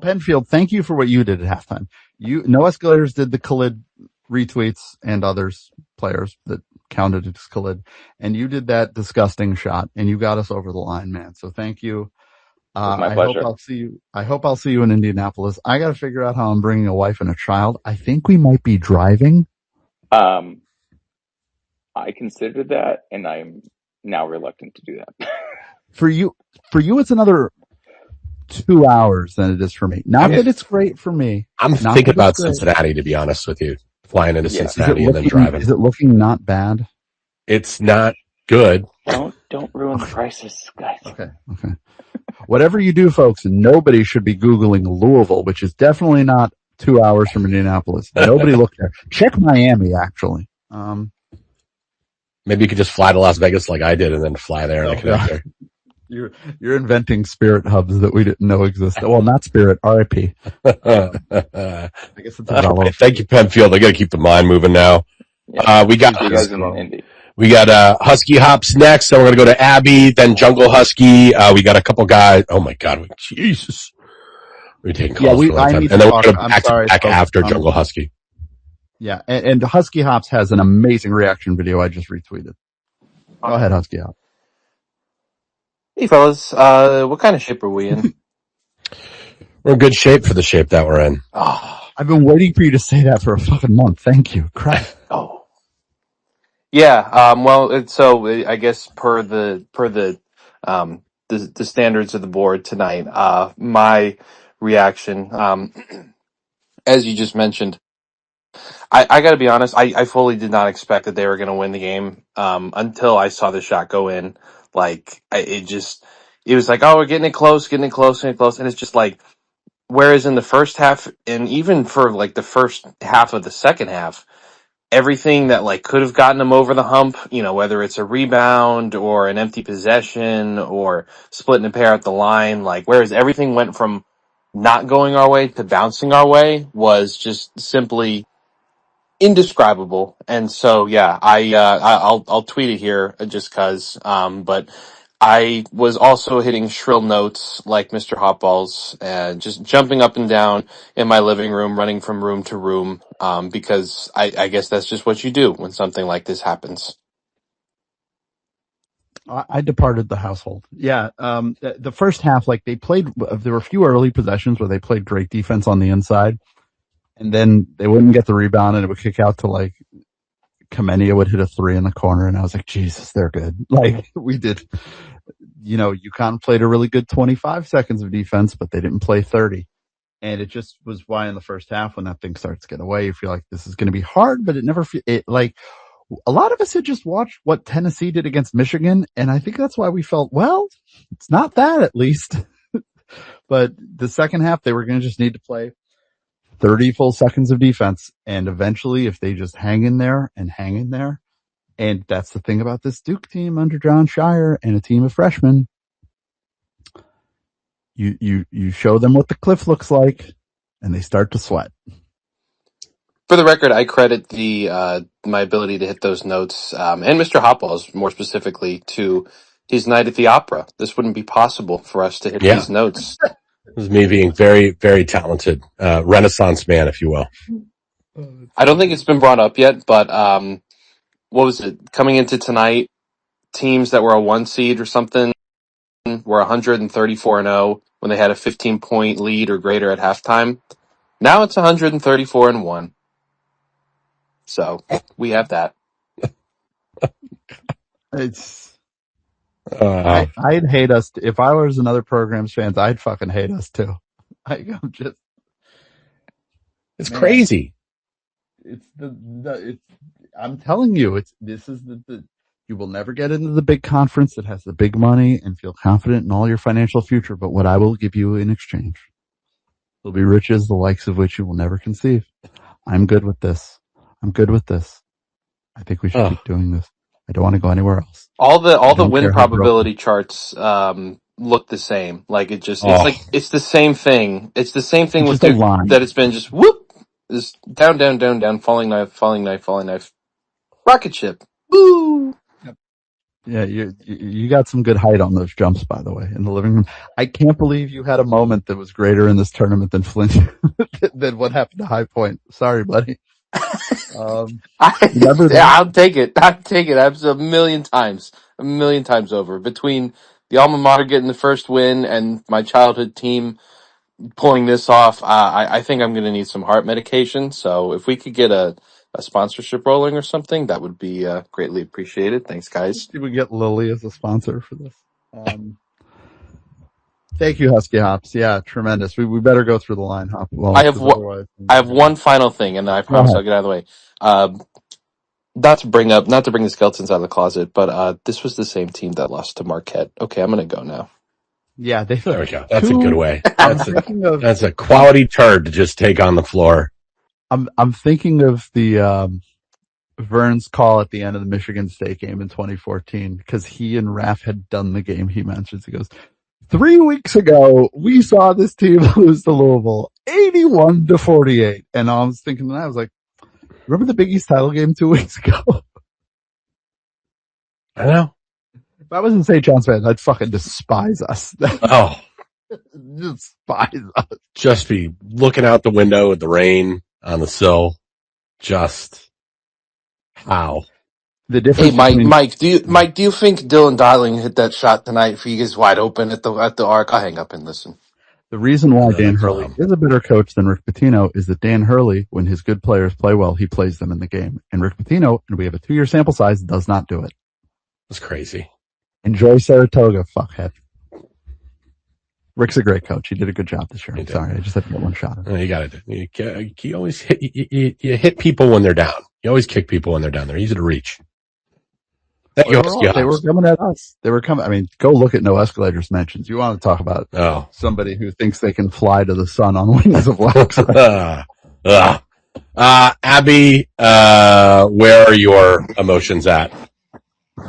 Penfield, thank you for what you did at halftime. No Escalators did the Khalid retweets and others players that counted as Khalid, and you did that disgusting shot, and you got us over the line, man. So thank you. My pleasure. I hope I'll see you in Indianapolis. I got to figure out how I'm bringing a wife and a child. I think we might be driving. I considered that, and I'm now reluctant to do that. For you, it's another 2 hours than it is for me. Not that it's great for me. I'm thinking about Cincinnati, to be honest with you. Flying into Cincinnati and then driving. Is it looking not bad? It's not good. Don't ruin the prices, guys. Okay. Whatever you do, folks, nobody should be Googling Louisville, which is definitely not 2 hours from Indianapolis. Nobody look there. Check Miami, actually. Maybe you could just fly to Las Vegas like I did and then fly there and connect there. You're inventing spirit hubs that we didn't know existed. Well, not Spirit, RIP. I guess it's a Thank you, Penfield. I got to keep the mind moving now. Yeah. We got Indy. We got Husky Hops next, then we're going to go to Abby, then Jungle Husky. We got a couple guys. Oh, my God. Jesus. We're taking calls for a long time. And then we're going to back after Jungle Husky. Yeah, and Husky Hops has an amazing reaction video I just retweeted. Go ahead, Husky Hops. Hey, fellas. What kind of shape are we in? We're in good shape for the shape that we're in. Oh. I've been waiting for you to say that for a fucking month. Thank you. Crap. Oh. Yeah, well, so I guess per the standards of the board tonight, my reaction, as you just mentioned, I got to be honest, I fully did not expect that they were going to win the game until I saw the shot go in. Like, it was like, oh, we're getting it close, and it's just like, whereas in the first half, and even for like the first half of the second half, everything that like could have gotten them over the hump, whether it's a rebound or an empty possession or splitting a pair at the line, like whereas everything went from not going our way to bouncing our way was just simply indescribable. And so, yeah, I'll tweet it here just cause, but I was also hitting shrill notes like Mr. Hotballs and just jumping up and down in my living room, running from room to room, because I guess that's just what you do when something like this happens. I departed the household. Yeah, the first half, like they played, there were a few early possessions where they played great defense on the inside, and then they wouldn't get the rebound and it would kick out to like Kamenia would hit a 3 in the corner, and I was like, Jesus, they're good. Like, we did, UConn played a really good 25 seconds of defense, but they didn't play 30. And it just was why in the first half, when that thing starts to get away, you feel like this is going to be hard, but it never, like, a lot of us had just watched what Tennessee did against Michigan, and I think that's why we felt, well, it's not that at least. But the second half, they were going to just need to play 30 full seconds of defense. And eventually, if they just hang in there, and that's the thing about this Duke team under John Shire and a team of freshmen, you show them what the cliff looks like, and they start to sweat. For the record, I credit my ability to hit those notes, and Mr. Hopwell's more specifically, to his night at the opera. This wouldn't be possible for us to hit these notes. It was me being very, very talented, Renaissance man, if you will. I don't think it's been brought up yet, but what was it? Coming into tonight, teams that were a 1 seed or something were 134-0 when they had a 15-point lead or greater at halftime. Now it's 134-1. So we have that. It's I'd hate us if I was another program's fans. I'd fucking hate us too. It's crazy. It's I'm telling you, this is the you will never get into the big conference that has the big money and feel confident in all your financial future. But what I will give you in exchange will be riches, the likes of which you will never conceive. I'm good with this. I think we should keep doing this. I don't want to go anywhere else. All the win probability charts look the same. Like it's the same thing. It's the same thing with Duke, that it's been just whoop, this down, falling knife, rocket ship. Woo! Yeah, you got some good height on those jumps, by the way, in the living room. I can't believe you had a moment that was greater in this tournament than Flint than what happened to High Point. Sorry, buddy. I'll take it. I've a million times over. Between the alma mater getting the first win and my childhood team pulling this off, I think I'm going to need some heart medication. So if we could get a sponsorship rolling or something, that would be greatly appreciated. Thanks, guys. Did we get Lily as a sponsor for this? Thank you, Husky Hops. Yeah, tremendous. We better go through the line, Hop. Well, I have one final thing, and then I promise I'll get out of the way. Not to bring the skeletons out of the closet, but this was the same team that lost to Marquette. Okay, I'm going to go now. Yeah, there we go. That's a good way. That's a quality turd to just take on the floor. I'm thinking of the Vern's call at the end of the Michigan State game in 2014, because he and Raph had done the game. He mentions, he goes, 3 weeks ago, we saw this team lose to Louisville 81-48. And I was thinking, I was like, remember the Big East title game 2 weeks ago? I know. If I wasn't St. John's fan, I'd fucking despise us. Despise us. Just be looking out the window at the rain on the sill. Just how? The difference. Hey, Mike, do you think Dylan Darling hit that shot tonight if he is wide open at the arc? I'll hang up and listen. The reason why Dan Hurley is a better coach than Rick Pitino is that Dan Hurley, when his good players play well, he plays them in the game. And Rick Pitino, and we have a 2-year sample size, does not do it. That's crazy. Enjoy Saratoga, fuckhead. Rick's a great coach. He did a good job this year. I'm sorry, I just had to get one shot. You got to. You always hit. You hit people when they're down. You always kick people when they're down. They're easy to reach. They were coming at us. They were coming. I mean, go look at No Escalators mentions. You want to talk about somebody who thinks they can fly to the sun on wings of wax. Abby, where are your emotions at?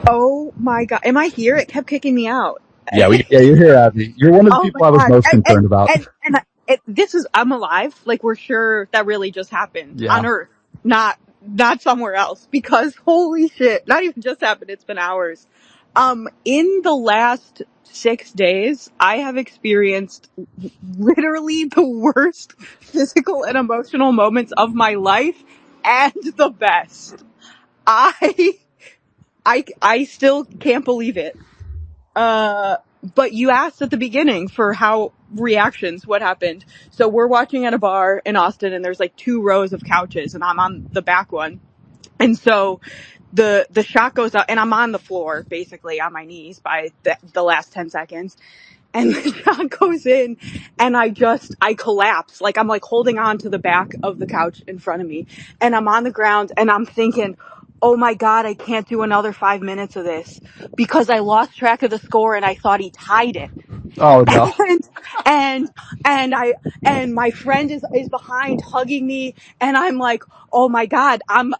Oh my God. Am I here? It kept kicking me out. Yeah, you're here, Abby. You're one of the people I was most concerned about. I'm alive. Like, we're sure that really just happened on Earth, not somewhere else, because holy shit, not even just happened. It's been hours. In the last 6 days, I have experienced literally the worst physical and emotional moments of my life, and the best. I still can't believe it. But you asked at the beginning for how reactions, what happened. So we're watching at a bar in Austin, and there's like 2 rows of couches, and I'm on the back one. And so the shot goes up, and I'm on the floor, basically on my knees by the last 10 seconds. And the shot goes in, and I collapse. Like, I'm like holding on to the back of the couch in front of me, and I'm on the ground, and I'm thinking, oh my God, I can't do another 5 minutes of this, because I lost track of the score and I thought he tied it. Oh no. And my friend is behind hugging me, and I'm like, oh my God, I'm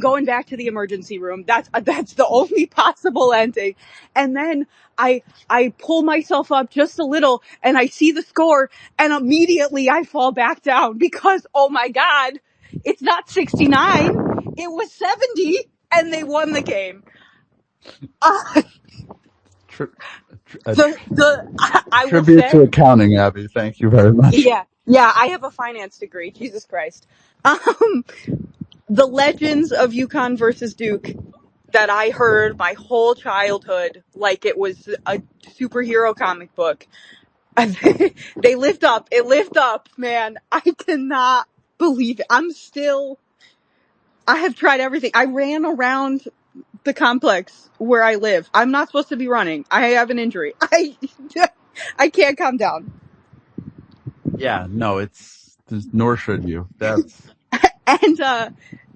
going back to the emergency room. That's the only possible ending. And then I pull myself up just a little, and I see the score, and immediately I fall back down, because oh my God, it's not 69, it was 70, and they won the game. I will Tribute say, to accounting, Abby. Thank you very much. yeah, I have a finance degree. Jesus Christ. The legends of UConn versus Duke that I heard my whole childhood, like it was a superhero comic book. They lift up. It lift up, man. I cannot believe it. I have tried everything. I ran around the complex where I live. I'm not supposed to be running. I have an injury. I can't calm down. Yeah, no, nor should you. That's And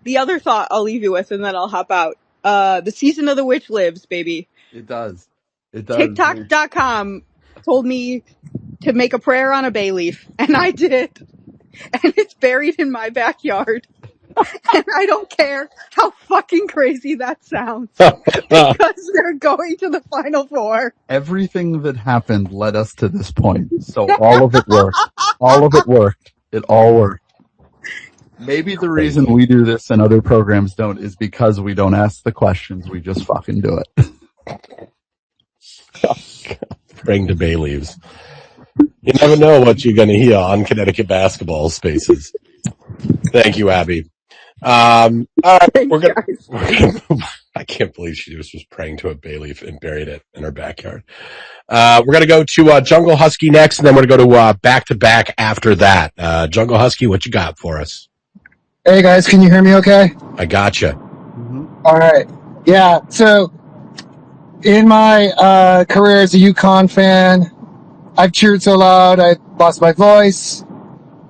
the other thought I'll leave you with, and then I'll hop out. The season of the witch lives, baby. It does. It does. TikTok.com told me to make a prayer on a bay leaf, and I did. And it's buried in my backyard. And I don't care how fucking crazy that sounds, because they're going to the Final Four. Everything that happened led us to this point. So all of it worked. All of it worked. It all worked. Maybe the reason we do this and other programs don't is because we don't ask the questions. We just fucking do it. Praying to bay leaves. You never know what you're going to hear on Connecticut basketball spaces. Thank you, Abby. All right, we're gonna I can't believe she just was praying to a bay leaf and buried it in her backyard. We're going to go to Jungle Husky next, and then we're going to go back-to-back after that. Jungle Husky, what you got for us? Hey, guys, can you hear me okay? I gotcha. Mm-hmm. All right. Yeah, so in my career as a UConn fan, I've cheered so loud I lost my voice.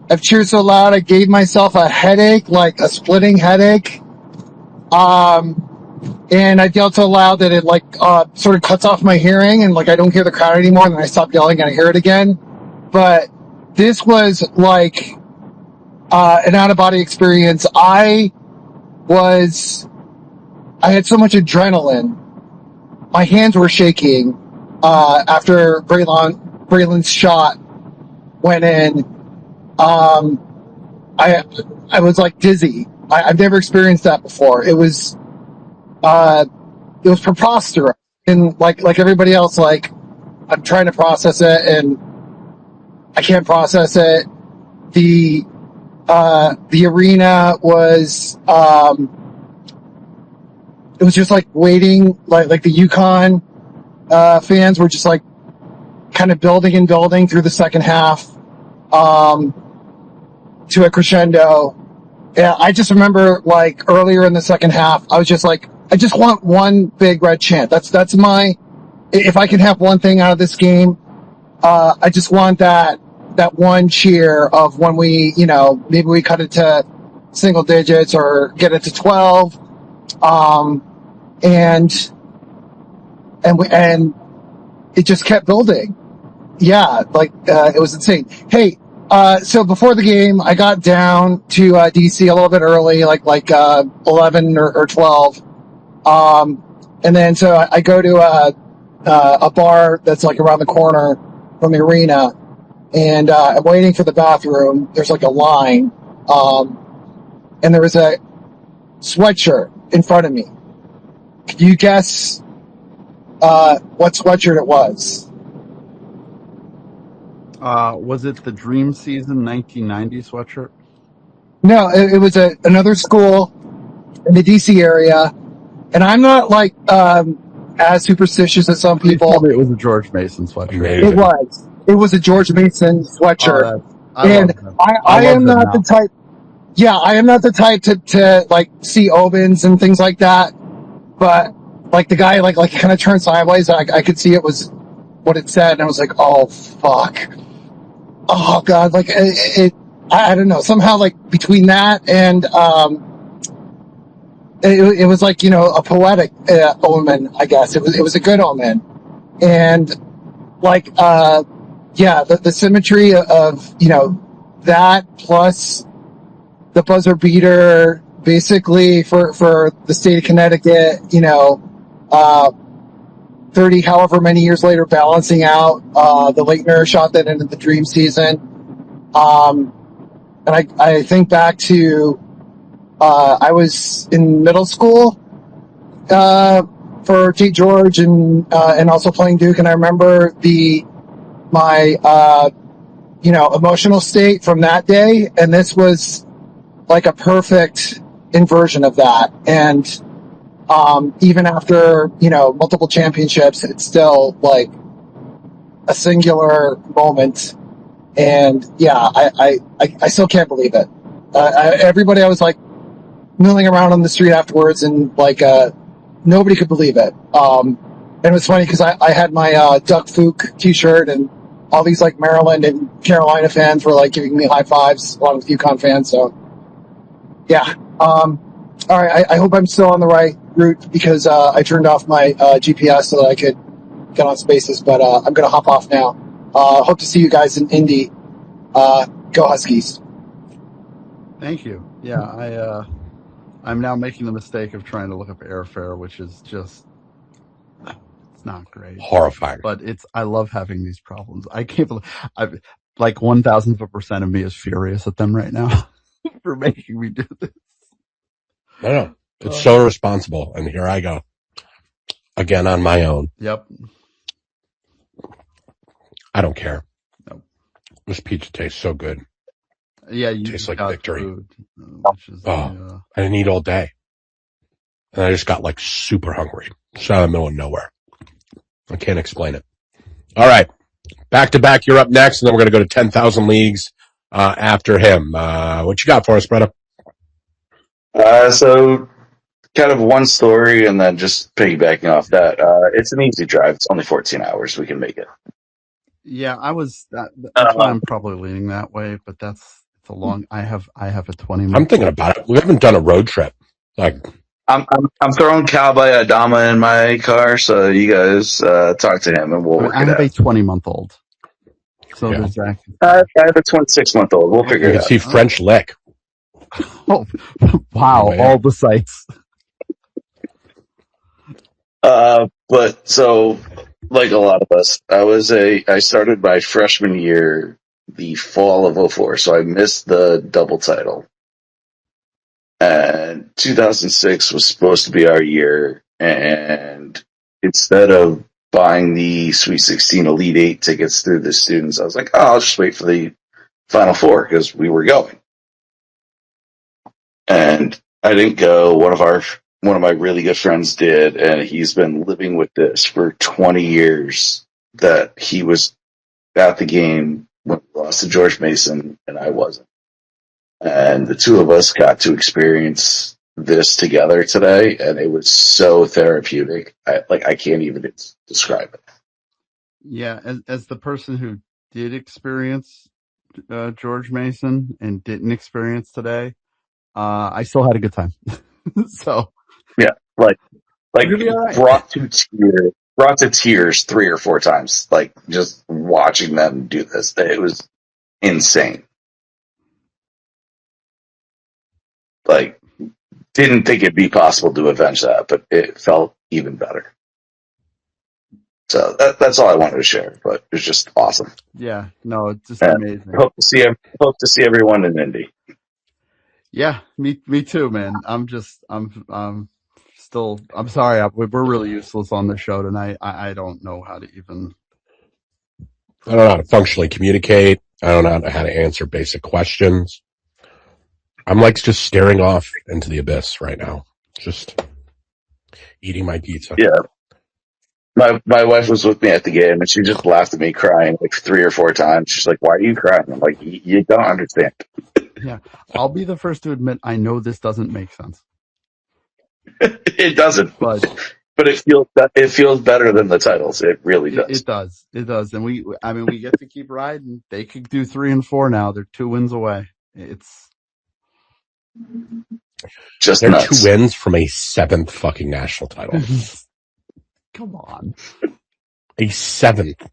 I've cheered so loud I gave myself a headache, like a splitting headache. And I yelled so loud that it sort of cuts off my hearing, and I don't hear the crowd anymore, and then I stop yelling and I hear it again. But this was like an out-of-body experience. I had so much adrenaline. My hands were shaking after Braylon's shot went in. I was dizzy. I've never experienced that before. It was preposterous. And like everybody else, I'm trying to process it and I can't process it. The arena was, it was just waiting, like the UConn, fans were just kind of building and building through the second half, to a crescendo. Yeah, I just remember earlier in the second half, I was just I just want one big red chant. That's if I can have one thing out of this game, I just want that one cheer of when we, maybe we cut it to single digits or get it to 12. And it just kept building. Yeah. It was insane. Hey, so before the game, I got down to DC a little bit early, 11 or 12. And then so I go to a bar that's around the corner from the arena, and I'm waiting for the bathroom. There's a line, and there was a sweatshirt in front of me. Can you guess what sweatshirt it was? Was it the Dream Season 1990 sweatshirt? No, it was another school in the DC area, and I'm not as superstitious as some people. It was a George Mason sweatshirt. It was. It was a George Mason sweatshirt, and I am not the type. yeah, I am not the type to like see omens and things like that, but like the guy like kind of turned sideways. I could see it was what it said, and I was like, oh fuck, oh god, like I don't know, somehow like between that and it was like, you know, a poetic omen, I guess. It was a good omen, and like yeah, the symmetry of, you know, that plus the buzzer beater basically for the state of Connecticut, you know, 30 however many years later, balancing out the Leitner shot that ended the dream season. And I think back to I was in middle school for St. George and also playing Duke, and I remember my you know, emotional state from that day, and this was like a perfect inversion of that. And even after, you know, multiple championships, it's still like a singular moment. And yeah, I still can't believe it. Everybody, I was like milling around on the street afterwards, and like nobody could believe it. And it was funny because I had my Duck Fook t-shirt, and all these like Maryland and Carolina fans were like giving me high fives along with UConn fans. So yeah. All right. I hope I'm still on the right route because I turned off my GPS so that I could get on Spaces, but I'm going to hop off now. Hope to see you guys in Indy. Go Huskies. Thank you. Yeah, I'm now making the mistake of trying to look up airfare, which is just, it's not great. Horrifying. But I love having these problems. I can't believe, like 1,000% of me is furious at them right now for making me do this. No. It's so irresponsible. And here I go. Again on my own. Yep. I don't care. Nope. This pizza tastes so good. Yeah, you tastes like got victory. Food, which is I didn't eat all day. And I just got like super hungry. It's out of the middle of nowhere. I can't explain it. All right. Back to back, you're up next, and then we're going to go to 10,000 Leagues after him. What you got for us, brother? So kind of one story, and then just piggybacking off that. It's an easy drive. It's only 14 hours. We can make it. Yeah, that's why I'm probably leaning that way, but it's a long, I have a 20 minute. I'm thinking about it. We haven't done a road trip. Like, I'm throwing Cowboy Adama in my car, so you guys talk to him, and we'll work it out. I have a 20-month-old. So Yeah. there's that. I have a 26-month-old. We'll figure you it can out. see French Lick. Oh, wow, Man. all the sites. But so, like a lot of us, I started my freshman year the fall of 2004, so I missed the double title. And 2006 was supposed to be our year, and instead of buying the Sweet 16 Elite 8 tickets through the students, I was like, oh, I'll just wait for the Final Four because we were going. And I didn't go. One of my really good friends did, and he's been living with this for 20 years that he was at the game when we lost to George Mason and I wasn't. And the two of us got to experience this together today, and it was so therapeutic. I can't even describe it. Yeah, as the person who did experience George Mason and didn't experience today, I still had a good time. So yeah, like right. brought to tears 3 or 4 times. Like just watching them do this, it was insane. Like, didn't think it'd be possible to avenge that, but it felt even better. So that's all I wanted to share, but it was just awesome. Yeah, no, it's just amazing. Hope to see everyone in Indy. Yeah, me too, man. I'm sorry. We're really useless on the show tonight. I don't know how to even. I don't know how to functionally communicate. I don't know how to answer basic questions. I'm like just staring off into the abyss right now, just eating my pizza. Yeah. My wife was with me at the game, and she just laughed at me crying like 3 or 4 times. She's like, "Why are you crying?" I'm like, "You don't understand." Yeah, I'll be the first to admit I know this doesn't make sense, It doesn't, but but it feels better than the titles. It really does. it does. It does, and we get to keep riding. They could do 3 and 4 now. They're 2 wins away. It's Just They're nuts. 2 wins from a 7th fucking national title. come on. A 7th.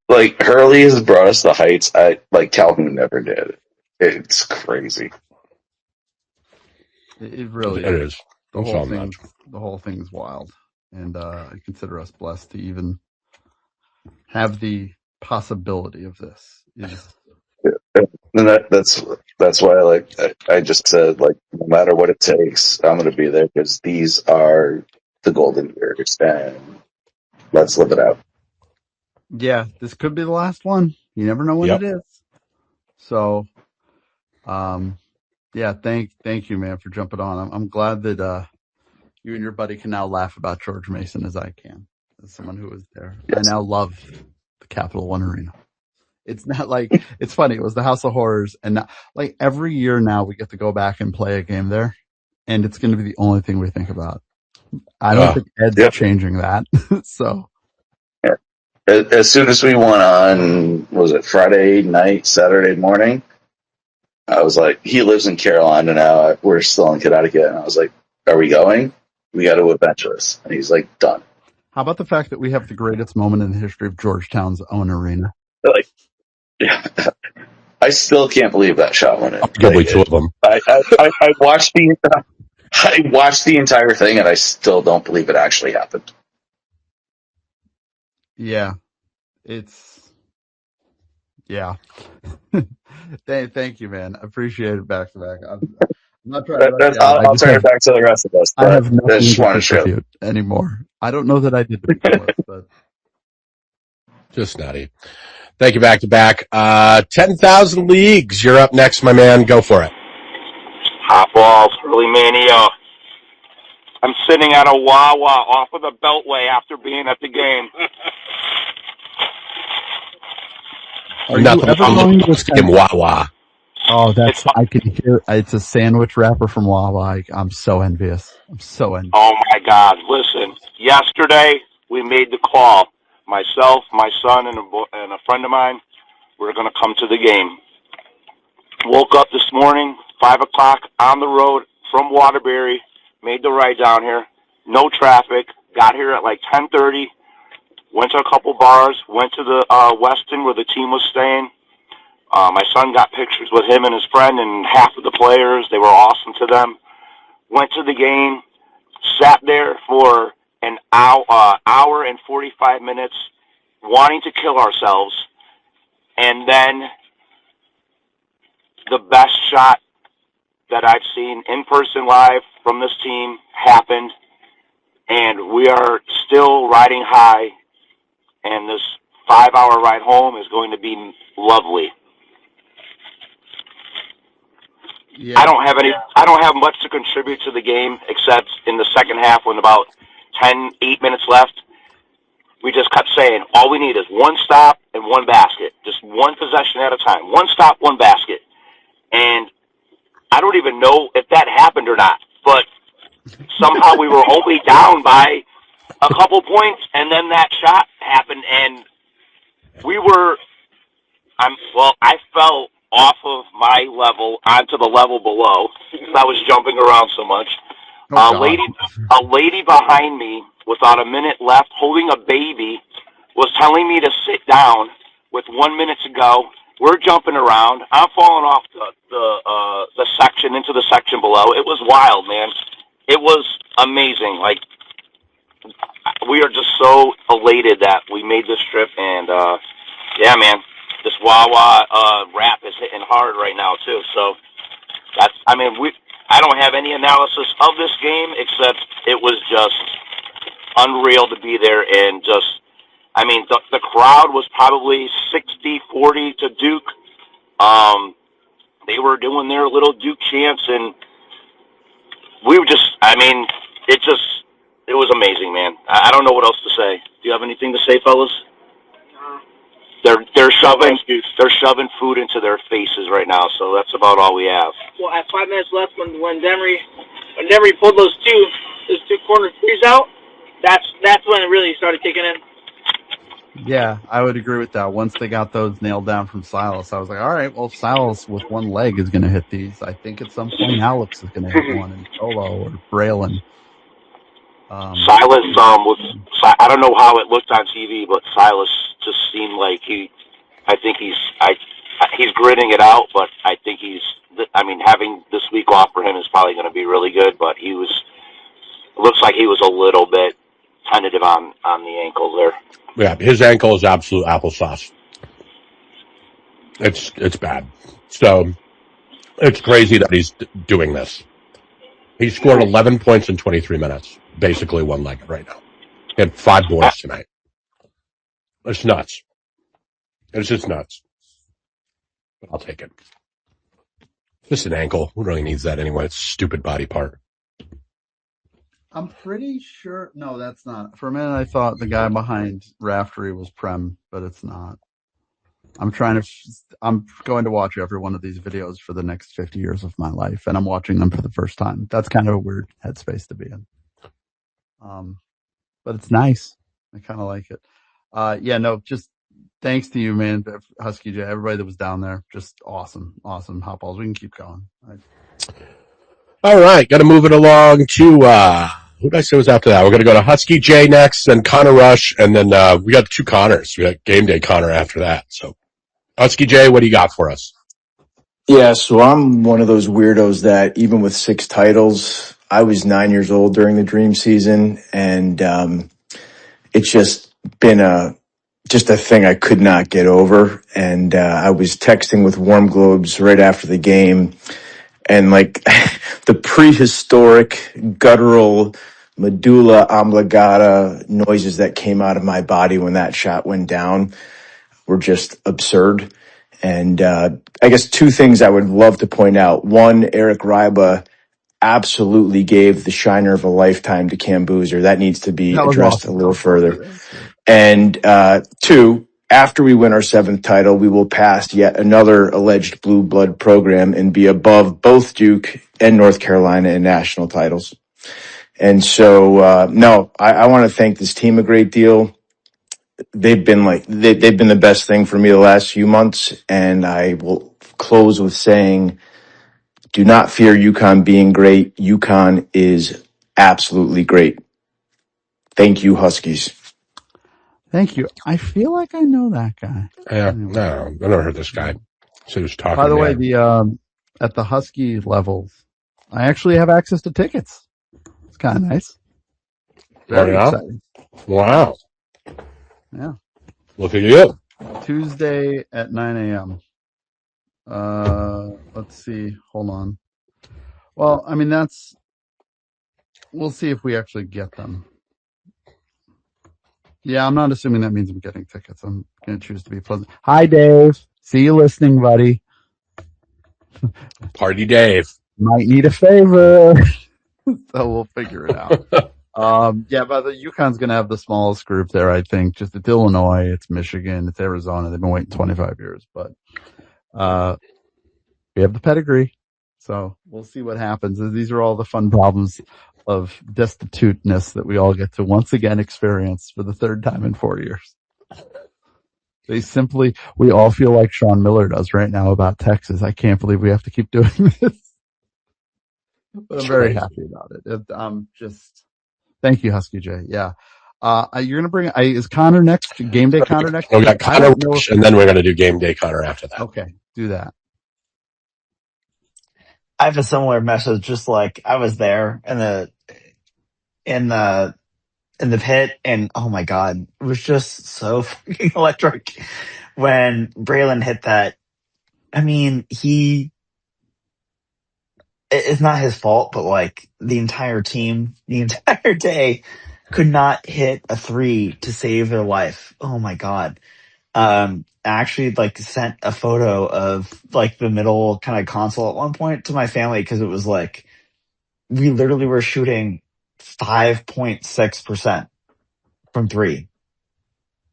Like Hurley has brought us the heights like Calhoun never did. It's crazy. It really It is. is. The It's whole all thing. nuts. The whole thing's wild, and I consider us blessed to even have the possibility of this. And that's why I just said, like, no matter what it takes, I'm going to be there because these are the golden years, and let's live it out. Yeah, this could be the last one. You never know when Yep. it is. So, yeah, thank you, man, for jumping on. I'm glad that you and your buddy can now laugh about George Mason as I can, as someone who was there. I now love the Capital One Arena. It's not like, it's funny. It was the House of Horrors, and now, like, every year now we get to go back and play a game there, and it's going to be the only thing we think about. I don't think Ed's changing that. So, Yeah. As soon as we went on, was it Friday night, Saturday morning? I was like, he lives in Carolina now. We're still in Connecticut, and I was like, "Are we going? We got to Adventurous." And he's like, "Done." how about the fact that we have the greatest moment in the history of Georgetown's own arena? Like, yeah. I still can't believe that shot went in. Arguably 2 of them. I watched the entire thing, and I still don't believe it actually happened. Yeah, yeah. Thank you, man. I appreciate it back to back. I'm not trying to rush you out. I'll turn it back to the rest of us. I But have nothing just to want to show. contribute anymore. I don't know that I did to begin with, but Just nutty. Thank you, back to back. 10,000 Leagues. You're up next, my man. Go for it. Hot balls, early mania. I'm sitting at a Wawa off of the Beltway after being at the game. are Nothing you ever wrong going with to Mexican Wawa. Oh, I can hear. It's a sandwich wrapper from Wawa. I'm so envious. Oh my God! Listen, yesterday we made the call. Myself, my son, and a friend of mine. We're going to come to the game. Woke up this morning, 5 o'clock, on the road from Waterbury. Made the ride down here. No traffic. Got here at like 10:30. Went to a couple bars. Went to the Westin where the team was staying. My son got pictures with him and his friend and half of the players. They were awesome to them. Went to the game. Sat there for an hour and 45 minutes, wanting to kill ourselves. And then the best shot that I've seen in person live from this team happened. And we are still riding high. And this 5-hour ride home is going to be lovely. Yeah. I don't have much to contribute to the game except in the second half when about 8 minutes left, we just kept saying, all we need is one stop and one basket. Just one possession at a time. One stop, one basket. And I don't even know if that happened or not, but somehow we were only down by a couple points, and then that shot happened, and I fell off of my level onto the level below because I was jumping around so much. A lady behind me, without a minute left, holding a baby, was telling me to sit down with 1 minute to go. We're jumping around. I'm falling off the section into the section below. It was wild, man. It was amazing. Like, we are just so elated that we made this trip, and yeah, man, this Wawa rap is hitting hard right now too. So I don't have any analysis of this game except it was just unreal to be there, and the crowd was probably 60-40 to Duke. They were doing their little Duke chants, and we were just, it was amazing, man. I don't know what else to say. Do you have anything to say, fellas? They're shoving food into their faces right now, so that's about all we have. Well, at 5 minutes left, when Demery pulled those two corner threes out, that's when it really started kicking in. Yeah, I would agree with that. Once they got those nailed down from Silas, I was like, all right, well, Silas with one leg is going to hit these. I think at some point Alex is going to hit one in solo or Braylon. Silas, I don't know how it looked on TV, but Silas just seemed like he's gritting it out, but I think having this week off for him is probably going to be really good, but it looks like he was a little bit tentative on the ankles there. Yeah, his ankle is absolute applesauce. It's bad. So it's crazy that he's doing this. He scored 11 points in 23 minutes, basically one-legged right now. He had 5 boards tonight. It's nuts. It's just nuts. I'll take it. Just an ankle. Who really needs that anyway? It's a stupid body part. I'm pretty sure. No, that's not. For a minute, I thought the guy behind Raftery was Prem, but it's not. I'm going to watch every one of these videos for the next 50 years of my life, and I'm watching them for the first time. That's kind of a weird headspace to be in. But it's nice. I kind of like it. Just thanks to you, man, Husky J, everybody that was down there. Just awesome hot balls. We can keep going. All right, got to move it along to who did I say was after that? We're going to go to Husky J next, then Connor Rush, and then we got 2 Connors. We got Game Day Connor after that. So, Husky J, what do you got for us? Yeah, so I'm one of those weirdos that even with 6 titles, I was 9 years old during the Dream season, and it's just been a thing I could not get over. And I was texting with Warm Globes right after the game, and like the prehistoric guttural medulla oblongata noises that came out of my body when that shot went down were just absurd. And I guess 2 things I would love to point out. One, Eric Ryba absolutely gave the shiner of a lifetime to Cam Boozer. That needs to be addressed a little further. And 2, after we win our 7th title, we will pass yet another alleged blue blood program and be above both Duke and North Carolina in national titles. And so, I want to thank this team a great deal. They've been they've been the best thing for me the last few months. And I will close with saying, do not fear UConn being great. UConn is absolutely great. Thank you, Huskies. Thank you. I feel like I know that guy. Yeah, no, I never heard this guy. So he was talking. By the way, at the Husky levels, I actually have access to tickets. It's kind of nice. Very exciting. Wow. Yeah. Look at you. Tuesday at 9 a.m. Let's see. Hold on. Well, I mean, we'll see if we actually get them. Yeah, I'm not assuming that means I'm getting tickets. I'm going to choose to be pleasant. Hi, Dave. See you listening, buddy. Party Dave. Might need a favor. So we'll figure it out. But the UConn's going to have the smallest group there, I think. Just it's Illinois, it's Michigan, it's Arizona. They've been waiting 25 years, but we have the pedigree. So we'll see what happens. These are all the fun problems of destituteness that we all get to once again experience for the 3rd time in 4 years. We all feel like Sean Miller does right now about Texas. I can't believe we have to keep doing this. But I'm very happy about it. Thank you, Husky J. Yeah. You're going to bring, is Connor next? Game Day Connor next? We got Connor Rush, and then we're going to do Game Day Connor after that. Okay, do that. I have a similar message, just like I was there in the pit, and oh my god, it was just so freaking electric when Braylon hit that. I mean, it's not his fault, but like the entire team, the entire day could not hit a 3 to save their life. Oh my god. I actually sent a photo of the middle kind of console at one point to my family, because it was like we literally were shooting 5.6% from three.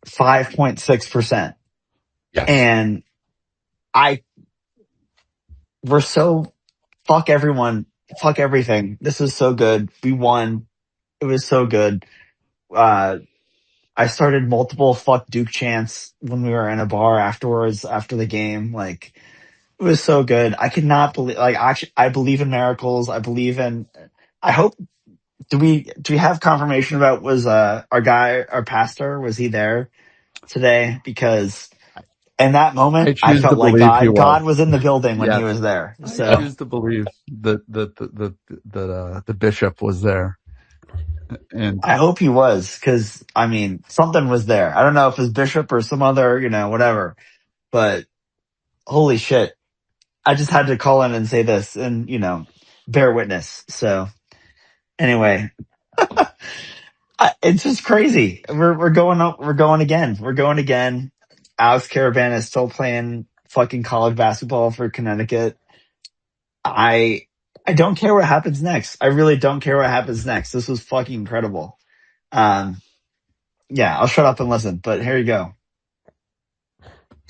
5.6%. Yes. And we're so, fuck everyone, fuck everything. This was so good. We won. It was so good. I started multiple fuck Duke chants when we were in a bar afterwards, after the game. Like, it was so good. I could not believe, like, actually, I believe in miracles. I believe in, I hope, do we have confirmation about our pastor, was he there today? Because in that moment, I choose to felt like believe he God was. was in the building when he Yes. was there. I So choose to believe that the bishop was there. And I hope he was, because, I mean, something was there. I don't know if it was Bishop or some other, whatever. But holy shit. I just had to call in and say this and, bear witness. So anyway, it's just crazy. We're going up. We're going again. We're going again. Alex Cariban is still playing fucking college basketball for Connecticut. I don't care what happens next. I really don't care what happens next. This was fucking incredible. Yeah, I'll shut up and listen, but here you go.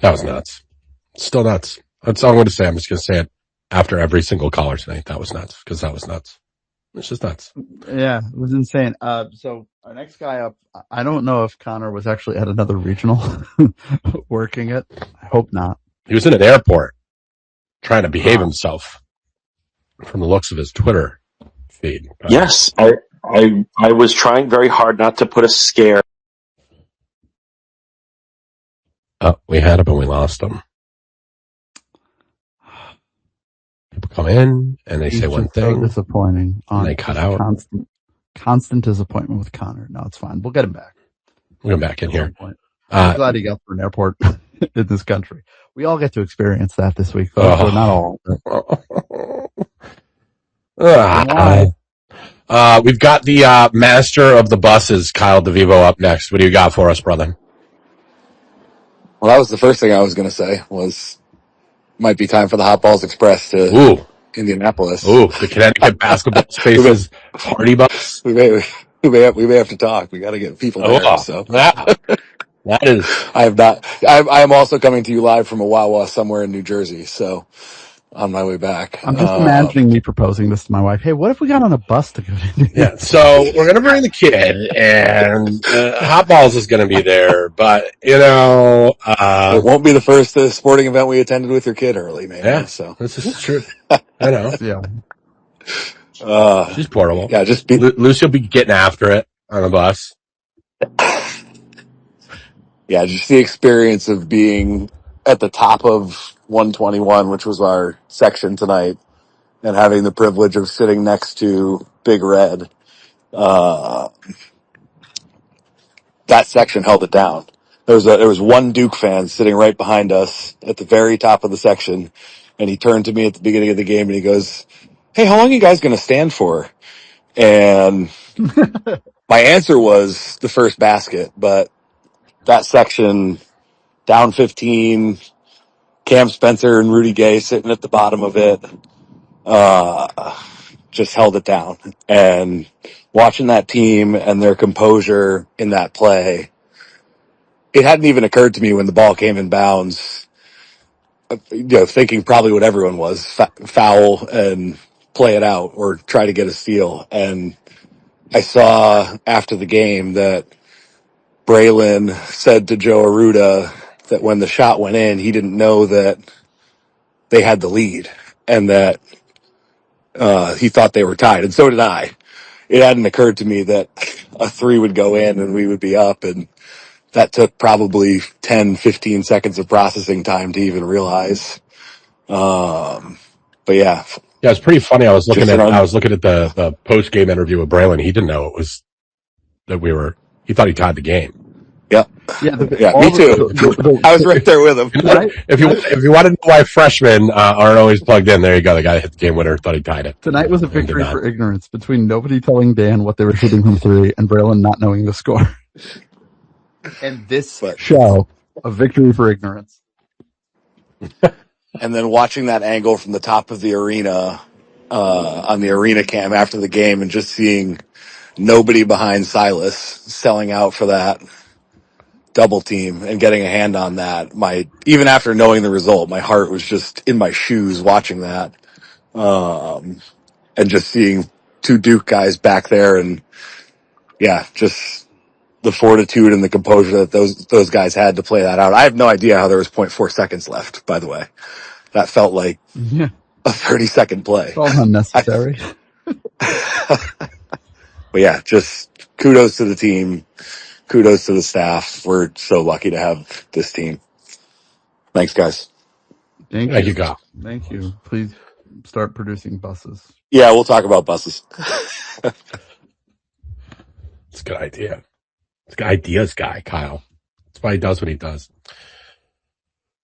That was nuts. Still nuts. That's all I'm going to say. I'm just going to say it after every single caller tonight. That was nuts, because that was nuts. It's just nuts. Yeah, it was insane. So our next guy up, I don't know if Connor was actually at another regional working it. I hope not. He was in an airport trying to behave himself from the looks of his Twitter feed. Yes, I was trying very hard not to put a scare. Oh, we had him and we lost him. People come in and they say one thing. So disappointing. And they cut out. Constant disappointment with Connor. No, it's fine. We'll get him back. We'll get him back in here. I'm glad he got through an airport in this country. We all get to experience that this week, though. So not all. We've got the master of the buses, Kyle DeVivo, up next. What do you got for us, brother? Well, that was the first thing I was going to say, was might be time for the Hot Balls Express to Indianapolis. Ooh, the Connecticut Basketball Spaces party bus. We may have to talk. We got to get people there. So that is. I have not. I am also coming to you live from a Wawa somewhere in New Jersey. So on my way back. I'm just imagining me proposing this to my wife. Hey, what if we got on a bus to go to? Yeah, so we're going to bring the kid, and Hot Balls is going to be there, but, it won't be the first sporting event we attended with your kid early, man. Yeah, so this is true. I know. Yeah. She's portable. Yeah, just Lucy will be getting after it on a bus. Yeah, just the experience of being at the top of 121, which was our section tonight, and having the privilege of sitting next to Big Red. That section held it down. There was one Duke fan sitting right behind us at the very top of the section, and he turned to me at the beginning of the game and he goes, "Hey, how long are you guys going to stand for?" And my answer was the first basket, but that section, down 15, Cam Spencer and Rudy Gay sitting at the bottom of it, just held it down. And watching that team and their composure in that play, it hadn't even occurred to me when the ball came in bounds, thinking probably what everyone was, foul and play it out or try to get a steal. And I saw after the game that Braylon said to Joe Arruda that when the shot went in, he didn't know that they had the lead and that he thought they were tied. And so did I. It hadn't occurred to me that a three would go in and we would be up. And that took probably 10, 15 seconds of processing time to even realize. But yeah. Yeah, it's pretty funny. I was looking at the post game interview with Braylon. He didn't know it was that he thought he tied the game. Yep. Yeah, me too. I was right there with him. If you want to know why freshmen aren't always plugged in, there you go. The guy that hit the game winner thought he tied it. Tonight was a victory for ignorance between nobody telling Dan what they were shooting from three and Braylon not knowing the score. And this show, a victory for ignorance. And then watching that angle from the top of the arena on the arena cam after the game and just seeing nobody behind Silas selling out for that double team and getting a hand on that. Even after knowing the result, my heart was just in my shoes watching that, and just seeing two Duke guys back there, and just the fortitude and the composure that those guys had to play that out. I have no idea how there was 0.4 seconds left. By the way, that felt like a 30-second play. It's all unnecessary. But yeah, just kudos to the team. Kudos to the staff. We're so lucky to have this team. Thanks, guys. Thank Thank you. you, Kyle. Thank you. Please start producing buses. Yeah, we'll talk about buses. It's a good idea. It's a good ideas guy, Kyle. That's why he does what he does.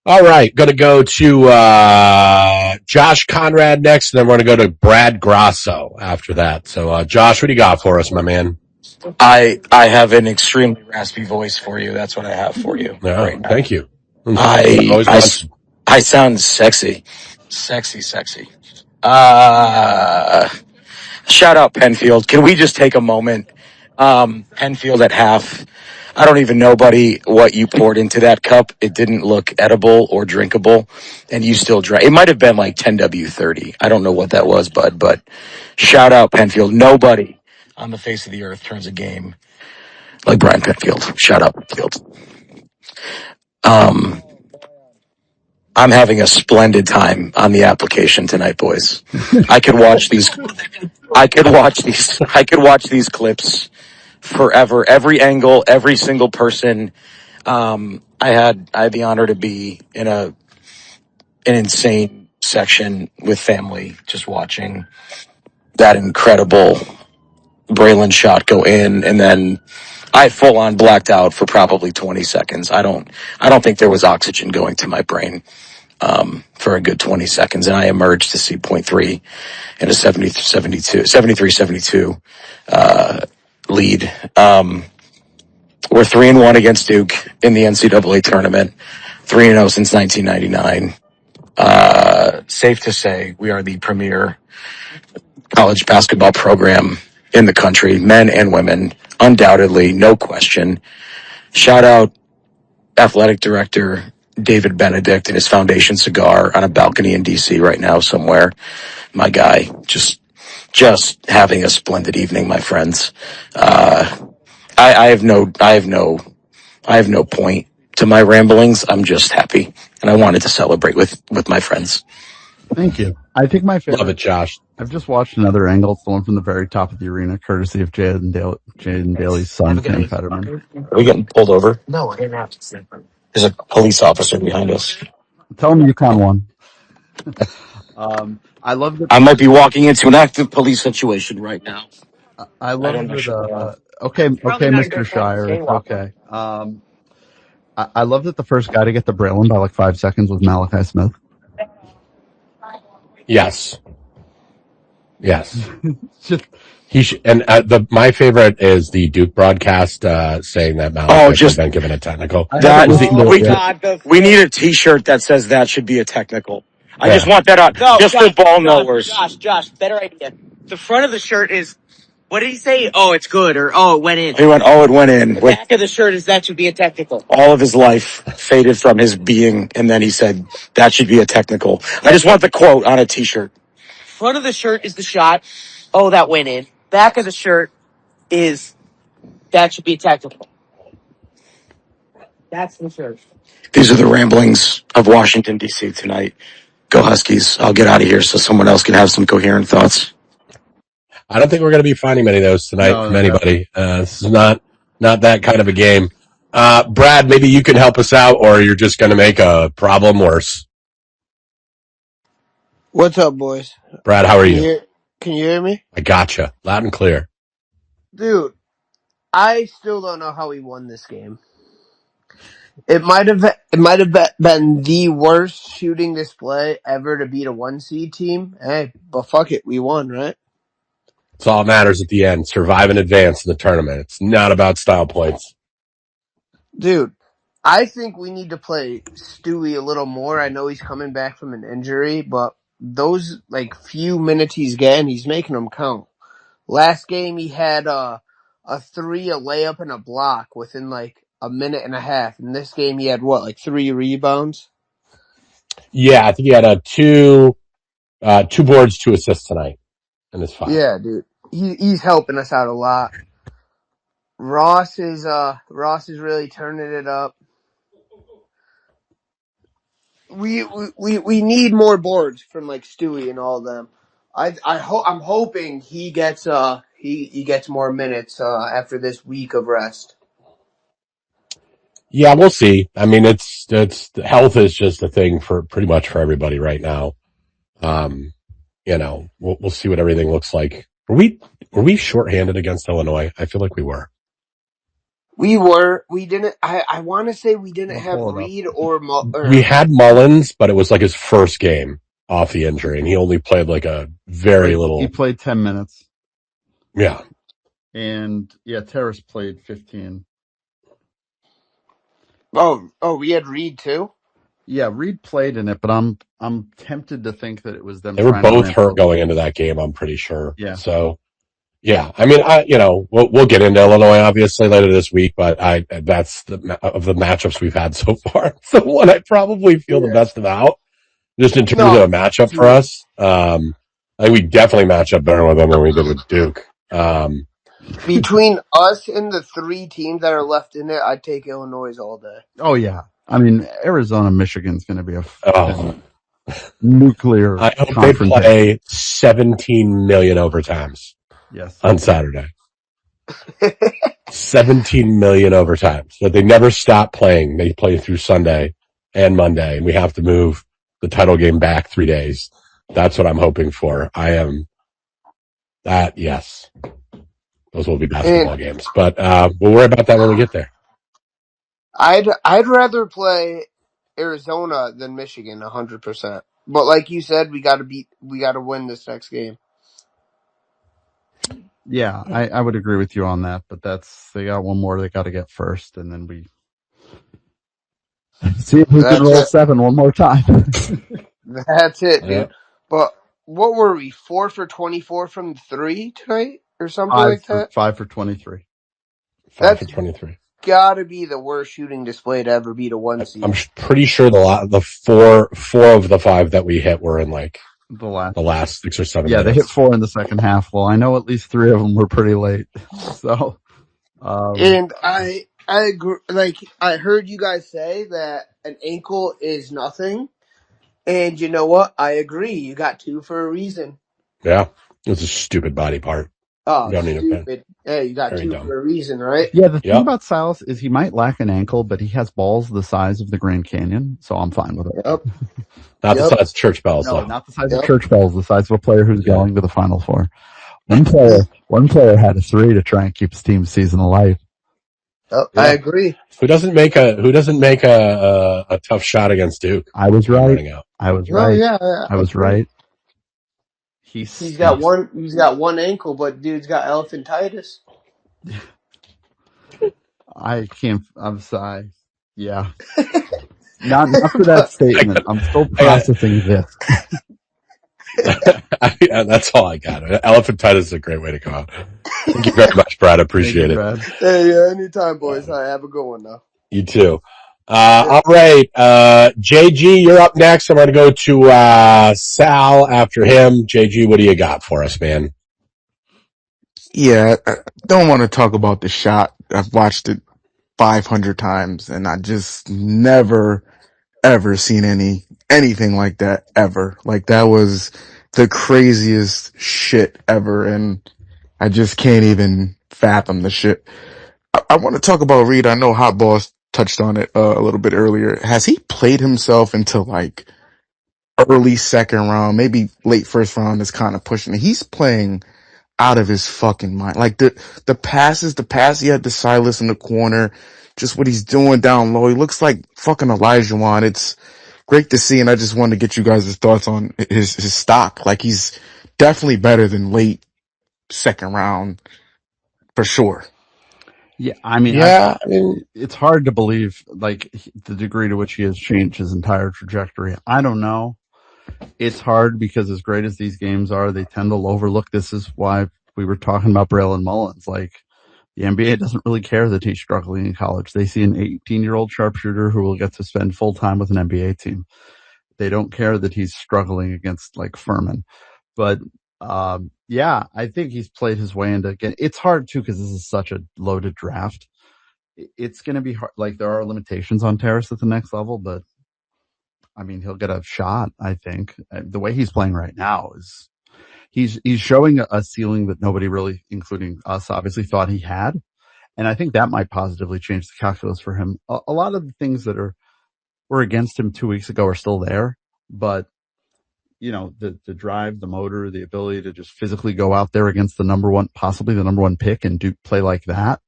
All right, going to go to Josh Conrad next, and then we're going to go to Brad Grasso after that. So, Josh, what do you got for us, my man? I have an extremely raspy voice for you. That's what I have for you. Right now. Thank you. I sound sexy. Sexy. Shout out Penfield. Can we just take a moment? Penfield at half. I don't even know, buddy, what you poured into that cup. It didn't look edible or drinkable, and you still drank. It might have been like 10W30. I don't know what that was, bud, but shout out Penfield. Nobody on the face of the earth turns a game like Brian Penfield. Shout out Penfield. I'm having a splendid time on the application tonight, boys. I could watch these clips forever. Every angle, every single person. I had the honor to be in an insane section with family, just watching that incredible Braylon shot go in, and then I full on blacked out for probably 20 seconds. I don't think there was oxygen going to my brain for a good 20 seconds, and I emerged to see 0.3 in a 73-72 lead. We're 3-1 against Duke in the NCAA tournament, 3-0 since 1999. Safe to say we are the premier college basketball program in the country, men and women, undoubtedly, no question. Shout out athletic director David Benedict and his Foundation Cigar on a balcony in DC right now somewhere. My guy, just having a splendid evening, my friends. I have no point to my ramblings. I'm just happy, and I wanted to celebrate with my friends. Thank you. I think my favorite. Love it, Josh. I've just watched another angle. It's the one from the very top of the arena, courtesy of Jaden Daly's son, Cam Fetterman. Are we getting pulled over? No, we're getting out. There's a police officer behind us. Tell him UConn won. I love that. I might be walking into an active police situation right now. I love that. Okay, Mr. Shire. It's okay. I love that the first guy to get the Braylon by like 5 seconds was Malachi Smith. Yes. My favorite is the Duke broadcast saying that Malachi has been given a technical. We need a T-shirt that says that should be a technical. I just want that on, just for ball knowers. Josh, better idea. The front of the shirt is, what did he say? Oh, it's good, or oh, it went in. He went, oh, it went in. The back of the shirt is that should be a technical. All of his life faded from his being, and then he said, that should be a technical. I just want the quote on a T-shirt. Front of the shirt is the shot. Oh, that went in. Back of the shirt is, that should be a technical. That's the shirt. These are the ramblings of Washington, D.C. tonight. Go Huskies. I'll get out of here so someone else can have some coherent thoughts. I don't think we're going to be finding many of those tonight from anybody. This is not that kind of a game. Brad, maybe you can help us out, or you're just going to make a problem worse. What's up, boys? Brad, how are you? Can you hear me? I gotcha. Loud and clear. Dude, I still don't know how we won this game. It might have been the worst shooting display ever to beat a 1 seed team. Hey, but fuck it, we won, right? It's all that matters at the end. Survive and advance in the tournament. It's not about style points. Dude, I think we need to play Stewie a little more. I know he's coming back from an injury, but those few minutes he's getting, he's making them count. Last game he had a three, a layup, and a block within like a minute and a half. In this game he had what, like 3 rebounds? Yeah, I think he had two boards, 2 assists tonight in his 5. Yeah, dude. He's helping us out a lot. Ross is really turning it up. We need more boards from like Stewie and all of them. I'm hoping he gets he gets more minutes after this week of rest. Yeah, we'll see. I mean, it's health is just a thing for pretty much for everybody right now. We'll see what everything looks like. Were we shorthanded against Illinois? I feel like we were. We didn't. I want to say we didn't have Reed or we had Mullins, but it was like his first game off the injury, and he only played like a very little. He played 10 minutes. Yeah, and Terrace played 15. Oh, we had Reed too. Yeah, Reed played in it, but I'm tempted to think that it was them. They were both hurt going into that game. I'm pretty sure. Yeah. So. Yeah, I mean, we'll get into Illinois obviously later this week, but that's of the matchups we've had so far, the one I probably feel the best about, just in terms of a matchup for us. I think we definitely match up better with them than we did with Duke. Between us and the 3 teams that are left in it, I'd take Illinois all day. Oh yeah, I mean Arizona, Michigan's going to be a nuclear. I hope they play 17 million overtimes. Yes. On Saturday. 17 million overtimes. So they never stop playing. They play through Sunday and Monday, and we have to move the title game back 3 days. That's what I'm hoping for. Yes. Those will be basketball games. But we'll worry about that when we get there. I'd rather play Arizona than Michigan 100%. But like you said, we got to win this next game. Yeah, I would agree with you on that, but they got one more they got to get first, and then we see if we can roll 7 one more time. That's it, dude. Yeah. But what were we, 4 for 24 from 3 tonight or something like that? 5 for 23. 5 for 23. Gotta be the worst shooting display to ever beat a 1 seed. I'm pretty sure the four of the 5 that we hit were in like the last 6 or 7 minutes. They hit 4 in the second half. Well, I know at least 3 of them were pretty late. So, and I agree. Like I heard you guys say that an ankle is nothing, and you know what? I agree. You got 2 for a reason. Yeah, it's a stupid body part. Oh, stupid! Hey, you got Very 2 dumb. For a reason, right? Yeah. The thing about Silas is he might lack an ankle, but he has balls the size of the Grand Canyon, so I'm fine with it. Yep. Not the size of church bells, no, though. Not the size of church bells. The size of a player who's going to the Final Four. One player had a 3 to try and keep his team's season alive. Oh, yeah. I agree. Who doesn't make a tough shot against Duke? I was right. I was right. Yeah, I was right. He's got one ankle, but dude's got elephantitis. I'm sorry. Yeah. Not for that statement. I'm still processing this. Yeah, that's all I got. Elephantitis is a great way to go out. Thank you very much, Brad. I appreciate it. Brad. Hey, anytime, boys. All right, have a good one, though. You too. All right. JG, you're up next. I'm going to go to Sal after him. JG, what do you got for us, man? Yeah, I don't want to talk about the shot. I've watched it 500 times, and I just never, ever seen anything like that ever. Like, that was the craziest shit ever, and I just can't even fathom the shit. I want to talk about Reed. I know Hot Boss touched on it a little bit earlier. Has he played himself into like early second round, maybe late first round is kind of pushing it? He's playing out of his fucking mind. Like the pass he had to Silas in the corner, just what he's doing down low. He looks like fucking Elijah Wan. It's great to see, and I just wanted to get you guys' thoughts on his stock. Like, he's definitely better than late second round for sure. Yeah, I mean, it's hard to believe, like, the degree to which he has changed his entire trajectory. I don't know. It's hard because as great as these games are, they tend to overlook. This is why we were talking about Braylon Mullins. Like, the NBA doesn't really care that he's struggling in college. They see an 18-year-old sharpshooter who will get to spend full time with an NBA team. They don't care that he's struggling against like Furman. But yeah, I think he's played his way into again. It's hard too because this is such a loaded draft. It's going to be hard. Like, there are limitations on Terrace at the next level, but I mean, he'll get a shot. I think the way he's playing right now is he's showing a ceiling that nobody really, including us, obviously thought he had. And I think that might positively change the calculus for him. A lot of the things that were against him 2 weeks ago are still there, but you know, the drive, the motor, the ability to just physically go out there against possibly the number one pick and play like that,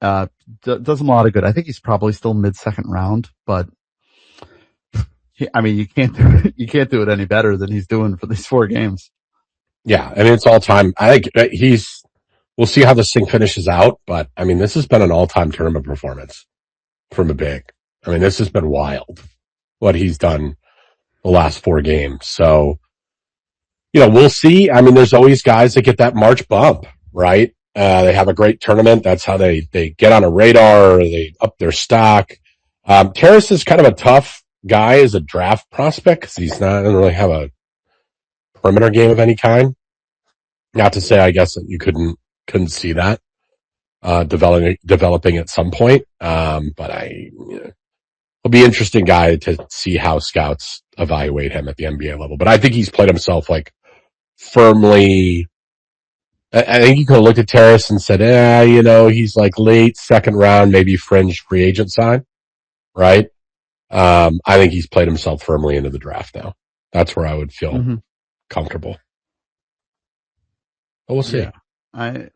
does him a lot of good. I think he's probably still mid-second round, but I mean, you can't do it any better than he's doing for these 4 games. Yeah, I mean, it's all time. I think we'll see how this thing finishes out, but I mean, this has been an all-time tournament performance from a big. I mean, this has been wild what he's done the last 4 games. So, you know, we'll see. I mean, there's always guys that get that March bump, right? They have a great tournament. That's how they get on a radar, or they up their stock. Terrace is kind of a tough guy as a draft prospect because doesn't really have a perimeter game of any kind. Not to say, I guess, that you couldn't see that developing at some point. But it'll be an interesting guy to see how scouts evaluate him at the NBA level. But I think he's played himself like firmly. I think you could have looked at Terrace and said, you know, he's like late second round, maybe fringe free agent sign, right? I think he's played himself firmly into the draft now. That's where I would feel comfortable. But we'll see. Yeah.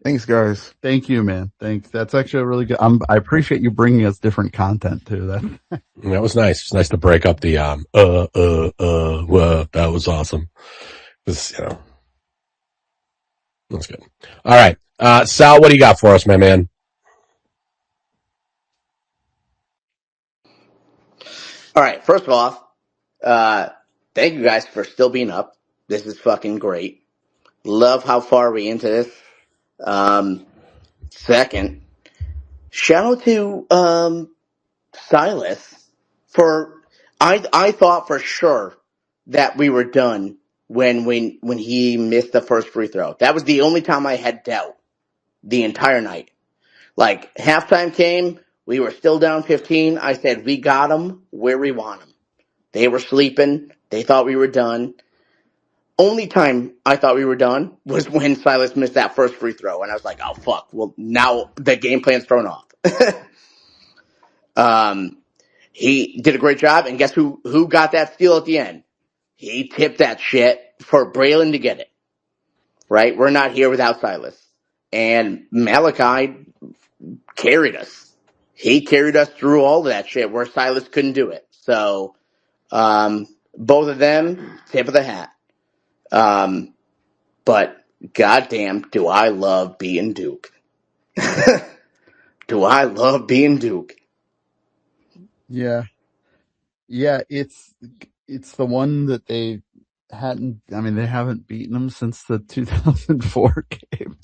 Thanks, guys. Thank you, man. Thanks. That's actually a really good. I appreciate you bringing us different content too. That was nice. It's nice to break up the that was awesome. This, you know, that's good. All right, Sal, what do you got for us, my man? All right. First off, thank you guys for still being up. This is fucking great. Love how far we into this. Second, shout out to Silas for I thought for sure that we were done when he missed the first free throw. That was the only time I had doubt the entire night. Like, halftime came, we were still down 15. I said, we got them where we want them. They were sleeping. They thought we were done. Only time I thought we were done was when Silas missed that first free throw. And I was like, oh, fuck. Well, now the game plan's thrown off. He did a great job. And guess who got that steal at the end? He tipped that shit for Braylon to get it. Right? We're not here without Silas. And Malachi carried us. He carried us through all of that shit where Silas couldn't do it. So, both of them, tip of the hat. But goddamn, do I love being Duke. Do I love being Duke. Yeah. Yeah, it's the one that they haven't beaten them since the 2004 game.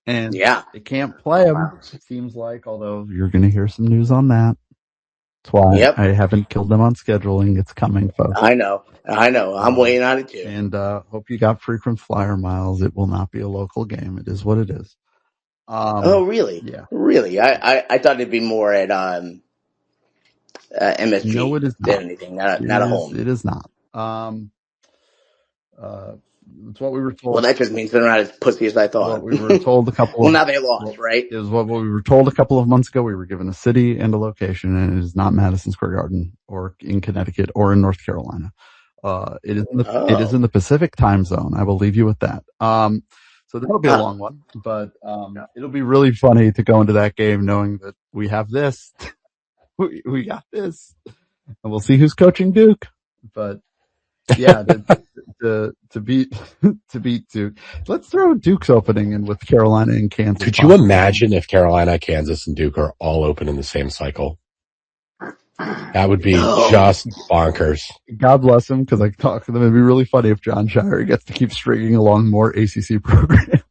And they can't play them, it seems like, although you're going to hear some news on that. That's why I haven't killed them on scheduling. It's coming, folks. I know. I'm waiting on it too. And hope you got frequent flyer miles. It will not be a local game. It is what it is. Oh, really? Yeah. Really? I thought it'd be more at MSG. No, it is not. Than anything. Not a home. It is not. It's what we were told. Well, that just means they're not as pussy as I thought. What we were told a couple. Well, now they lost, right? It was what we were told a couple of months ago. We were given a city and a location, and it is not Madison Square Garden or in Connecticut or in North Carolina. It is in the Pacific time zone. I will leave you with that. So that'll be a long one, but it'll be really funny to go into that game knowing that we have this, we got this, and we'll see who's coaching Duke. But yeah, to beat Duke. Let's throw Duke's opening in with Carolina and Kansas. Could you imagine if Carolina, Kansas, and Duke are all open in the same cycle? That would be just bonkers. God bless him, because I talk to them. It'd be really funny if John Shire gets to keep stringing along more ACC programs.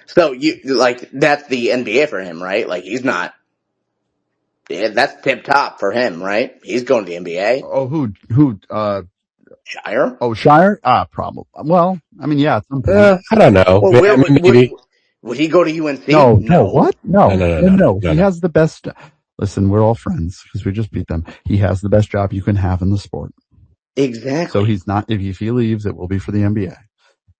So you like that's the NBA for him, right? Like he's not. Yeah, that's tip top for him, right? He's going to the NBA. Oh, who? Shire? Oh, Shire? Probably. Well, I mean, yeah, at some point. I don't know. Well, I where mean, maybe. would he go to UNC? No, No. what? No, no. No, He no. has the best. Listen, we're all friends because we just beat them. He has the best job you can have in the sport. Exactly. So he's not. If he leaves, it will be for the NBA.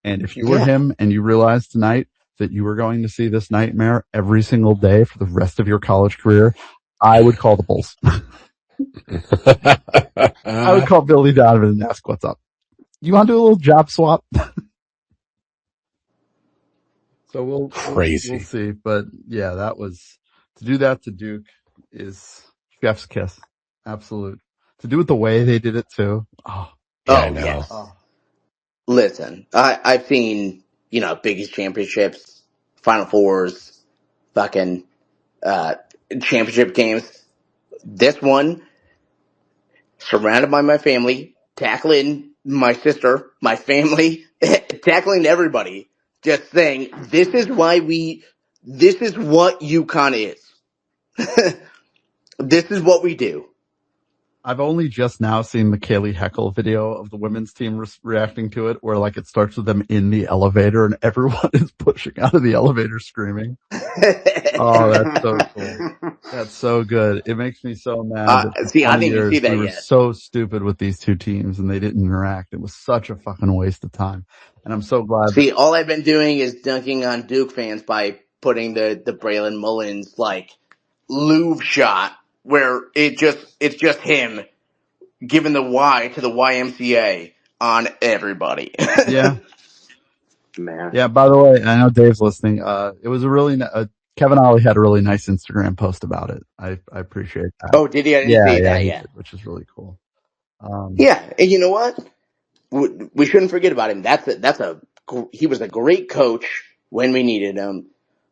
And if you were Yeah. him and you realized tonight that you were going to see this nightmare every single day for the rest of your college career, I would call the Bulls. I would call Billy Donovan and ask what's up. You want to do a little job swap? So we'll see. But yeah, that was to do that to Duke is chef's kiss. Absolute. To do it the way they did it too. Oh, yeah, I know. Yes. Listen, I've seen, Big East championships, Final Fours, fucking championship games. This one, surrounded by my family, tackling my sister, my family, tackling everybody, just saying, this is what UConn is. This is what we do. I've only just now seen the Kaylee Heckle video of the women's team reacting to it, where like it starts with them in the elevator and everyone is pushing out of the elevator screaming. Oh, that's so cool. That's so good. It makes me so mad. That See, I didn't see that we were yet. so stupid with these two teams and they didn't interact. It was such a fucking waste of time. And I'm so glad. See, all I've been doing is dunking on Duke fans by putting the Braylon Mullins like Louvre shot where it's just him giving the Y to the YMCA on everybody. Yeah. Man. Yeah. By the way, I know Dave's listening. It was a really Kevin Ollie had a really nice Instagram post about it. I appreciate that. Oh, did he? I didn't see that yet. Did, which is really cool. Yeah, and you know what? We shouldn't forget about him. He was a great coach when we needed him.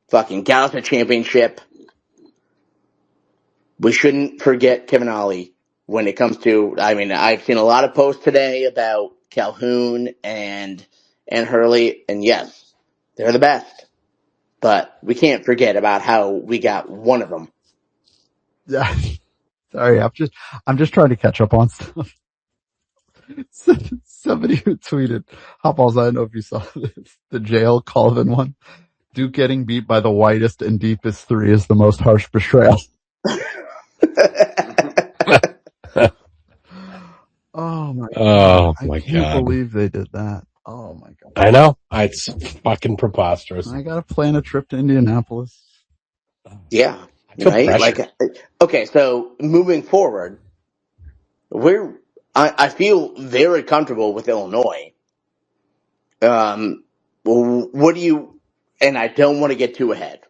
Fucking got us a championship. We shouldn't forget Kevin Ollie when it comes to. I mean, I've seen a lot of posts today about Calhoun and Hurley, and yes, they're the best. But we can't forget about how we got one of them. Sorry, I'm just trying to catch up on stuff. Somebody who tweeted, Hopballs, I don't know if you saw this, the jail Colvin one. Duke getting beat by the whitest and deepest three is the most harsh betrayal. Oh my god. I can't believe they did that. Oh my god. I know. It's fucking preposterous. I gotta plan a trip to Indianapolis. Yeah. Right? Like, okay, so moving forward, I feel very comfortable with Illinois. What do you, and I don't want to get too ahead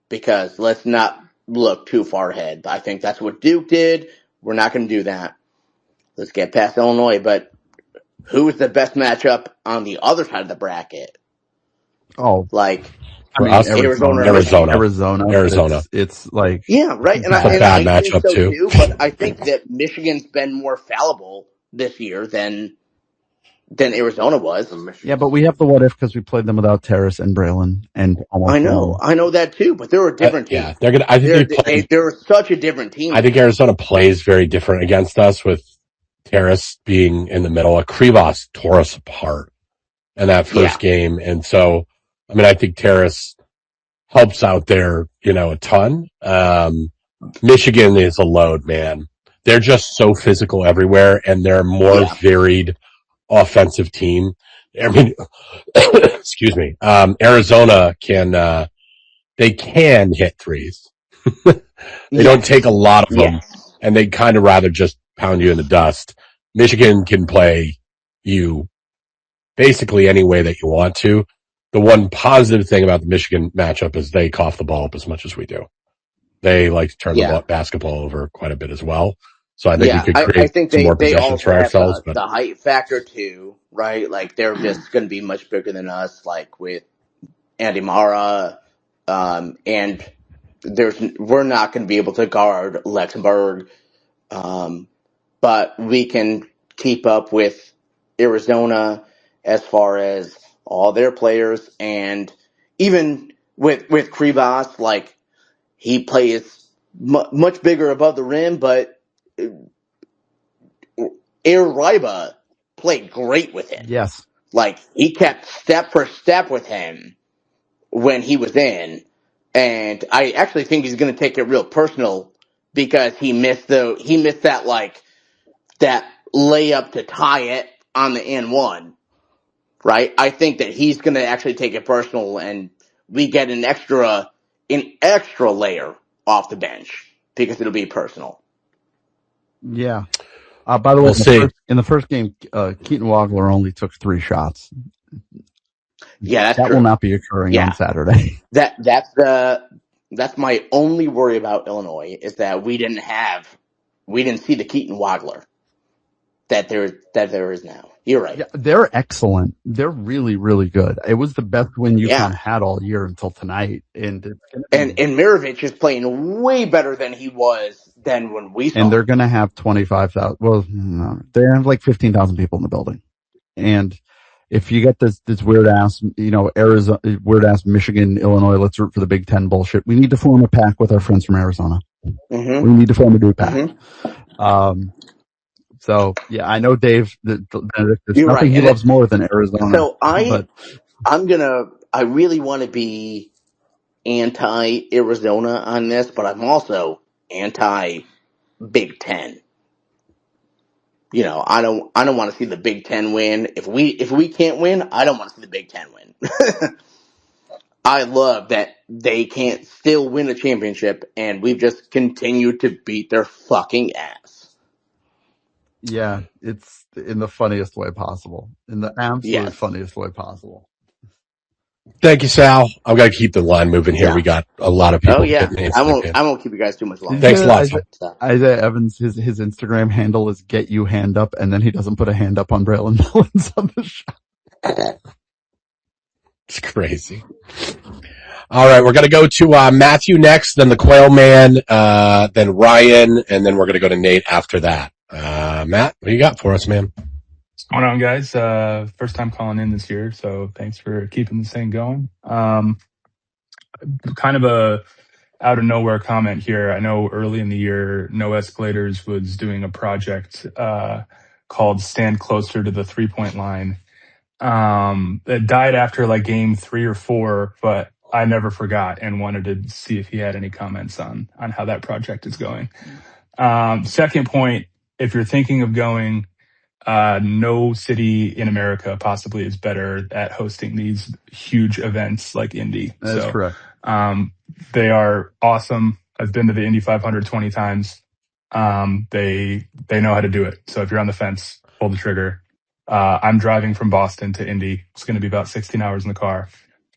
because let's not look too far ahead. I think that's what Duke did. We're not going to do that. Let's get past Illinois, but who is the best matchup on the other side of the bracket? Oh, like, for us, Arizona. It's like, yeah, right. And it's a bad matchup think so too. But I think that Michigan's been more fallible this year than Arizona was. Yeah, but we have the what if because we played them without Terrace and Braylon and almost. I know that too. But they're a different team. Yeah, they're gonna. I think they're such a different team. I think Arizona plays very different against us with Terrace being in the middle. Krivas tore us apart in that first game, and so I mean I think Terrace helps out there, a ton. Michigan is a load, man. They're just so physical everywhere, and they're a more varied offensive team. I mean, excuse me. Arizona can hit threes. They don't take a lot of them, and they kind of rather just pound you in the dust. Michigan can play you basically any way that you want to. The one positive thing about the Michigan matchup is they cough the ball up as much as we do. They like to turn the basketball over quite a bit as well. So I think we could create some more possessions for ourselves. But the height factor too, right? Like they're just going to be much bigger than us, like with Andy Mara, and we're not going to be able to guard Luxembourg, but we can keep up with Arizona as far as all their players, and even with Kribas, like he plays much bigger above the rim, but Air Ryba played great with him. Yes. Like he kept step for step with him when he was in, and I actually think he's going to take it real personal because he missed that that layup to tie it on the N1, right? I think that he's going to actually take it personal, and we get an extra layer off the bench because it'll be personal. Yeah. By the way, We'll see. in the first game, Keaton Wagler only took 3 shots. Yeah, that true. will not be occurring on Saturday. That's my only worry about Illinois is that we didn't see the Keaton Wagler that there is now. You're right. Yeah, they're excellent. They're really, really good. It was the best win UConn had all year until tonight, and Mirovic is playing way better than he was than when we saw. And they're going to have 25,000. Well, no, they have like 15,000 people in the building, and if you get this weird ass, Arizona, weird ass Michigan, Illinois, let's root for the Big Ten bullshit. We need to form a pack with our friends from Arizona. Mm-hmm. We need to form a new pack. Mm-hmm. So yeah, I know Dave. There's nothing he loves more than Arizona. So I really want to be anti-Arizona on this, but I'm also anti-Big Ten. I don't want to see the Big Ten win. If we can't win, I don't want to see the Big Ten win. I love that they can't still win a championship, and we've just continued to beat their fucking ass. Yeah, it's in the funniest way possible. In the absolute funniest way possible. Thank you, Sal. I've got to keep the line moving here. We got a lot of people. Oh yeah, I won't keep you guys too much longer. Thanks a lot. Isaiah Evans, his Instagram handle is get you hand up, and then he doesn't put a hand up on Braylon Mullins on the show. It's crazy. All right, we're going to go to Matthew next, then the Quail Man, then Ryan, and then we're going to go to Nate after that. Matt, what do you got for us, man? What's going on, guys? First time calling in this year, so thanks for keeping this thing going. Kind of a out of nowhere comment here. I know early in the year, No Escalators was doing a project called Stand Closer to the 3-Point Line. It died after like game 3 or 4, but I never forgot and wanted to see if he had any comments on how that project is going. Second point, if you're thinking of going, no city in America possibly is better at hosting these huge events like Indy. That's correct. They are awesome. I've been to the Indy 500 20 times. They know how to do it. So if you're on the fence, pull the trigger. I'm driving from Boston to Indy. It's going to be about 16 hours in the car.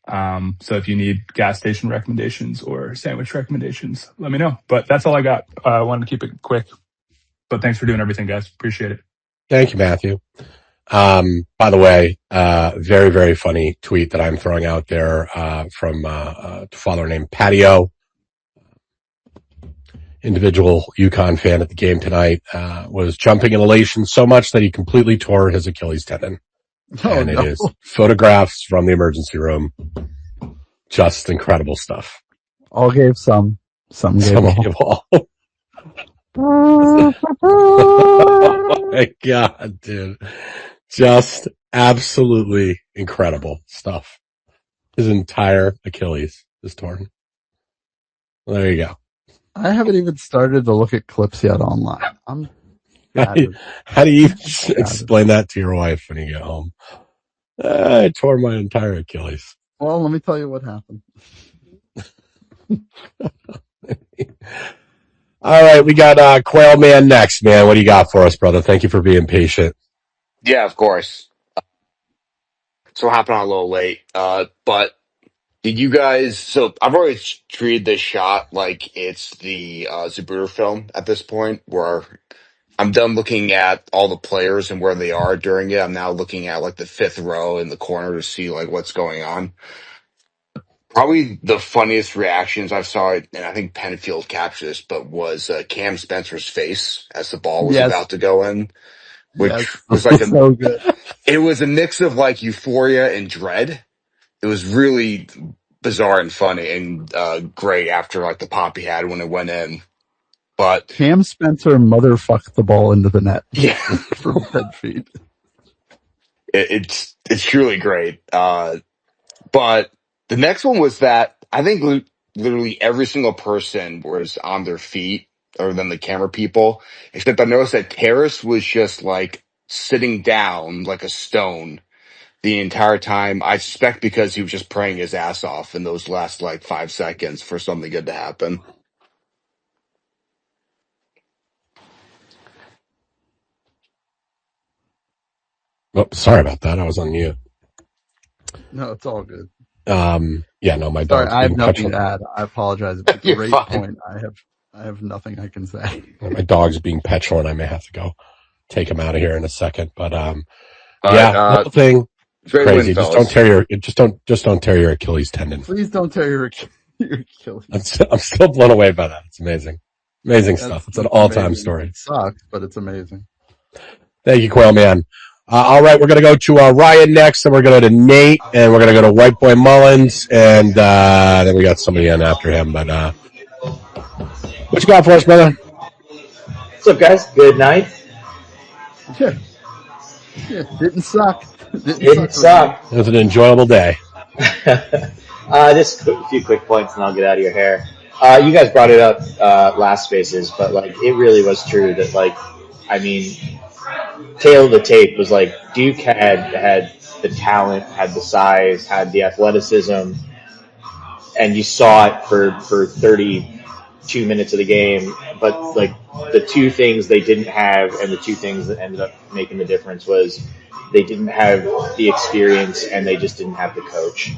So if you need gas station recommendations or sandwich recommendations, let me know. But that's all I got. I wanted to keep it quick. But thanks for doing everything, guys. Appreciate it. Thank you, Matthew. By the way, very, very funny tweet that I'm throwing out there from a father named Patio. Individual UConn fan at the game tonight was jumping in elation so much that he completely tore his Achilles tendon. And it is photographs from the emergency room. Just incredible stuff. All gave some gave all. Oh my God, dude. Just absolutely incredible stuff. His entire Achilles is torn. Well, there you go. I haven't even started to look at clips yet online. How do you explain that to your wife when you get home? I tore my entire Achilles. Well, let me tell you what happened. All right, we got Quail Man next, man. What do you got for us, brother? Thank you for being patient. Yeah, of course. So hopping on a little late, but did you guys? So I've always treated this shot like it's the Zapruder film at this point, where I'm done looking at all the players and where they are during it. I'm now looking at like the 5th row in the corner to see like what's going on. Probably the funniest reactions I saw, and I think Penfield captured this, but was Cam Spencer's face as the ball was about to go in. Yes, which was like so good. it was a mix of like euphoria and dread. It was really bizarre and funny and great after like the pop he had when it went in. But Cam Spencer motherfucked the ball into the net. yeah, From 10 feet. it's truly great. But the next one was that I think literally every single person was on their feet, other than the camera people, except I noticed that Terrace was just like sitting down like a stone the entire time. I suspect because he was just praying his ass off in those last like 5 seconds for something good to happen. Oh, sorry about that. I was on mute. No, it's all good. Yeah, no, my Sorry, dog's I have being nothing petulant. to add. I apologize. It's a You're great fine. point. I have nothing I can say. My dog's being petulant. I may have to go take him out of here in a second. But All yeah, right, whole thing great crazy. win, Just fellas. don't tear your Achilles tendon. Please don't tear your Achilles. I'm still blown away by that. It's amazing. Amazing stuff. It's an all-time amazing. story. It sucks, but it's amazing. Thank you, Quail Man. All right, we're going to go to Ryan next, and we're going to go to Nate, and we're going to go to White Boy Mullins, and then we got somebody in after him. But what you got for us, brother? What's up, guys? Good night. Yeah, didn't suck. Didn't suck. It was an enjoyable day. Just a few quick points, and I'll get out of your hair. You guys brought it up last spaces, but like it really was true that like, I mean, tail of the tape was like Duke had the talent, had the size, had the athleticism, and you saw it for 32 minutes of the game. But like the two things they didn't have, and the two things that ended up making the difference was they didn't have the experience and they just didn't have the coach.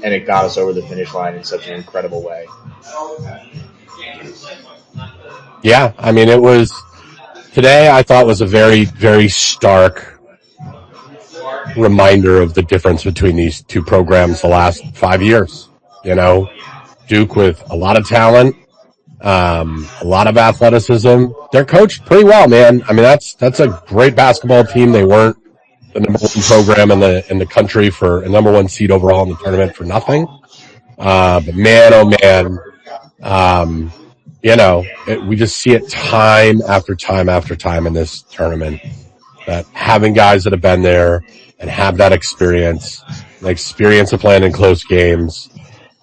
And it got us over the finish line in such an incredible way. Yeah, I mean, it was today. I thought was a very, very stark reminder of the difference between these two programs the last 5 years. You know, Duke with a lot of talent, a lot of athleticism. They're coached pretty well, man. I mean, that's a great basketball team. They weren't the number one program in the country for a number one seed overall in the tournament for nothing. But man, oh man, you know, we just see it time after time after time in this tournament that having guys that have been there and have that experience, the experience of playing in close games,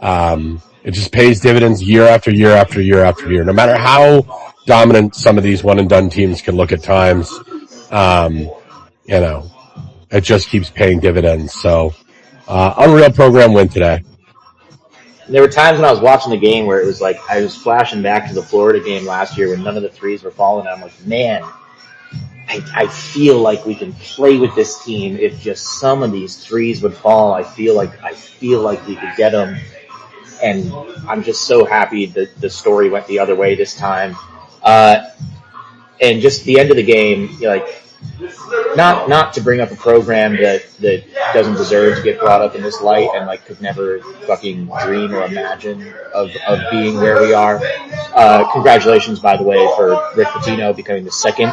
it just pays dividends year after year after year after year. No matter how dominant some of these one and done teams can look at times, you know, it just keeps paying dividends. So, unreal program win today. There were times when I was watching the game where it was like I was flashing back to the Florida game last year when none of the threes were falling. And I'm like, man, I feel like we can play with this team if just some of these threes would fall. I feel like we could get them. And I'm just so happy that the story went the other way this time. And just the end of the game, you know, like not to bring up a program that doesn't deserve to get brought up in this light and like could never fucking dream or imagine of being where we are. Congratulations, by the way, for Rick Pitino becoming the second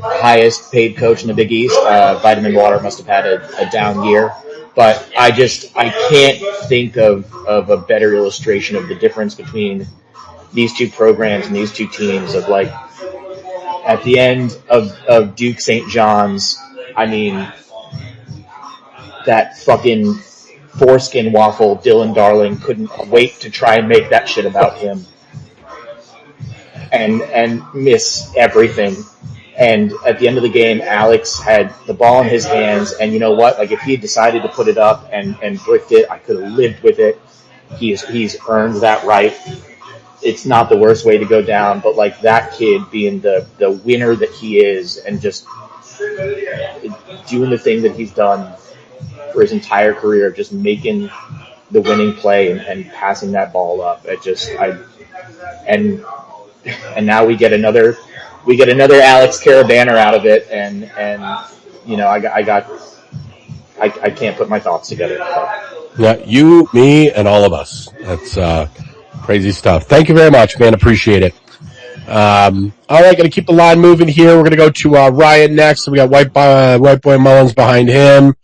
highest paid coach in the Big East. Vitamin Water must have had a down year. But I can't think of a better illustration of the difference between these two programs and these two teams of like at the end of Duke St. John's, I mean, that fucking foreskin waffle, Dylan Darling couldn't wait to try and make that shit about him and miss everything. And at the end of the game, Alex had the ball in his hands, and you know what? Like, if he had decided to put it up and bricked it, I could have lived with it. He's earned that right. It's not the worst way to go down, but like that kid being the winner that he is and just doing the thing that he's done for his entire career, just making the winning play and passing that ball up. And now we get another Alex Caribaner out of it, and you know I can't put my thoughts together. Yeah, you, me, and all of us. That's crazy stuff. Thank you very much, man. Appreciate it. All right, going to keep the line moving here. We're going to go to Ryan next. We got White Boy Mullins behind him.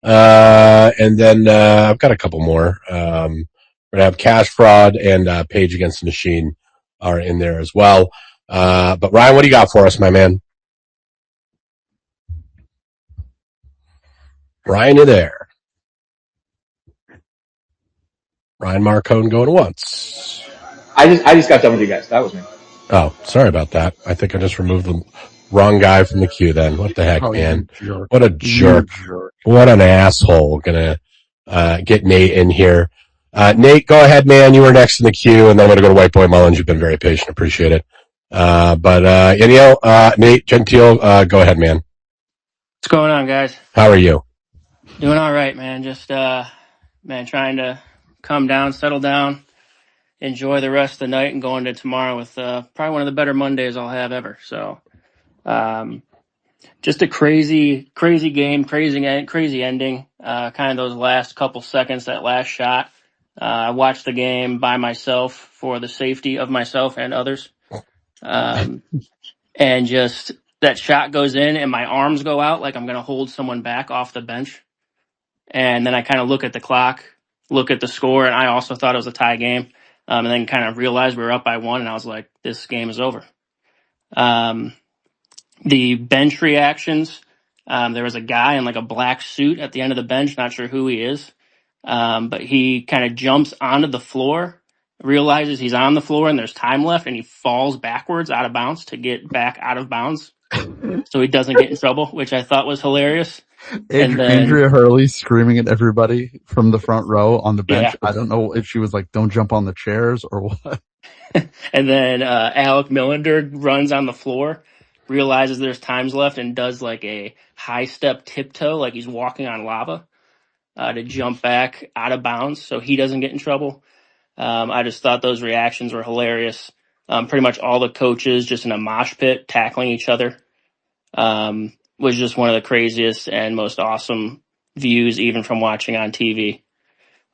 And then I've got a couple more. We're going to have Cash Fraud and Page Against the Machine are in there as well. But Ryan, what do you got for us, my man? Ryan, you there? Ryan Marcone going once. I just got done with you guys. That was me. Oh, sorry about that. I think I just removed the wrong guy from the queue then. What the heck, man? What a jerk. What an asshole. Gonna get Nate in here. Nate, go ahead, man. You were next in the queue, and then I'm gonna go to White Boy Mullins. You've been very patient. Appreciate it. Nate Gentile, go ahead, man. What's going on, guys? How are you? Doing all right, man. Just trying to calm down, settle down, enjoy the rest of the night, and go into tomorrow with probably one of the better Mondays I'll have ever. So, just a crazy game, crazy ending. Kind of those last couple seconds, that last shot. I watched the game by myself for the safety of myself and others. And just that shot goes in and my arms go out like I'm going to hold someone back off the bench. And then I kind of look at the clock, look at the score, and I also thought it was a tie game. And then kind of realized we were up by 1, and I was like, this game is over. The bench reactions, there was a guy in like a black suit at the end of the bench, not sure who he is, but he kind of jumps onto the floor, realizes he's on the floor and there's time left, and he falls backwards out of bounds to get back out of bounds so he doesn't get in trouble, which I thought was hilarious. Andrea Hurley screaming at everybody from the front row on the bench. Yeah. I don't know if she was like, don't jump on the chairs or what. And then Alec Millender runs on the floor, realizes there's times left, and does like a high step tiptoe, like he's walking on lava, to jump back out of bounds so he doesn't get in trouble. I just thought those reactions were hilarious. Pretty much all the coaches just in a mosh pit tackling each other. Was just one of the craziest and most awesome views, even from watching on TV.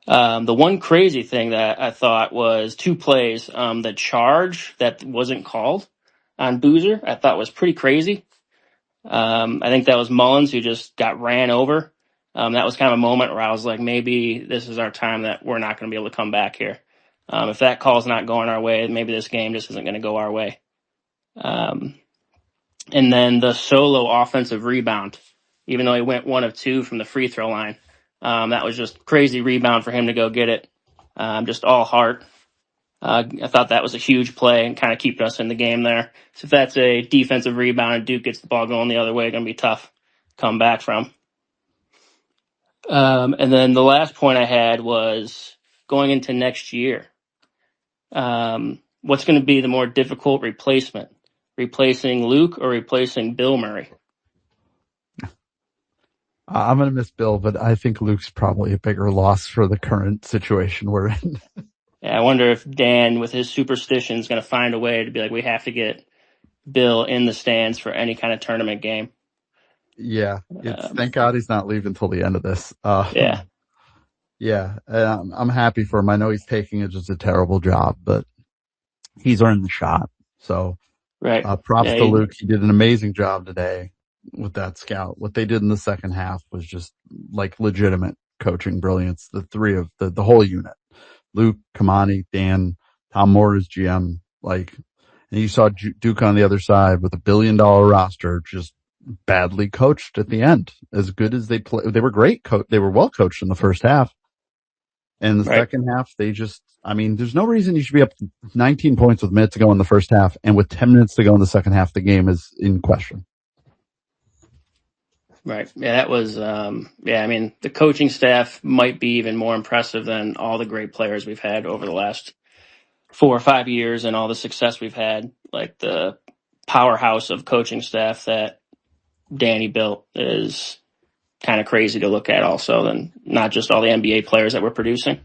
The one crazy thing that I thought was 2 plays. The charge that wasn't called on Boozer, I thought was pretty crazy. I think that was Mullins who just got ran over. That was kind of a moment where I was like, maybe this is our time that we're not going to be able to come back here. If that call's not going our way, maybe this game just isn't going to go our way. And then the solo offensive rebound, even though he went 1 of 2 from the free throw line, that was just crazy rebound for him to go get it. Just all heart. I thought that was a huge play and kind of keeping us in the game there. So if that's a defensive rebound and Duke gets the ball going the other way, going to be tough to come back from. And then the last point I had was going into next year. What's going to be the more difficult replacement? Replacing Luke or replacing Bill Murray? I'm going to miss Bill, but I think Luke's probably a bigger loss for the current situation we're in. Yeah, I wonder if Dan, with his superstition, is going to find a way to be like, we have to get Bill in the stands for any kind of tournament game. Yeah, thank God he's not leaving till the end of this. Yeah. Yeah, I'm happy for him. I know he's taking just a terrible job, but he's earned the shot. So, right. Props to Luke. He did an amazing job today with that scout. What they did in the second half was just like legitimate coaching brilliance. The 3 of the whole unit, Luke, Kamani, Dan, Tom Moore as GM, and you saw Duke on the other side with $1 billion roster, just badly coached at the end. As good as they play, they were great. They were well coached in the first half. And the second half, they just, there's no reason you should be up 19 points with a minute to go in the first half, and with 10 minutes to go in the second half, the game is in question. Right. Yeah, that was, the coaching staff might be even more impressive than all the great players we've had over the last 4 or 5 years and all the success we've had. Like the powerhouse of coaching staff that Danny built is kind of crazy to look at also, and not just all the NBA players that we're producing.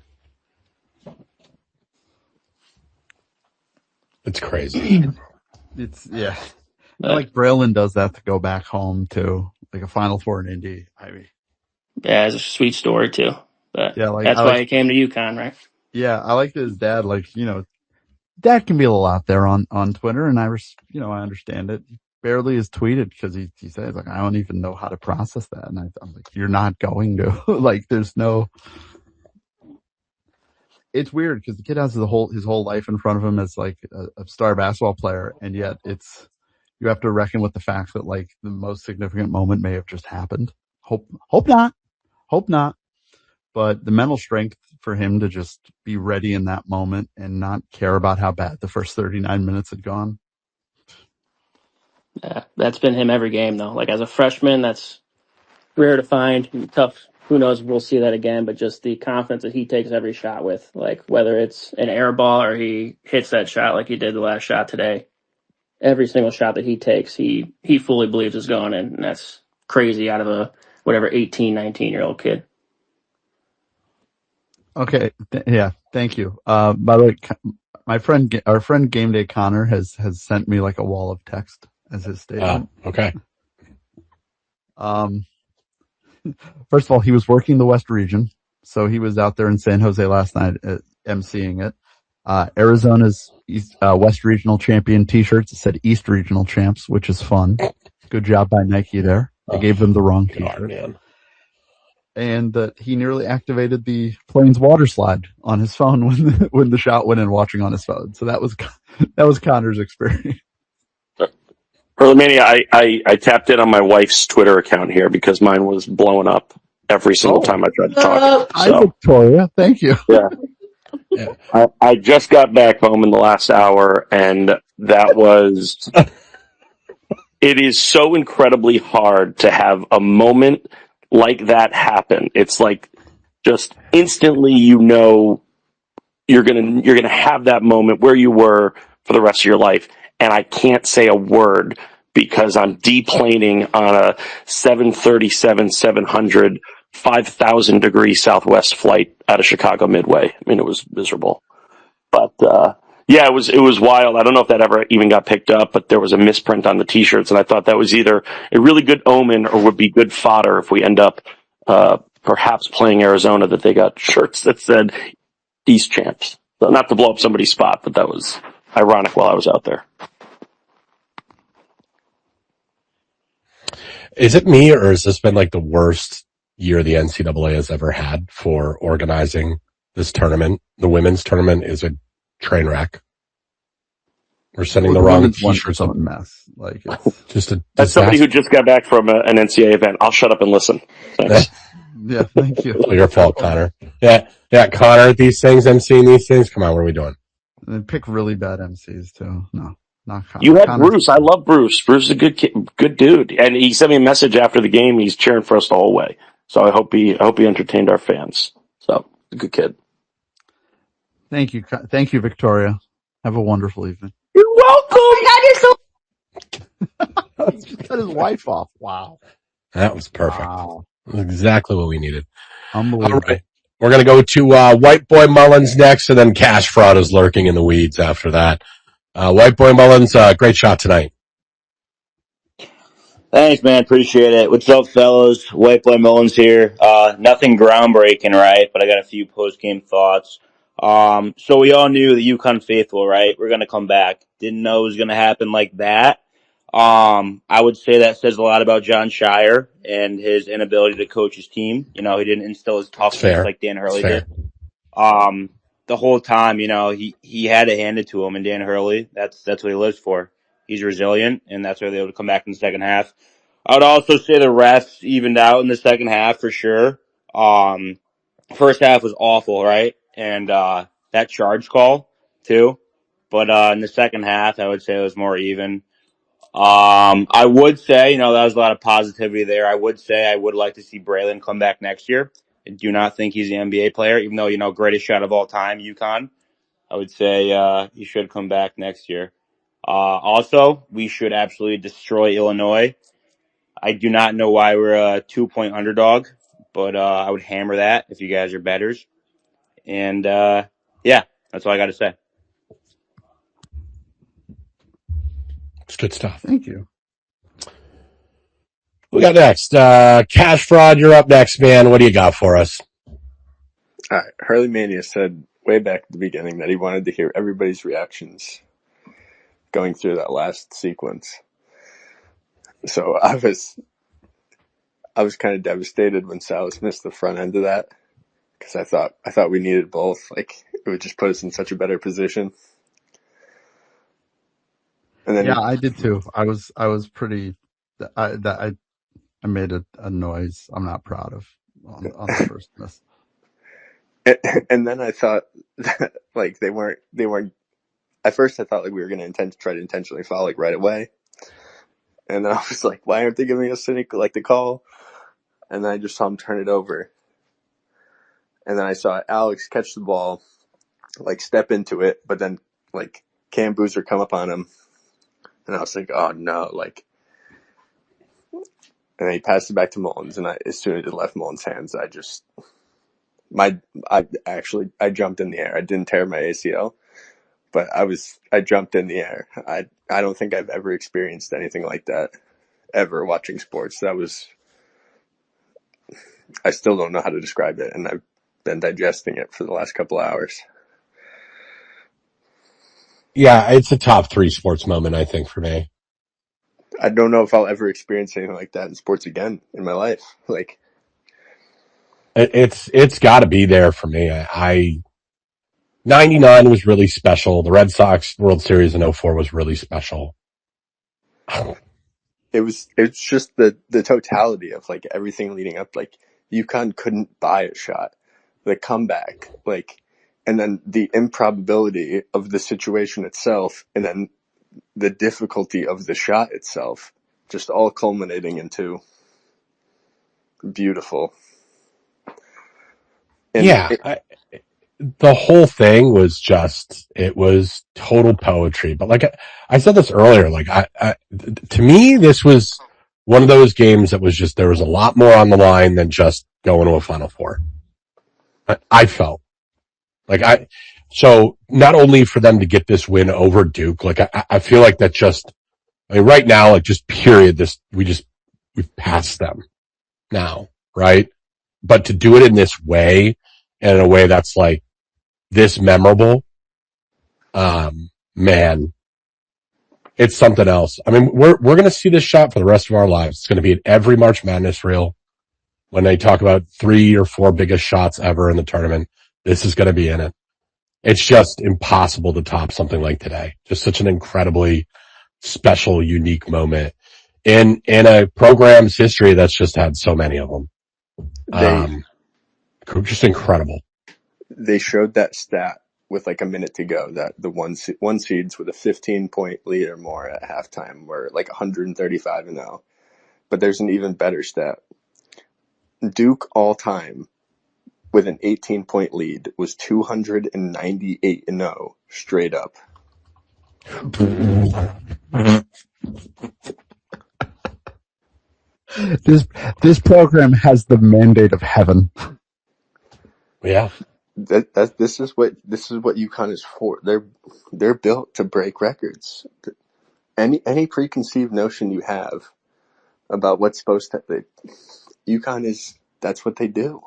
It's crazy. I like Braylon does that to go back home too, like a Final Four in Indy. Yeah, it's a sweet story too. But that's why he came to UConn, right? Yeah, I like his dad. Dad can be a little out there on Twitter, and I understand it. He barely has tweeted because he says, like, I don't even know how to process that. And I'm like, you're not going to. Like, there's no. It's weird because the kid has his whole life in front of him as like a star basketball player, and yet you have to reckon with the fact that like the most significant moment may have just happened. Hope not. But the mental strength for him to just be ready in that moment and not care about how bad the first 39 minutes had gone. Yeah, that's been him every game, though. Like, as a freshman, that's rare to find. Tough. Who knows if we'll see that again, but just the confidence that he takes every shot with, like whether it's an air ball or he hits that shot like he did the last shot today. Every single shot that he takes, he fully believes is going in, and that's crazy out of a, 18, 19-year-old kid. Okay. Yeah. Thank you. By the way, our friend Game Day Connor has sent me like a wall of text as his statement. Okay. First of all, he was working the West region. So he was out there in San Jose last night emceeing it. Arizona's West Regional Champion t-shirts. It said East Regional Champs, which is fun. Good job by Nike there. They gave them the wrong t-shirt. And he nearly activated the Plains water slide on his phone when the shot went in, watching on his phone. So that was Connor's experience. Early I tapped in on my wife's Twitter account here because mine was blowing up every single time I tried to talk. Hi, Victoria. Thank you. Yeah. I just got back home in the last hour, and that was... It is so incredibly hard to have a moment like that happen. It's like just instantly, you're gonna have that moment where you were for the rest of your life, and I can't say a word because I'm deplaning on a 737-700 5,000 degree Southwest flight out of Chicago Midway. I mean, it was miserable, but yeah, it was wild. I don't know if that ever even got picked up, but there was a misprint on the t-shirts, and I thought that was either a really good omen or would be good fodder if we end up perhaps playing Arizona, that they got shirts that said East Champs. So not to blow up somebody's spot, but that was ironic while I was out there. Is it me, or has this been like the worst year the NCAA has ever had for organizing this tournament? The women's tournament is a train wreck. We're sending the wrong t-shirts. A mess. Like, it's just a. As somebody who just got back from an NCAA event, I'll shut up and listen. Thanks. Yeah, thank you. Your fault, Connor. Yeah, Connor. These things, emceeing these things. Come on, what are we doing? They pick really bad MCs too. No, not Connor. You had Bruce. I love Bruce. Bruce is a good dude, and he sent me a message after the game. He's cheering for us the whole way. So I hope he entertained our fans. So a good kid. Thank you, Victoria. Have a wonderful evening. You're welcome. Oh my God, you're so. Just cut his wife off. Wow, that was perfect. Wow. Exactly what we needed. Unbelievable. All right. We're going to go to White Boy Mullins next, and then Cash Fraud is lurking in the weeds after that. White Boy Mullins, great shot tonight. Thanks, man. Appreciate it. What's up, fellas? White Boy Mullins here. Nothing groundbreaking, right? But I got a few post-game thoughts. So we all knew the UConn faithful, right? We're going to come back. Didn't know it was going to happen like that. I would say that says a lot about John Shire and his inability to coach his team. You know, he didn't instill his toughness like Dan Hurley did. The whole time, you know, he had it handed to him, and Dan Hurley, that's what he lives for. He's resilient, and that's why they're able to come back in the second half. I would also say the refs evened out in the second half for sure. First half was awful, right? And that charge call too. But in the second half, I would say it was more even. I would say, you know, that was a lot of positivity there. I would say I would like to see Braylon come back next year. I do not think he's an NBA player, even though, you know, greatest shot of all time, UConn. I would say he should come back next year. Also, we should absolutely destroy Illinois. I do not know why we're a 2-point underdog, but I would hammer that if you guys are bettors. And, yeah, that's all I got to say. It's good stuff. Thank you. We got next. Cash Fraud, you're up next, man. What do you got for us? All right. Hurley Mania said way back at the beginning that he wanted to hear everybody's reactions going through that last sequence. So I was kind of devastated when Salas missed the front end of that, because I thought we needed both. Like, it would just put us in such a better position. And then I did too. I was pretty. I made a noise I'm not proud of on the first miss. And then I thought that, like, they weren't. At first, I thought like we were going to try to intentionally foul like right away. And then I was like, why aren't they giving us the call? And then I just saw him turn it over. And then I saw Alex catch the ball, like step into it, but then like Cam Boozer come up on him. And I was like, oh no, like. And then he passed it back to Mullins, and as soon as it left Mullins' hands, I jumped in the air. I didn't tear my ACL, but I jumped in the air. I don't think I've ever experienced anything like that ever watching sports. I still don't know how to describe it, and I've been digesting it for the last couple of hours. Yeah, it's a top 3 sports moment, I think, for me. I don't know if I'll ever experience anything like that in sports again in my life. Like, it's got to be there for me. 99 was really special. The Red Sox World Series in 04 was really special. It's just the totality of like everything leading up. Like, UConn couldn't buy a shot, the comeback, like, and then the improbability of the situation itself, and then the difficulty of the shot itself, just all culminating into beautiful. And the whole thing was it was total poetry. But like I said this earlier, like to me, this was one of those games that was just, there was a lot more on the line than just going to a Final Four. I felt like so not only for them to get this win over Duke, like I feel like that just, I mean, right now, like just period, we've passed them now, right? But to do it in this way, and in a way that's like this memorable, man, it's something else. I mean, we're going to see this shot for the rest of our lives. It's going to be at every March Madness reel. When they talk about 3 or 4 biggest shots ever in the tournament, this is going to be in it. It's just impossible to top something like today. Just such an incredibly special, unique moment in a program's history that's just had so many of them. Just incredible. They showed that stat with like a minute to go, that the one seeds with a 15-point lead or more at halftime were like 135-0. But there's an even better stat. Duke all time with an 18-point lead was 298-0 straight up. This program has the mandate of heaven. Yeah. This is what UConn is for. They're built to break records. Any preconceived notion you have about what's supposed to be, UConn that's what they do.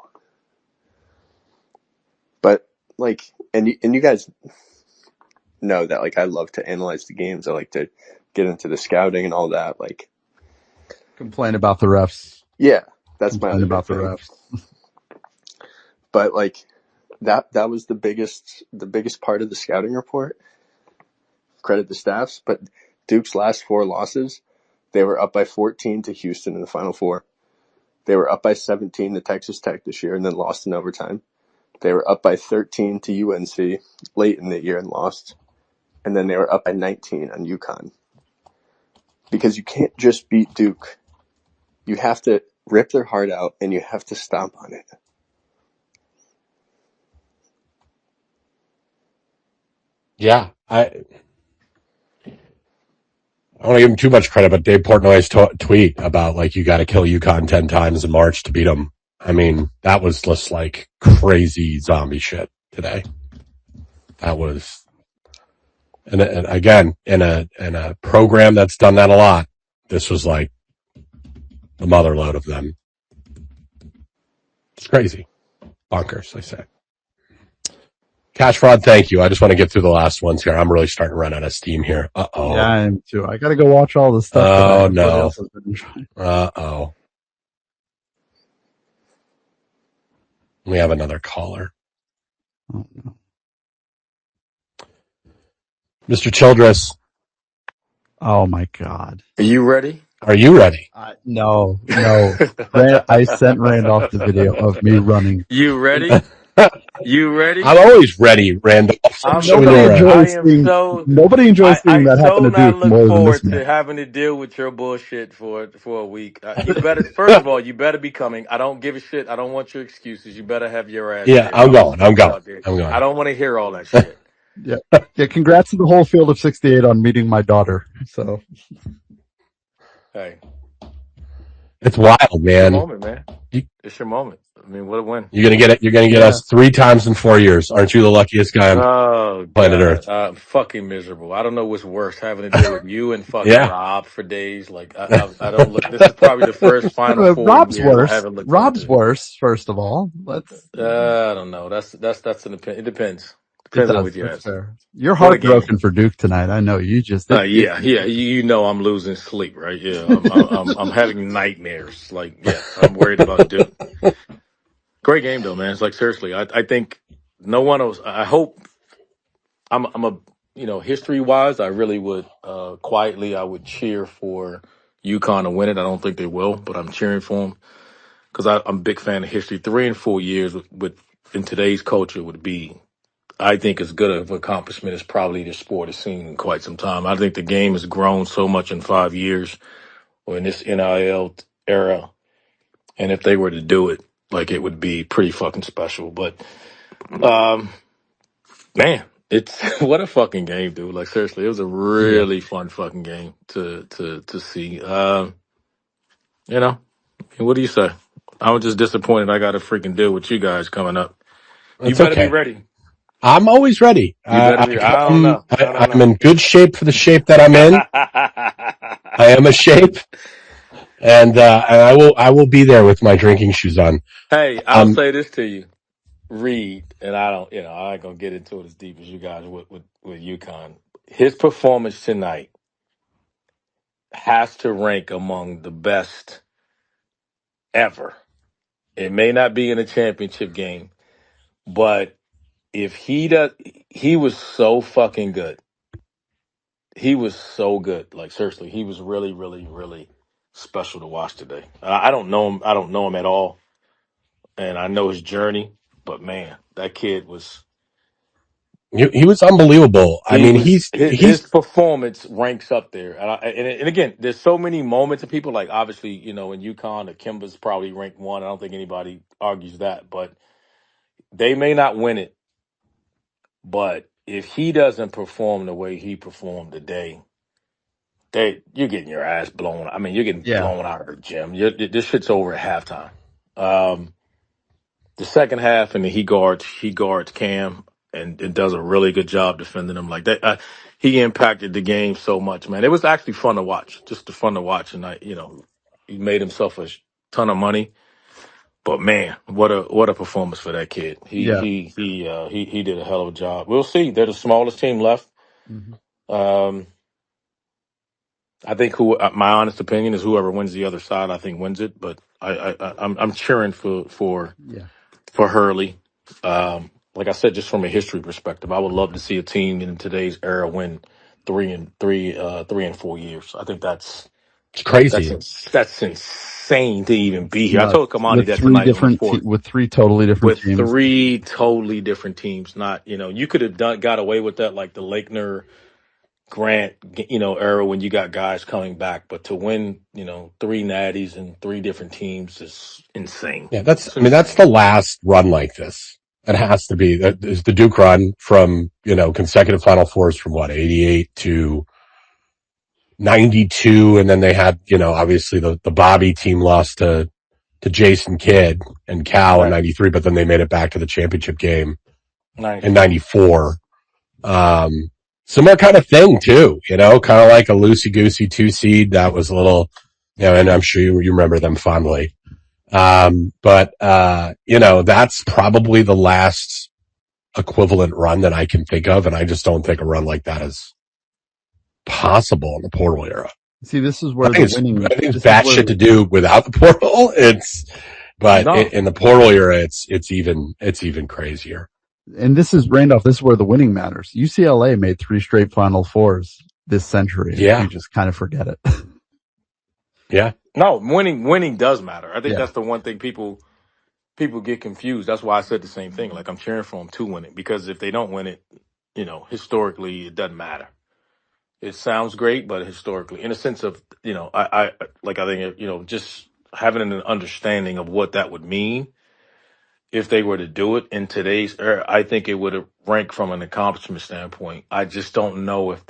But like, and you guys know that like I love to analyze the games. I like to get into the scouting and all that. Like, complain about the refs. Yeah, that's complain my about the thing. refs. But like that was the biggest part of the scouting report. Credit the staffs, but Duke's last 4 losses, they were up by 14 to Houston in the Final Four. They were up by 17 to Texas Tech this year and then lost in overtime. They were up by 13 to UNC late in the year and lost. And then they were up by 19 on UConn. Because you can't just beat Duke. You have to rip their heart out and you have to stomp on it. Yeah, I don't want to give him too much credit, but Dave Portnoy's tweet about like, you got to kill UConn 10 times in March to beat them. I mean, that was just like crazy zombie shit today. That was, and again, in a program that's done that a lot, this was like the mother load of them. It's crazy. Bonkers, I say. Cash fraud, thank you. I just want to get through the last ones here. I'm really starting to run out of steam here. Uh-oh. Yeah, I am too. I got to go watch all the stuff that everybody else has been enjoying. Uh-oh. We have another caller. Oh, no. Mr. Childress. Oh, my God. Are you ready? Are you ready? No. I sent Randolph the video of me running. You ready? You ready? I'm always ready, Randolph. Nobody enjoys seeing that happen to Duke more than this man. To having to deal with your bullshit for a week. You better, first of all, you better be coming. I don't give a shit. I don't want your excuses. You better have your ass. Yeah, I'm going. I don't want to hear all that shit. Yeah. Congrats to the whole field of 68 on meeting my daughter. So, hey, it's wild, man. It's your moment, man. It's your moment. I mean, what a win! You're gonna get it. You're gonna get us 3 times in 4 years. Aren't you the luckiest guy on planet Earth? I'm fucking miserable. I don't know what's worse, having to deal with you and fucking Rob for days. Like I don't look. This is probably the first Final Four Rob's years worse. I haven't looked. Rob's worse. First of all, let's. I don't know. That's an opinion. It depends. Depends on what you ask. You're heartbroken for Duke tonight. I know you just. Yeah. You know I'm losing sleep, right? Yeah, I'm having nightmares. Like, yeah, I'm worried about Duke. Great game though, man. It's like, seriously, I think no one else. I hope I'm a history wise, I really would quietly I would cheer for UConn to win it. I don't think they will, but I'm cheering for them because I'm a big fan of history. 3 and 4 years with in today's culture would be, I think, as good of an accomplishment as probably the sport has seen in quite some time. I think the game has grown so much in 5 years or in this NIL era, and if they were to do it, like, it would be pretty fucking special. But man, it's what a fucking game, dude. Like, seriously, it was a really fun fucking game to see. What do you say? I was just disappointed I got to freaking deal with you guys coming up. You better be ready. I'm always ready. I don't know. I'm in good shape for the shape that I'm in. I am a shape, and I will be there with my drinking shoes on. Hey, I'll say this to you, Reed, and I ain't gonna get into it as deep as you guys with UConn. His performance tonight has to rank among the best ever. It may not be in a championship game, but if he was so fucking good. He was so good. Like, seriously, he was really, really, really special to watch today. I don't know him. I don't know him at all, and I know his journey. But man, that kid was. He was unbelievable. His performance ranks up there. And again, there's so many moments of people, like, obviously, in UConn, Kimba's probably ranked 1. I don't think anybody argues that, but they may not win it. But if he doesn't perform the way he performed today, you're getting your ass blown. I mean, you're getting blown out of the gym. This shit's over at halftime. The second half, and then he guards Cam and does a really good job defending him. Like that, he impacted the game so much, man. It was actually fun to watch, fun to watch. And he made himself a ton of money. But man, what a performance for that kid. He did a hell of a job. We'll see. They're the smallest team left. Mm-hmm. I think my honest opinion is whoever wins the other side, I think wins it. But I'm cheering for Hurley. Like I said, just from a history perspective, I would love to see a team in today's era win 3 and 4 years. I think that's crazy. That's insane to even be here. I told Kamani that tonight with 3 totally different teams. With 3 totally different teams. Not you could have got away with that, like the Lakener Grant, era when you got guys coming back, but to win, 3 natties and 3 different teams is insane. Yeah, that's the last run like this. It has to be. That is the Duke run from, consecutive Final Fours from 88 to 92. And then they had, obviously the Bobby team lost to Jason Kidd and Cal in 93, but then they made it back to the championship game in 94. Similar kind of thing too, kind of like a loosey-goosey 2 seed. That was a little, and I'm sure you remember them fondly. But that's probably the last equivalent run that I can think of, and I just don't think a run like that is possible in the portal era. See, this is where the winning. I think it's bad shit to do without the portal. In the portal era, it's even crazier. And this is Randolph. This is where the winning matters. UCLA made 3 straight Final Fours this century. Yeah, you just kind of forget it. Yeah. No, winning does matter. I think that's the one thing people get confused. That's why I said the same thing. Like, I'm cheering for them to win it, because if they don't win it, historically, it doesn't matter. It sounds great, but historically, in a sense of, I think, just having an understanding of what that would mean if they were to do it in today's era, I think it would rank from an accomplishment standpoint. I just don't know if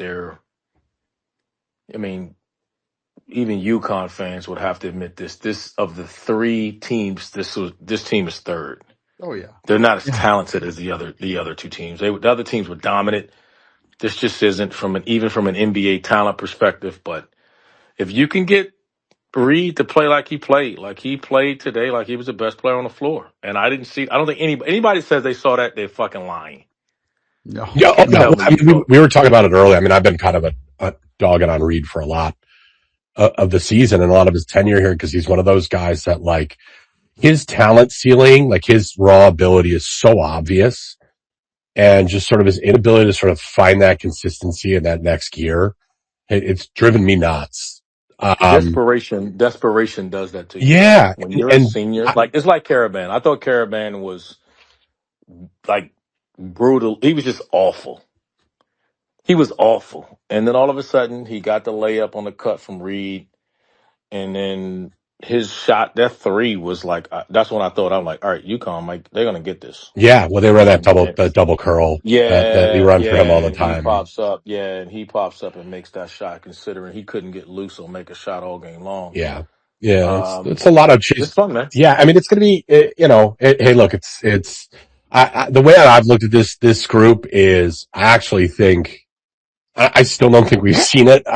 even UConn fans would have to admit this. This, of the 3 teams, this team is third. Oh yeah, they're not as talented as the other 2 teams. The other teams were dominant. This just isn't even from an NBA talent perspective. But if you can get Reed to play like he played today, like he was the best player on the floor, and I don't think anybody says they saw that, they're fucking lying. No. We were talking about it earlier. I mean, I've been kind of a dogging on Reed for a lot of the season and a lot of his tenure here, because he's one of those guys that, like, his talent ceiling, like his raw ability is so obvious, and just sort of his inability to sort of find that consistency in that next year, it's driven me nuts. Desperation does that to you. Yeah. When you're a senior, it's like Cariban. I thought Cariban was like brutal. He was just awful. He was awful. And then all of a sudden he got the layup on the cut from Reed. And then his shot, that 3 was like, that's when I thought, I'm like, all right, UConn, like, they're going to get this. Yeah. Well, they ran that double curl. That we run for him all the time. He pops up and makes that shot, considering he couldn't get loose or make a shot all game long. Yeah. Yeah. It's a lot of chase. It's fun, man. Yeah. I mean, it's going to be, hey, look, it's the way I've looked at this group is, I actually think, I still don't think we've seen it.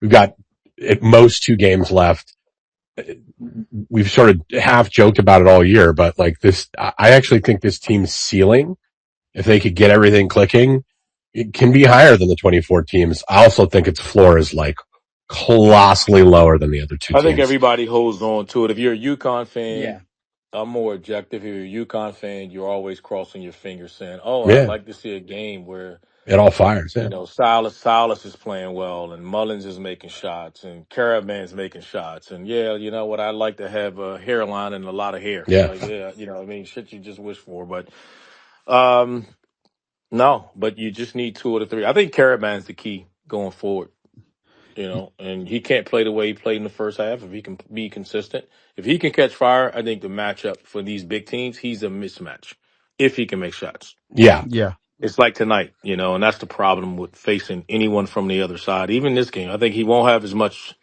We've got at most 2 games left. We've sort of half joked about it all year, but like this, I actually think this team's ceiling, if they could get everything clicking, it can be higher than the 24 teams. I also think its floor is like colossally lower than the other 2 teams. I think everybody holds on to it. If you're a UConn fan, I'm more objective. If you're a UConn fan, you're always crossing your fingers saying, I'd like to see a game where it all fires. Silas is playing well, and Mullins is making shots, and Caravan's making shots, and I'd like to have a hairline and a lot of hair. Shit you just wish for. But no, but you just need 2 of the 3. I think Caravan's the key going forward. And he can't play the way he played in the first half if he can be consistent. If he can catch fire, I think the matchup for these big teams, he's a mismatch if he can make shots. Yeah. It's like tonight, and that's the problem with facing anyone from the other side. Even this game, I think he won't have as much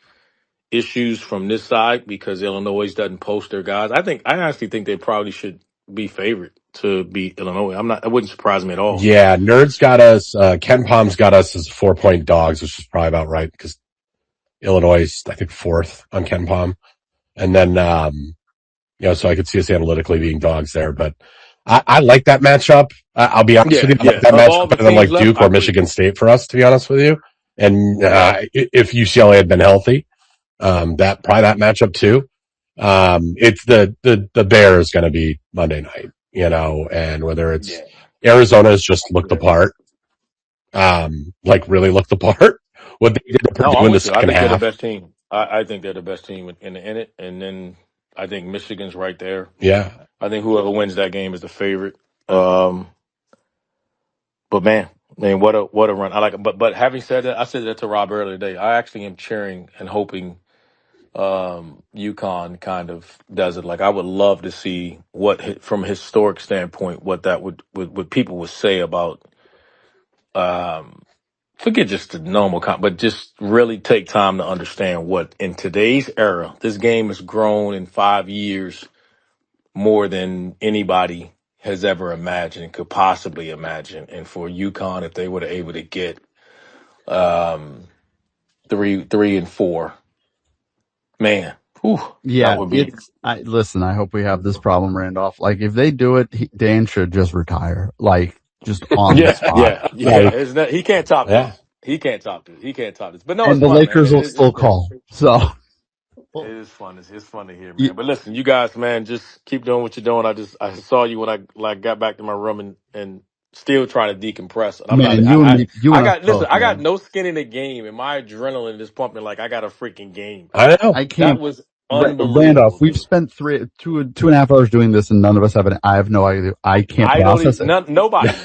issues from this side because Illinois doesn't post their guys. I honestly think they probably should be favored to beat Illinois. It wouldn't surprise me at all. Yeah, Nerds got us, Ken Palm's got us as 4-point dogs, which is probably about right, because Illinois is, I think, 4th on Ken Palm. And then, so I could see us analytically being dogs there, but I like that matchup. I'll be honest with you. I like that matchup better than like Duke or Michigan State for us, to be honest with you. And, if UCLA had been healthy, that matchup too. It's the Bear is going to be Monday night, and whether it's Arizona's just looked the part, really looked the part. What they did to Purdue in the second half. They're the best team. I think they're the best team in it. And then I think Michigan's right there. Yeah. I think whoever wins that game is the favorite. But man, what a run. I like it. But having said that, I said that to Rob earlier today. I actually am cheering and hoping UConn kind of does it. Like, I would love to see from a historic standpoint, what that would people would say about forget just the normal but just really take time to understand what in today's era, this game has grown in 5 years more than anybody has ever imagined and could possibly imagine. And for UConn, if they were able to get 3 and 4, man, Whew, Yeah, that would be. listen, I hope we have this problem, Randolph. Like, if they do it, Dan should just retire. Like, just on the Yeah, spot. yeah, yeah. Like, Isn't that, he can't top Yeah. this. He can't top this. He can't top this. But no, it's and the fun, man. Lakers will still call. So, It is fun. It's fun to hear, man. But listen, you guys, man, just keep doing what you're doing. I saw you when I got back to my room and still trying to decompress. And I'm not. man, you and me, you I and us got listen. both, I got man. no skin in the game, and my adrenaline is pumping like I got a freaking game. I know. I That can't. was Randolph, unbelievable, we've dude. spent 2.5 hours doing this, and none of us have I have no idea. I can't I don't process even. it.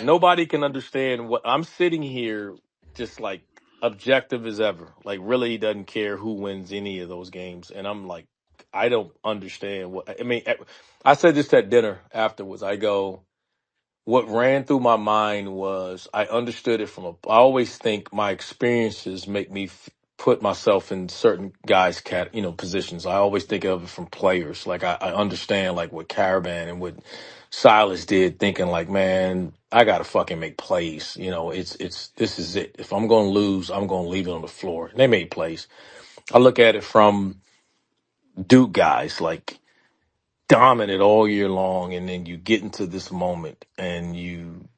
Nobody can understand what I'm sitting here, just like objective as ever. Like really doesn't care who wins any of those games, and I'm like, I don't understand what. I mean, I said this at dinner afterwards. I go, what ran through my mind was I understood it from a. I always think my experiences make me put myself in certain guys' positions. I always think of it from players. Like I understand like what Cariban and what Silas did, thinking like, man, I gotta fucking make plays. It's this is it. If I'm gonna lose, I'm gonna leave it on the floor. And they made plays. I look at it from Duke guys like dominant all year long, and then you get into this moment and you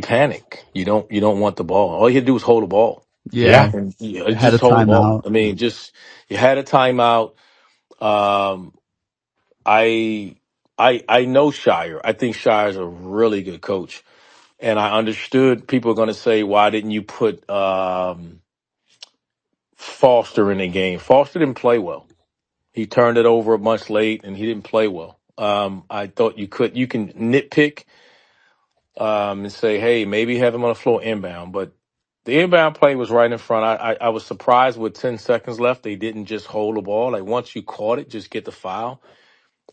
panic. You don't want the ball. All you had to do was hold the ball. Yeah, Yeah. And had a just hold the ball. timeout. I mean, just you had a timeout. Um, I I know Shire. I think Shire's a really good coach, and I understood people are going to say, why didn't you put Foster in the game? Foster didn't play well. He turned it over a bunch late, and he didn't play well. I thought you can nitpick and say, hey, maybe have him on the floor inbound. But the inbound play was right in front. I was surprised with 10 seconds left. They didn't just hold the ball. Like once you caught it, just get the foul.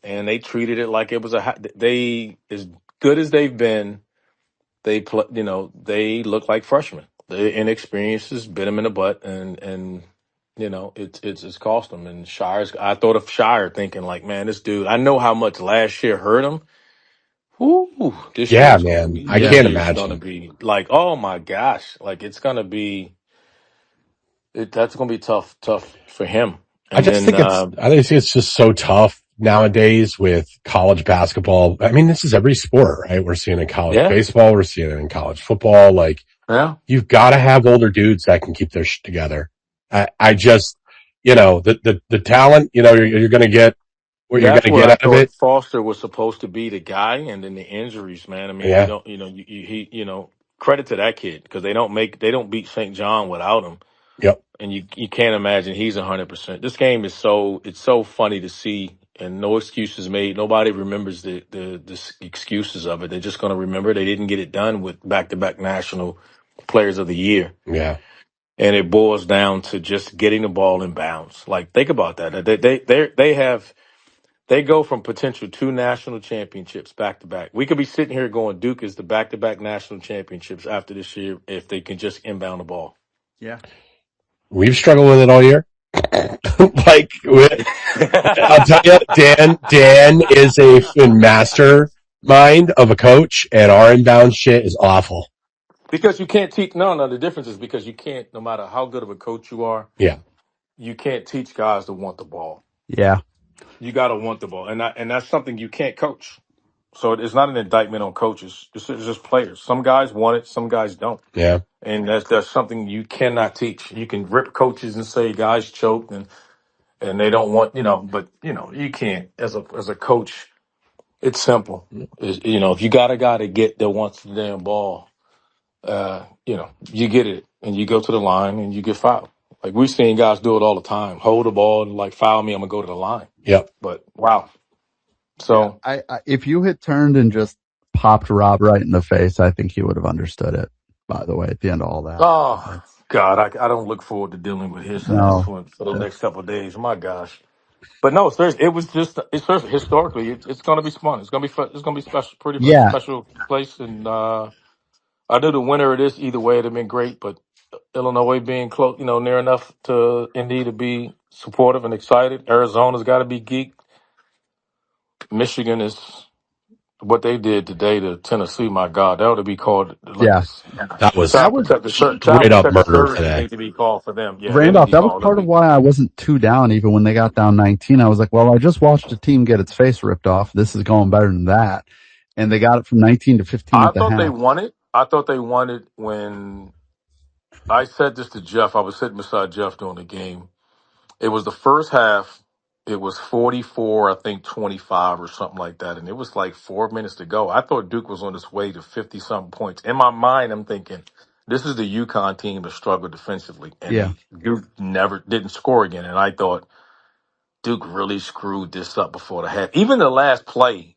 And they treated it like it was they, as good as they've been, they look like freshmen. The inexperiences bit them in the butt, and it's cost them. And I thought of Shire thinking like, man, this dude, I know how much last year hurt him. Ooh, this year Yeah, is gonna man. be. I This can't year's gonna imagine. be like, oh my gosh, like it's gonna be. That's gonna be tough for him. I And just then, think it's just so tough nowadays with college basketball. I mean, this is every sport, right? We're seeing it in college yeah, baseball. We're seeing it in college football. Like, yeah, you've got to have older dudes that can keep their shit together. I just, the talent, you're going to get what you're going that's to where get I out of thought it. Foster was supposed to be the guy, and then the injuries, man. I mean, you Yeah. don't, credit to that kid because they don't beat St. John without him. Yep. And you can't imagine he's 100%. This game is it's so funny to see, and no excuses made. Nobody remembers the excuses of it. They're just going to remember they didn't get it done with back-to-back national players of the year, Yeah. and it boils down to just getting the ball in bounds. Like think about that. They go from potential 2 national championships back to back. We could be sitting here going Duke is the back-to-back national championships after this year if they can just inbound the ball. Yeah. We've struggled with it all year. Like, I'll tell you, Dan is a mastermind of a coach, and our inbound shit is awful. Because you can't teach. No. The difference is because you can't. No matter how good of a coach you are, Yeah. you can't teach guys to want the ball. Yeah. You got to want the ball, and that's something you can't coach. So it's not an indictment on coaches. It's just players. Some guys want it, some guys don't, Yeah. and that's something you cannot teach. You can rip coaches and say guys choked and they don't want but you can't as a coach. It's simple. If you got a guy that wants the damn ball. You get it and you go to the line and you get fouled. Like we've seen guys do it all the time. Hold the ball and like foul me, I'm gonna go to the line. Yep. But wow. Yeah. So I if you had turned and just popped Rob right in the face, I think he would have understood it. By the way, at the end of all that. oh God, I don't look forward to dealing with his ass No. for the next couple of days. My gosh. But no, seriously, it's just historically it's gonna be fun. It's gonna be fun. It's gonna be special, pretty much Yeah. special place. And I knew the winner of this either way it'd have been great, but Illinois being close, near enough to Indy to be supportive and excited. Arizona's got to be geeked. Michigan is what they did today to Tennessee, my God, that ought to be called like Yeah, this. That was that was straight up Child protective murder services today. need to be called for them. Yeah, they need to Randolph. be That was called. part of why I wasn't too down even when they got down 19. I was like, well, I just watched a team get its face ripped off. This is going better than that, and they got it from 19 to 15 I at the thought they half. won it. I thought they won it when I said this to Jeff. I was sitting beside Jeff during the game. It was the first half. It was 44, I think 25 or something like that. And it was like 4 minutes to go. I thought Duke was on its way to 50 something points. In my mind, I'm thinking, this is the UConn team that struggled defensively. Yeah, And Duke never didn't score again. And I thought Duke really screwed this up before the half. Even the last play,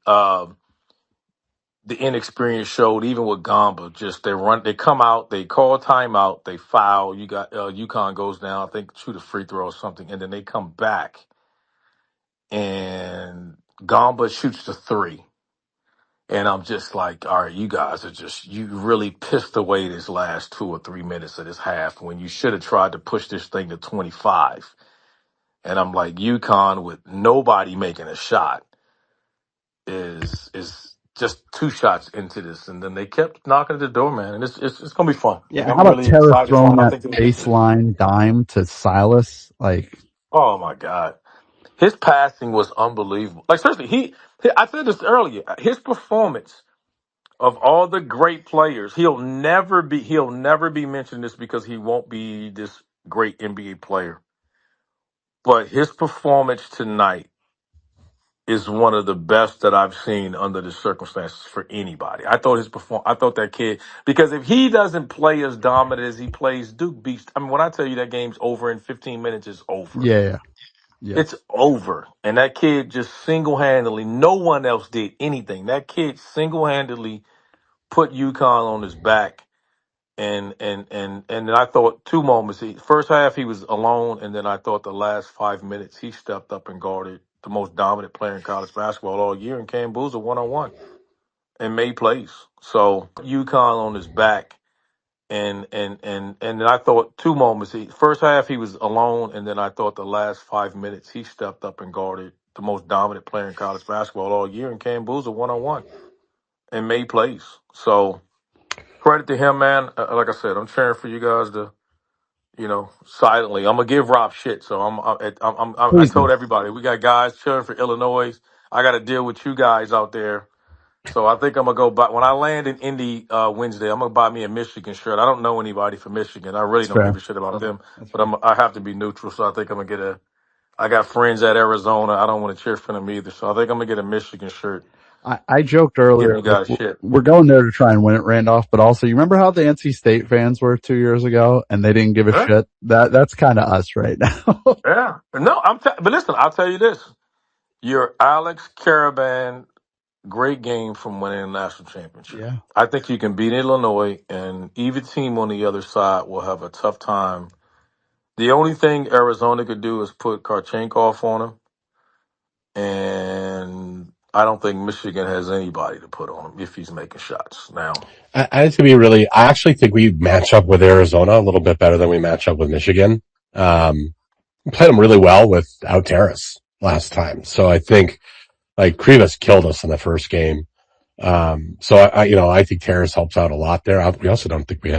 the inexperience showed, even with Gamba, just they come out, they call timeout, they foul. You got UConn goes down, I think shoot a free throw or something, and then they come back and Gamba shoots the three. And I'm just like, all right, you guys are you really pissed away this last 2 or 3 minutes of this half when you should have tried to push this thing to 25. And I'm like, UConn with nobody making a shot is just 2 shots into this, and then they kept knocking at the door, man. And it's gonna be fun. Like, yeah. How I'm about really Terrace excited for throwing it. I that think. baseline dime to Silas? Like, Oh my God, his passing was unbelievable. Like seriously, I said this earlier. His performance of all the great players, he'll never be mentioned this because he won't be this great NBA player. But his performance tonight is one of the best that I've seen under the circumstances for anybody. I thought that kid, because if he doesn't play as dominant as he plays, Duke beats. I mean, when I tell you that game's over in 15 minutes, it's over. yeah. It's over. And that kid just single-handedly, no one else did anything. That kid single-handedly put UConn on his back. And I thought 2 moments. First half he was alone, and then I thought the last 5 minutes he stepped up and guarded the most dominant player in college basketball all year, and Cam Boozer one-on-one and made plays. So UConn on his back, and then I thought 2 moments. First half he was alone, and then I thought the last 5 minutes he stepped up and guarded the most dominant player in college basketball all year, and Cam Boozer one-on-one and made plays. So credit to him, man. Like I said, I'm cheering for you guys to, silently. I'm gonna give Rob shit. So I Please do. told everybody we got guys cheering for Illinois. I got to deal with you guys out there. So I think I'm gonna go buy when I land in Indy Wednesday. I'm gonna buy me a Michigan shirt. I don't know anybody from Michigan. I really That's don't give fair. a shit about them. That's But fair. I have to be neutral. So I think I'm gonna get I got friends at Arizona. I don't want to cheer for them either. So I think I'm gonna get a Michigan shirt. I joked Give earlier, you like guys shit. we're going there to try and win it, Randolph. But also, you remember how the NC State fans were 2 years ago, and they didn't give a Yeah. shit. That's kind of us right now. Yeah. No, but listen, I'll tell you this. You're Alex Cariban, great game from winning a national championship. Yeah. I think you can beat Illinois, and either team on the other side will have a tough time. The only thing Arizona could do is put Karchenkov on him, and I don't think Michigan has anybody to put on him if he's making shots now. I actually think we match up with Arizona a little bit better than we match up with Michigan. We played them really well without Terrace last time. So I think like Krivas killed us in the first game. So I think Terrace helps out a lot there. We also I don't think we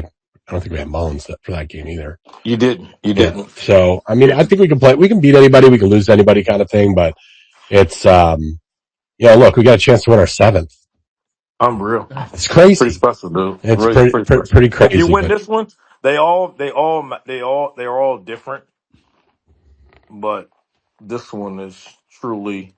had Mullins for that game either. You didn't. Yeah. So, I mean, I think we can beat anybody. We can lose to anybody kind of thing, but it's, look, we got a chance to win our 7th. Unreal. It's crazy. Pretty special, dude. It's Really pretty crazy. If you win this one, they're all different, but this one is truly.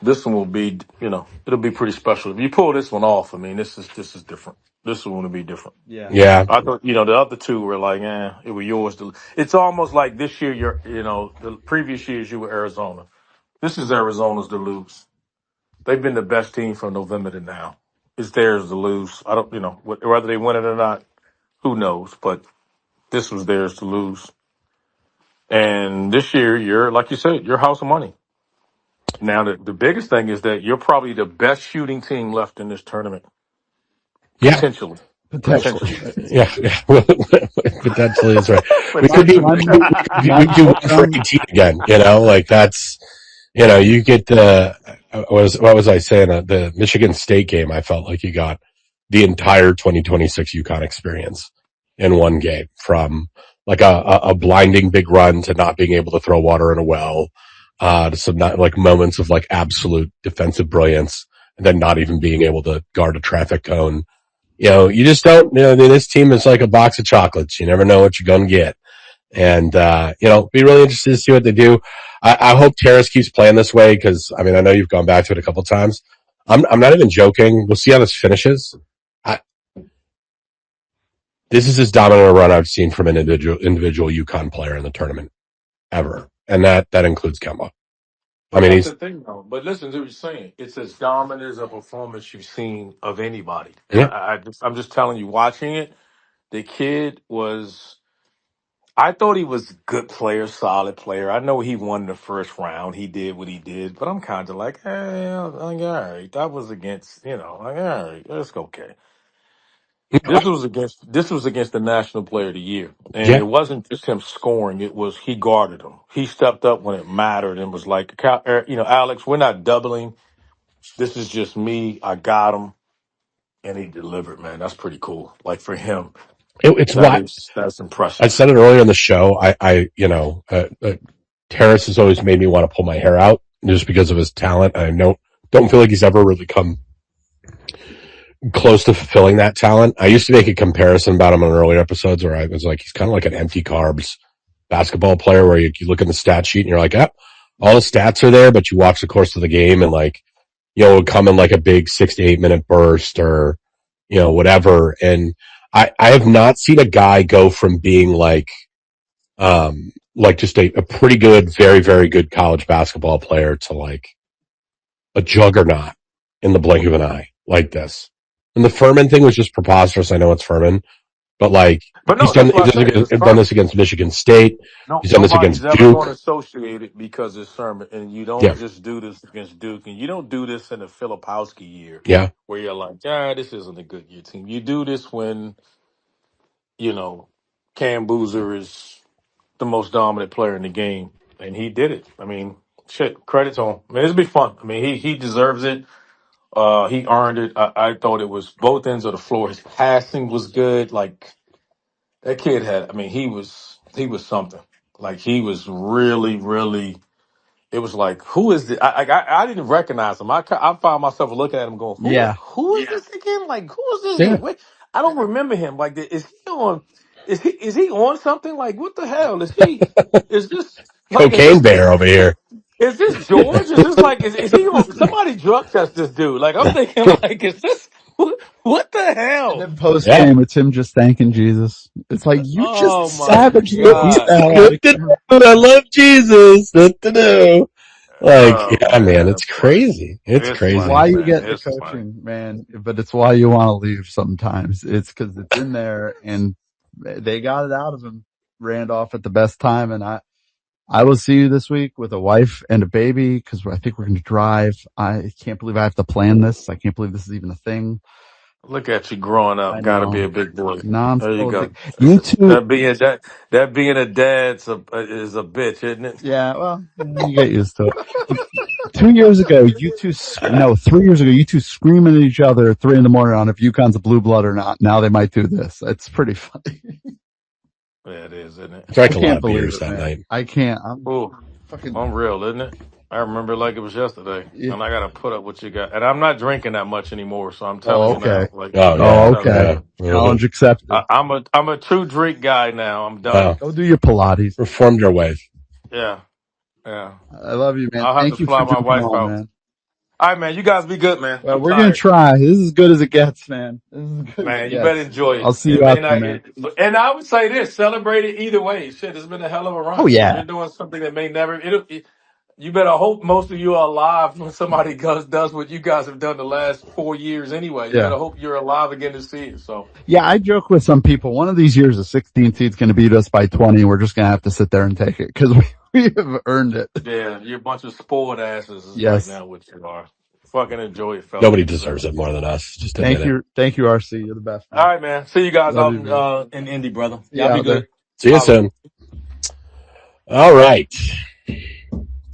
This one will be, it'll be pretty special. If you pull this one off, I mean, this is different. This one will be different. Yeah. I thought, the other two were like, it was yours. It's almost like this year, the previous years you were Arizona. This is Arizona's to lose. They've been the best team from November to now. It's theirs to lose. I don't, whether they win it or not, who knows? But this was theirs to lose. And this year, you're, like you said, you're house of money. Now, the biggest thing is that you're probably the best shooting team left in this tournament. Yeah. Potentially. Yeah. Potentially is right. We could do one for 18 again, like that's, you get what was I saying? The Michigan State game, I felt like you got the entire 2026 UConn experience in one game, from like a blinding big run to not being able to throw water in a well, to some not like moments of like absolute defensive brilliance, and then not even being able to guard a traffic cone. You just don't, this team is like a box of chocolates. You never know what you're going to get. And, be really interested to see what they do. I hope Terrace keeps playing this way, because, I mean, I know you've gone back to it a couple times. I'm not even joking. We'll see how this finishes. This is as dominant a run I've seen from an individual UConn player in the tournament ever. And that includes Kemba. But that's the thing, though. But listen to what you're saying. It's as dominant as a performance you've seen of anybody. And yeah. I'm just telling you, watching it, the kid was. I thought he was a good player, solid player. I know he won the first round. He did what he did, but I'm kind of like, all right, that was against, all right, that's okay. This was against the National Player of the Year, and Yeah. it wasn't just him scoring. It was he guarded him. He stepped up when it mattered and was like, Alex, we're not doubling. This is just me. I got him, and he delivered. Man, that's pretty cool. Like for him, It's why that's impressive. I said it earlier in the show. Terrace has always made me want to pull my hair out just because of his talent. I don't feel like he's ever really come close to fulfilling that talent. I used to make a comparison about him in earlier episodes where I was like, he's kind of like an empty carbs basketball player, where you look in the stat sheet and you're like, all the stats are there, but you watch the course of the game and like, it would come in like a big 6 to 8 minute burst or, whatever. And I have not seen a guy go from being like just a pretty good, very, very good college basketball player to like a juggernaut in the blink of an eye like this. And the Furman thing was just preposterous. I know it's Furman, but like, he's done this against Michigan State. No, He's done this nobody's against ever Duke. going to associate it because it's Sermon, and you don't just do this against Duke, and you don't do this in a Filipowski year, where you're like, this isn't a good year team. You do this when, Cam Boozer is the most dominant player in the game, and he did it. I mean, shit, credit to him. I mean, it'll be fun. I mean, he deserves it. He earned it. I thought it was both ends of the floor. His passing was good. Like that kid he was something. Like he was really, really. It was like, who is this? I didn't recognize him. I found myself looking at him going, who is this again? Like, who is this dude? Wait, I don't remember him. Like, is he on? Is he on something? Like, what the hell is he? Is this like Cocaine Bear over here? Is this George? Is this like is he on? Somebody drug test this dude? Like, I'm thinking, like, is this what the hell? And then post game, it's him just thanking Jesus. It's like, you just savaged the beast. I love Jesus. Like, man, it's crazy. It's crazy. Why you get the coaching, man? But it's why you want to leave sometimes. It's because it's in there, and they got it out of him. Randolph at the best time, and I will see you this week with a wife and a baby, because I think we're going to drive. I can't believe I have to plan this. I can't believe this is even a thing. Look at you growing up. Got to be a big boy. There you go. You too. That being a dad is a bitch, isn't it? Yeah, well, you get used to it. 2 years ago, 3 years ago, you two screaming at each other at 3 a.m. on if UConn's a blue blood or not. Now they might do this. It's pretty funny. Yeah, it is, isn't it? I drank a lot of beers that night. I can't. I'm real, isn't it? I remember it like it was yesterday, and I got to put up what you got. And I'm not drinking that much anymore, so I'm telling you now. Like, okay. Challenge accepted. I'm a true drink guy now. I'm done. Go do your Pilates. Reformed your ways. Yeah. I love you, man. I'll have Thank to you fly for my wife jumping on, out. man. All right, man. You guys be good, man. Well, we're going to try. This is as good as it gets, man. This is good man, you better enjoy it. I'll see you out there, man. And I would say this, celebrate it either way. Shit, it's been a hell of a run. Oh, yeah. You're doing something that may never... You better hope most of you are alive when somebody does what you guys have done the last 4 years anyway. You better hope you're alive again to see it. So yeah, I joke with some people. One of these years, a 16 seed's going to beat us by 20. We're just going to have to sit there and take it because we have earned it. Yeah, you're a bunch of spoiled asses right now, which you are. Fucking enjoy it, fellas. Nobody deserves it more than us. Just thank you, RC. You're the best, man. All right, man. See you guys out in Indy, brother. Y'all be good. See you soon. All right.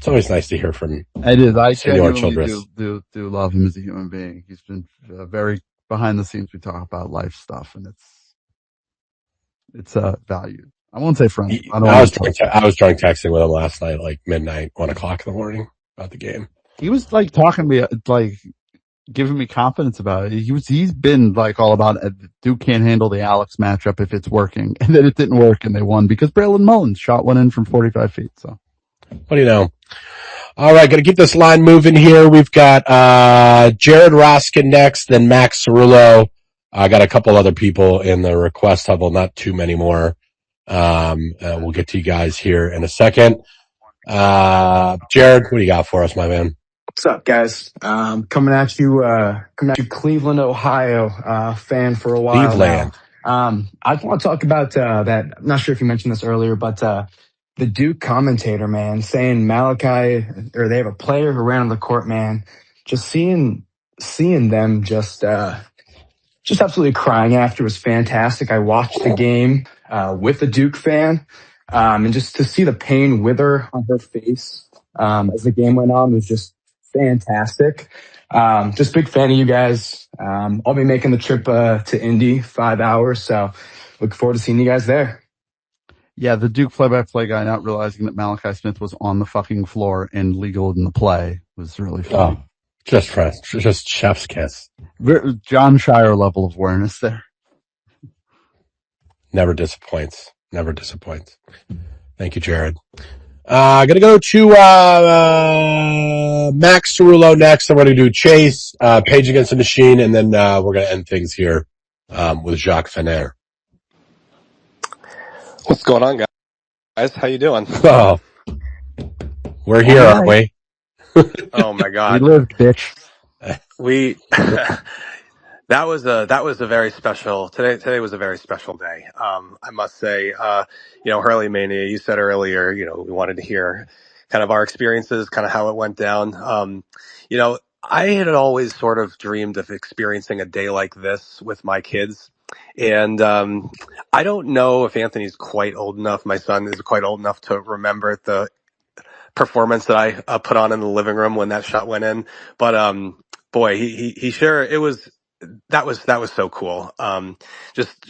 It's always nice to hear from It is. I Senor genuinely Childress. do love him as a human being. He's been very behind the scenes. We talk about life stuff, and it's valued. I won't say friend. I was drunk texting with him last night, like midnight, 1:00 in the morning, about the game. He was like talking to me, like giving me confidence about it. He's been like all about Duke can't handle the Alex matchup if it's working, and then it didn't work, and they won because Braylon Mullins shot one in from 45 feet. So, what do you know? All right, going to keep this line moving here. We've got Jared Raskin next, then Max Cerullo. I got a couple other people in the request hubble, not too many more. We'll get to you guys here in a second. Jared, what do you got for us, my man? What's up, guys? Coming at you, Cleveland, Ohio, fan for a while Cleveland. now. I want to talk about that. I'm not sure if you mentioned this earlier, but the Duke commentator, man, saying Malachi, or they have a player who ran on the court, man. Just seeing them just absolutely crying after was fantastic. I watched the game with a Duke fan, and just to see the pain wither on her face as the game went on was just fantastic. Just big fan of you guys. I'll be making the trip to Indy, 5 hours, so looking forward to seeing you guys there. Yeah, the Duke play-by-play guy not realizing that Malachi Smith was on the fucking floor and legal in the play was really funny. Oh, just chef's kiss. John Shire level of awareness there. Never disappoints. Thank you, Jared. Gonna go to Max Cerullo next. I'm gonna do Chase, Page Against the Machine, and then we're gonna end things here with Jacques Fener. What's going on, guys? How you doing? Oh, we're here, aren't we? Oh my God, we lived, bitch. That was a very special today was a very special day. I must say, Hurley Mania, you said earlier, we wanted to hear kind of our experiences, kind of how it went down. I had always sort of dreamed of experiencing a day like this with my kids. And I don't know if Anthony's quite old enough. My son is quite old enough to remember the performance that I put on in the living room when that shot went in. But boy, he sure it was. That was so cool. Just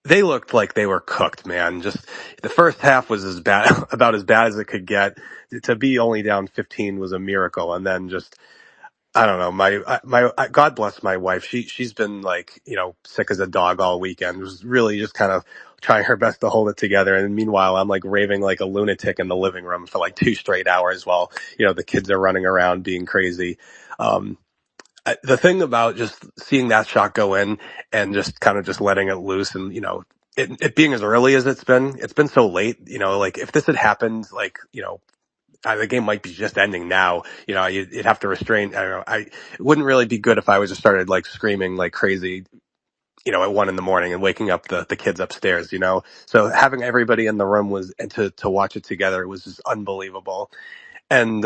they looked like they were cooked, man. Just the first half was about as bad as it could get. To be only down 15 was a miracle, and then just. I don't know. My God bless my wife. She's been like, sick as a dog all weekend. It was really just kind of trying her best to hold it together. And meanwhile, I'm like raving like a lunatic in the living room for like 2 straight hours while, the kids are running around being crazy. The thing about just seeing that shot go in and just kind of just letting it loose and, it being as early as it's been so late, like if this had happened, like, the game might be just ending now. You'd have to restrain. I don't know. It wouldn't really be good if I was just started like screaming like crazy, at 1 a.m. and waking up the kids upstairs, So having everybody in the room and to watch it together was just unbelievable. And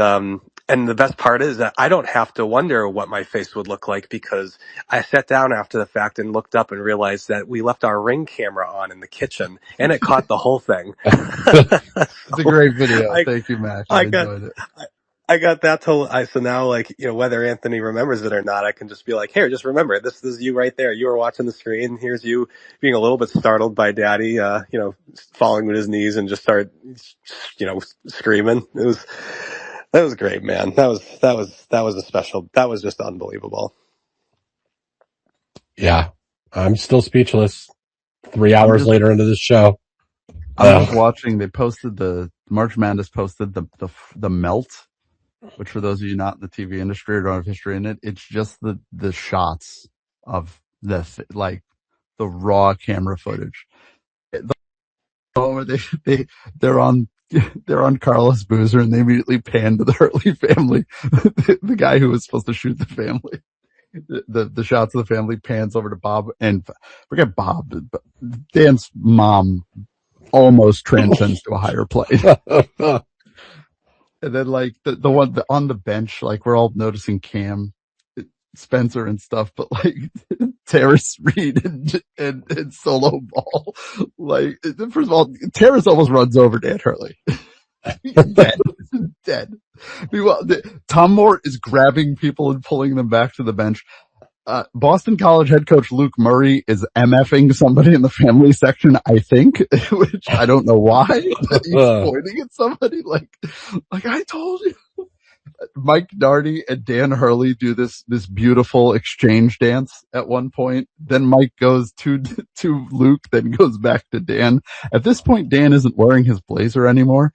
the best part is that I don't have to wonder what my face would look like because I sat down after the fact and looked up and realized that we left our Ring camera on in the kitchen and it caught the whole thing. It's a great video. Thank you, Max. I enjoyed it. I got that so now like, whether Anthony remembers it or not, I can just be like, here, just remember, this is you right there. You were watching the screen. Here's you being a little bit startled by daddy, falling with his knees and just start, screaming. That was great, man. That was just unbelievable. Yeah. I'm still speechless 3 hours later into the show. I'm just watching. They posted March Madness posted the melt, which for those of you not in the TV industry or don't have history in it, it's just the shots of the raw camera footage. They're on Carlos Boozer and they immediately pan to the Hurley family, the guy who was supposed to shoot the family. The shots of the family pans over to Bob and forget Bob. Dan's mom almost transcends to a higher plane. And then like the one on the bench, like we're all noticing Cam, Spencer and stuff, but like Terrace Reed and Solo Ball. Like first of all, Terrace almost runs over Dan Hurley. Dead. Meanwhile, Tom Moore is grabbing people and pulling them back to the bench. Boston College head coach Luke Murray is MFing somebody in the family section, I think, which I don't know why, but he's pointing at somebody like I told you. Mike Nardi and Dan Hurley do this beautiful exchange dance at one point. Then Mike goes to Luke, then goes back to Dan. At this point, Dan isn't wearing his blazer anymore.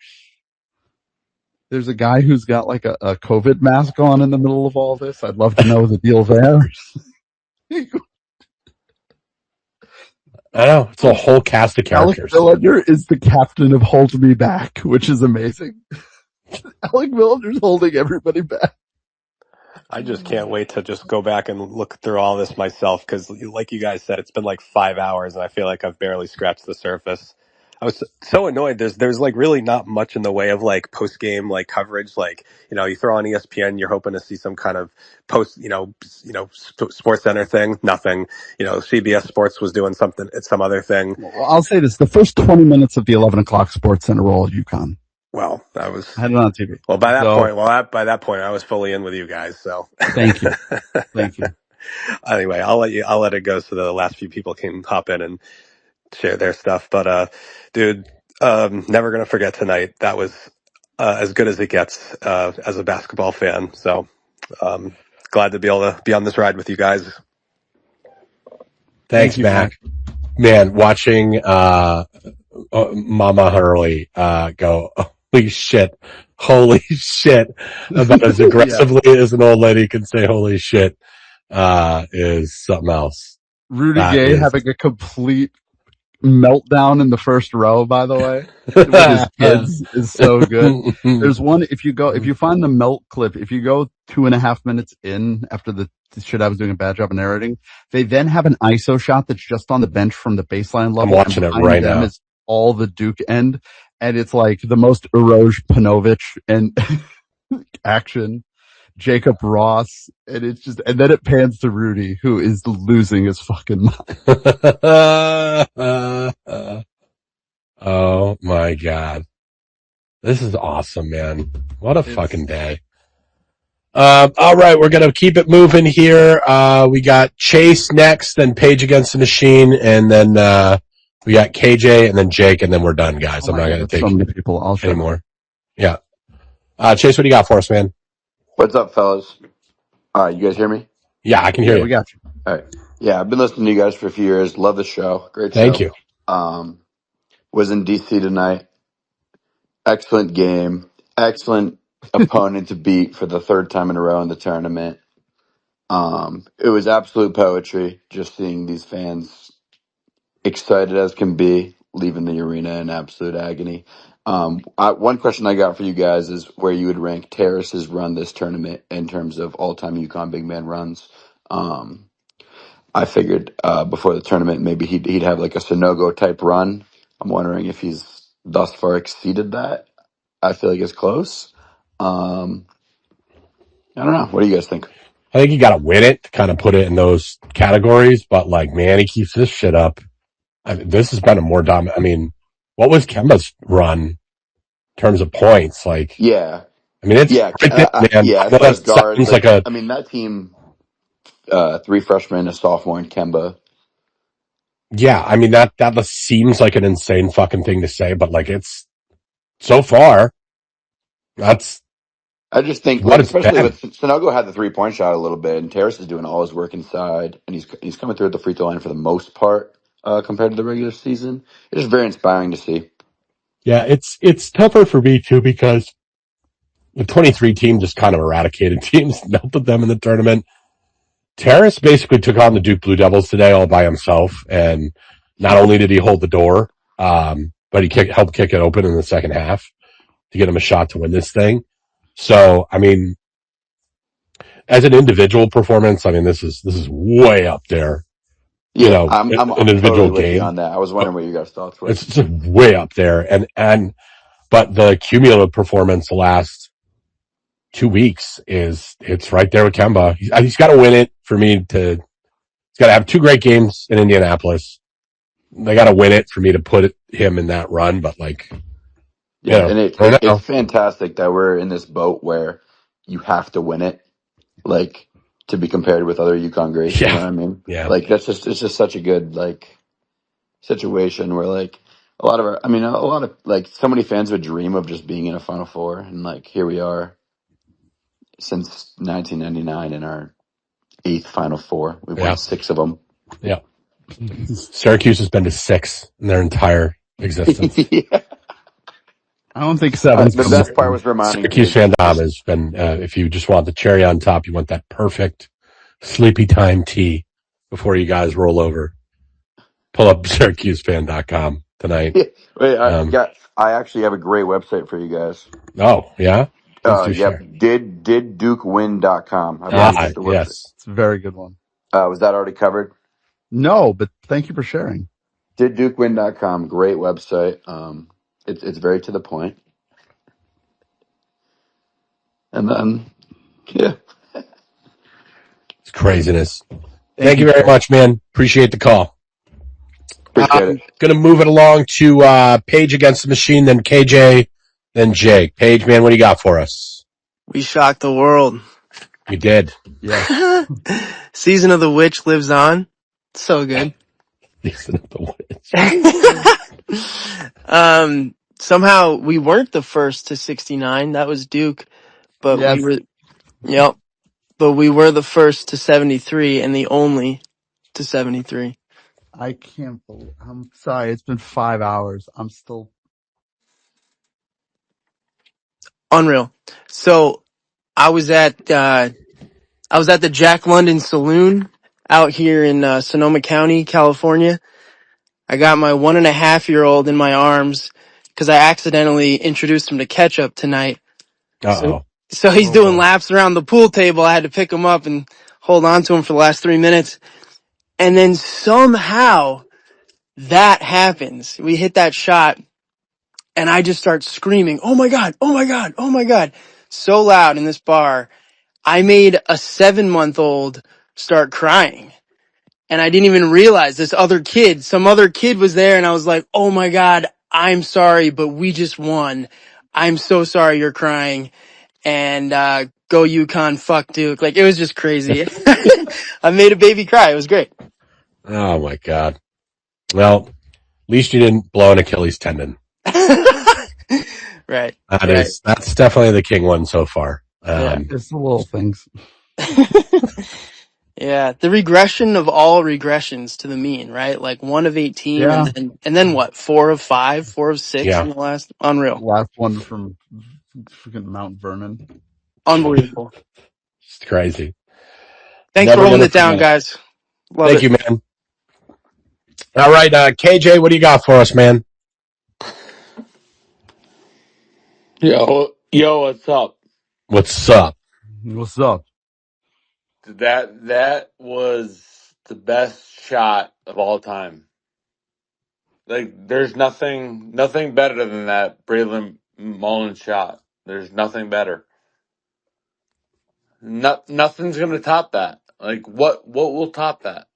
There's a guy who's got like a COVID mask on in the middle of all this. I'd love to know the deal there. I know. It's a whole cast of characters. Alec Millender is the captain of Hold Me Back, which is amazing. Alec Millender's holding everybody back. I just can't wait to just go back and look through all this myself because, like you guys said, it's been like 5 hours and I feel like I've barely scratched the surface. I was so annoyed. There's like really not much in the way of like post game like coverage. Like, you throw on ESPN, you're hoping to see some kind of post, Sports Center thing. Nothing. CBS Sports was doing something. It's some other thing. Well, I'll say this: the first 20 minutes of the 11 o'clock Sports Center roll at UConn. Well, I had it on TV. Well, by that point, I was fully in with you guys. So thank you. Anyway, I'll let it go so the last few people can hop in and share their stuff. But dude, never gonna forget tonight. That was as good as it gets as a basketball fan. So glad to be able to be on this ride with you guys. Thanks, Matt. Man, watching Mama Hurley go, holy shit, about as aggressively as an old lady can say holy shit, is something else. Rudy Gay having a complete meltdown in the first row, by the way, with his kids is so good. There's one, if you find the melt clip, if you go 2.5 minutes in after the shit I was doing a bad job of narrating, they then have an ISO shot that's just on the bench from the baseline level. I'm watching it right now. Is all the Duke end, and it's like the most Eroge Panovich and action. Jacob Ross, and it's just, and then it pans to Rudy, who is losing his fucking mind. Oh my God. This is awesome, man. What a fucking day. All right, we're going to keep it moving here. We got Chase next, then Page Against the Machine, and then we got KJ, and then Jake, and then we're done, guys. I'm not going to take so many people. I'll show anymore. Yeah. Chase, what do you got for us, man? What's up, fellas? You guys hear me? Yeah, I can hear you. We got you. All right. Yeah, I've been listening to you guys for a few years. Love the show. Great show. Thank you. Was in DC tonight. Excellent game. Excellent opponent to beat for the third time in a row in the tournament. It was absolute poetry just seeing these fans excited as can be, leaving the arena in absolute agony. One question I got for you guys is where you would rank Terrace's run this tournament in terms of all-time UConn big man runs. I figured before the tournament maybe he'd have like a Sonogo type run. I'm wondering if he's thus far exceeded that. I feel like it's close. I don't know. What do you guys think? I think you got to win it to kind of put it in those categories, but like, man, he keeps this shit up. This has been a more dominant. I mean, what was Kemba's run in terms of points? Like, yeah, I mean, it's man. Yeah. As far as guards, I mean, that team, 3 freshmen, a sophomore, and Kemba. Yeah, I mean that seems like an insane fucking thing to say, but like it's so far. I just think, like, especially with Sonogo had the 3-point shot a little bit, and Terrace is doing all his work inside, and he's coming through at the free throw line for the most part compared to the regular season. It's just very inspiring to see. Yeah, it's tougher for me too because the 23 team just kind of eradicated teams, melted them in the tournament. Terrace basically took on the Duke Blue Devils today all by himself, and not only did he hold the door, but he helped kick it open in the second half to get him a shot to win this thing. So, I mean, as an individual performance, I mean, this is way up there. Yeah, I'm individual totally game on that. I was wondering what you guys' thoughts were. It's just way up there, but the cumulative performance the last 2 weeks it's right there with Kemba. He's got to win it for me to. He's got to have 2 great games in Indianapolis. They got to win it for me to put him in that run. But like, Yeah, and I it's know. fantastic that we're in this boat where you have to win it, like to be compared with other UConn greats. You know Yeah, what I mean? yeah, Like it's just such a good like situation where like a lot of like so many fans would dream of just being in a Final Four, and like here we are since 1999 in our eighth Final Four. We've won yeah, 6 of them. yeah. Syracuse has been to 6 in their entire existence. Yeah. I don't think seven's The coming best part soon. was reminding Syracuse kids fandom just has been, if you just want the cherry on top, you want that perfect sleepy time tea before you guys roll over. Pull up SyracuseFan.com tonight. wait, I actually have a great website for you guys. Oh, yeah? Please do Yep. share. Did DukeWin.com. I believe is the website. Yes. It's a very good one. Was that already covered? No, but thank you for sharing. DidDukeWin.com. Great website. It's very to the point. And then, yeah. It's craziness. Thank Thank you you, very Paul. much, man. Appreciate the call. Appreciate it. Going to move it along to Paige against the machine, then KJ, then Jake. Paige, man, what do you got for us? We shocked the world. We did. Yes. Season of the Witch lives on. So good. Season of the Witch. Somehow we weren't the first to 69. That was Duke, but Yes. we were. Yep. But we were the first to 73 and the only to 73. I can't believe. I'm sorry. It's been 5 hours. I'm still. Unreal. So I was at the Jack London Saloon out here in Sonoma County, California. I got my 1.5-year-old in my arms because I accidentally introduced him to ketchup tonight. Uh-oh. So he's doing laps around the pool table. I had to pick him up and hold on to him for the last 3 minutes. And then somehow that happens. We hit that shot and I just start screaming, "Oh my God, oh my God, oh my God." So loud in this bar. I made a 7-month-old start crying. And I didn't even realize some other kid was there, and I was like, "Oh my God, I'm sorry, but we just won. I'm so sorry you're crying." And go UConn, fuck Duke. Like, it was just crazy. I made a baby cry. It was great. Oh, my God. Well, at least you didn't blow an Achilles tendon. Right. That's definitely the king one so far. It's the little things. Yeah, the regression of all regressions to the mean, right? Like 1 of 18, Yeah. and then what? 4 of 5, 4 of 6 Yeah. in the last. Unreal. Last one from freaking Mount Vernon. Unbelievable. It's crazy. Thanks Never for holding gonna it down, forget guys. Love Thank it. you, man. All right, KJ, what do you got for us, man? Yo, what's up? What's up? What's up? That was the best shot of all time. Like, there's nothing better than that Braylon Mullen shot. There's nothing better. Nothing's gonna top that. Like, what will top that?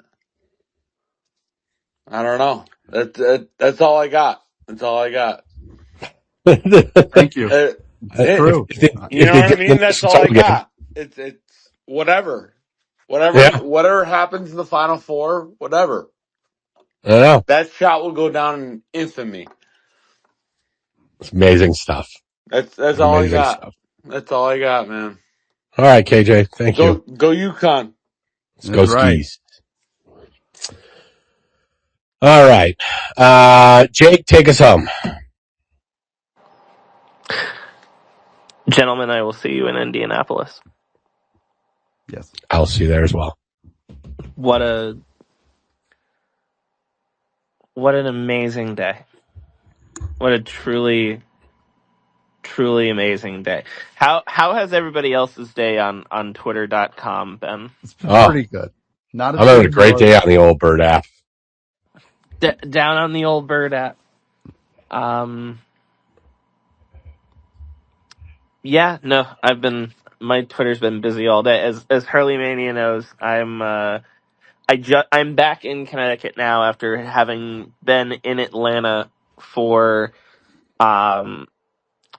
I don't know. That's all I got. That's all I got. Thank you. It's true. You know what I mean? That's all I got. It's whatever. Whatever happens in the Final Four, whatever. I know. That shot will go down in infamy. It's amazing stuff. That's all I got. Stuff. That's all I got, man. All right, KJ. Thank you. Go UConn. Let's go skis. All right. Jake, take us home. Gentlemen, I will see you in Indianapolis. Yes. I'll see you there as well. What an amazing day. What a truly amazing day. How has everybody else's day on Twitter.com been? It's been pretty good. I'm having a great day on the old Bird app. Down on the old Bird app. Yeah, no, my Twitter's been busy all day. As Hurley Mania knows, I'm back in Connecticut now after having been in Atlanta for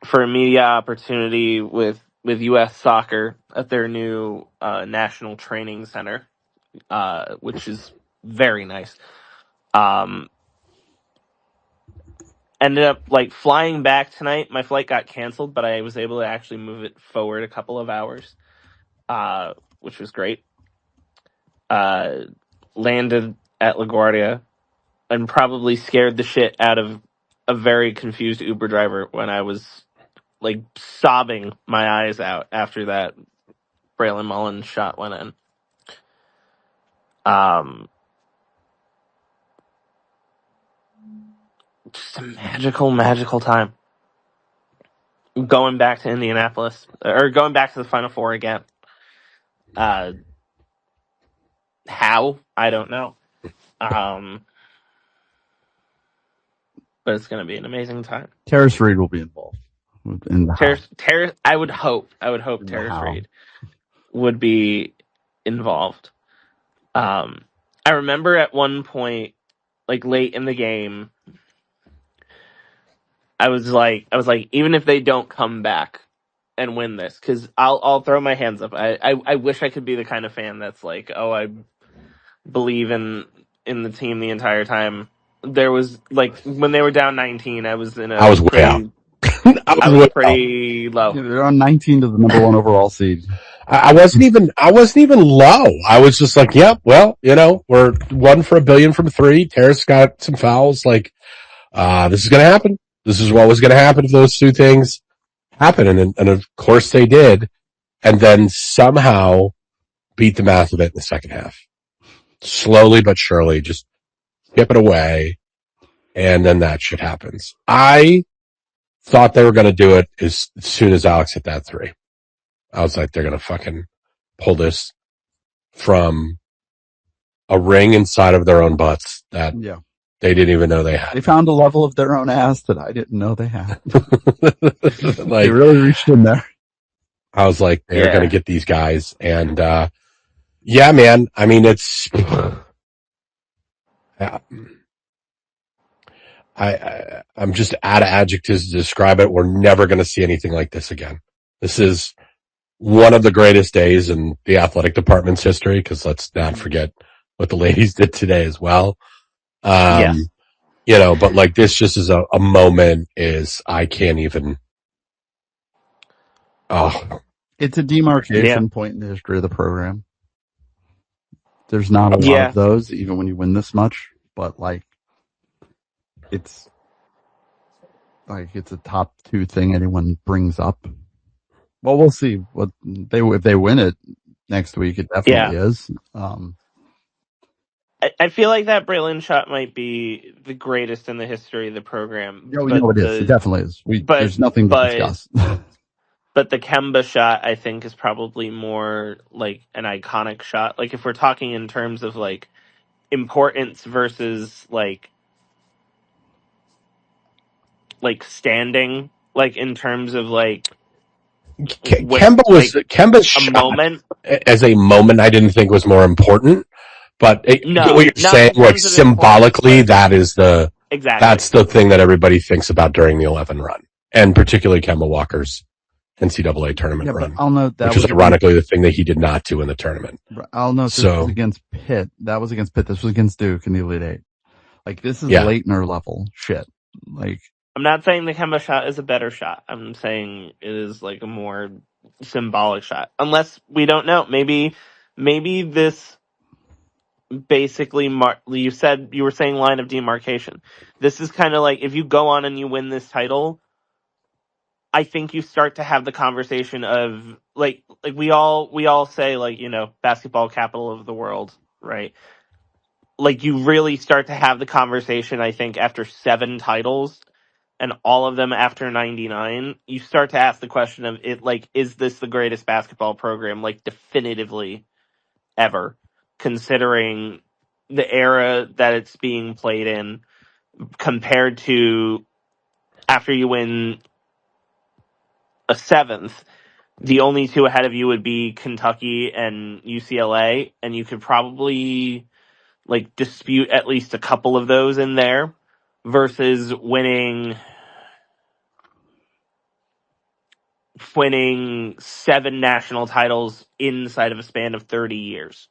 for a media opportunity with U.S. Soccer at their new national training center, which is very nice. Ended up flying back tonight. My flight got canceled, but I was able to actually move it forward a couple of hours, which was great. Landed at LaGuardia and probably scared the shit out of a very confused Uber driver when I was sobbing my eyes out after that Braylon Mullins shot went in. Just a magical time. Going back to Indianapolis, or going back to the Final Four again. How? I don't know. But it's going to be an amazing time. Terrace Reed will be involved in the Terrace, I would hope Terrace Reed would be involved. I remember at one point, late in the game, I was like, even if they don't come back and win this, because I'll throw my hands up. I wish I could be the kind of fan that's like, oh, I believe in the team the entire time. There was when they were down 19, I was way out. I was pretty low. Yeah, they're on 19 to the number 1 overall seed. I wasn't even low. I was just like, yep, well, we're 1 for $1 billion from 3. Terrace got some fouls. This is going to happen. This is what was going to happen if those two things happen. And of course they did. And then somehow beat the math of it in the second half. Slowly but surely, just skip it away. And then that shit happens. I thought they were going to do it as soon as Alex hit that 3. I was like, they're going to fucking pull this from a ring inside of their own butts that they didn't even know they had. They found a level of their own ass that I didn't know they had. They really reached in there. I was like, they're going to get these guys. And, yeah, man, I mean, it's, I'm just out of adjectives to describe it. We're never going to see anything like this again. This is one of the greatest days in the athletic department's history, because let's not forget what the ladies did today as well. But this just is a moment I can't even. Oh, it's a demarcation point in the history of the program. There's not a lot of those, even when you win this much, but it's a top 2 thing anyone brings up. Well, we'll see what if they win it next week. It definitely is. I feel like that Braylon shot might be the greatest in the history of the program. Yeah, we know it is. It definitely is. There's nothing to discuss. But the Kemba shot, I think, is probably more an iconic shot. If we're talking in terms of importance versus standing, in terms of Kemba's shot moment as a moment. I didn't think was more important, but what you're saying, symbolically, that is that's the thing that everybody thinks about during the 11 run, and particularly Kemba Walker's NCAA tournament run. I'll note that which was ironically the thing that he did not do in the tournament. I'll note this was against Pitt. That was against Pitt. This was against Duke in the Elite Eight. This is Leitner level shit. I'm not saying the Kemba shot is a better shot. I'm saying it is a more symbolic shot. Unless we don't know. Maybe this basically you were saying line of demarcation. This is kind of if you go on and you win this title, I think you start to have the conversation of we all say basketball capital of the world, right? You really start to have the conversation, I think, after 7 titles and all of them after 99, you start to ask the question of is this the greatest basketball program definitively ever, considering the era that it's being played in compared to after you win a 7th, the only 2 ahead of you would be Kentucky and UCLA, and you could probably dispute at least a couple of those in there versus winning winning 7 national titles inside of a span of 30 years.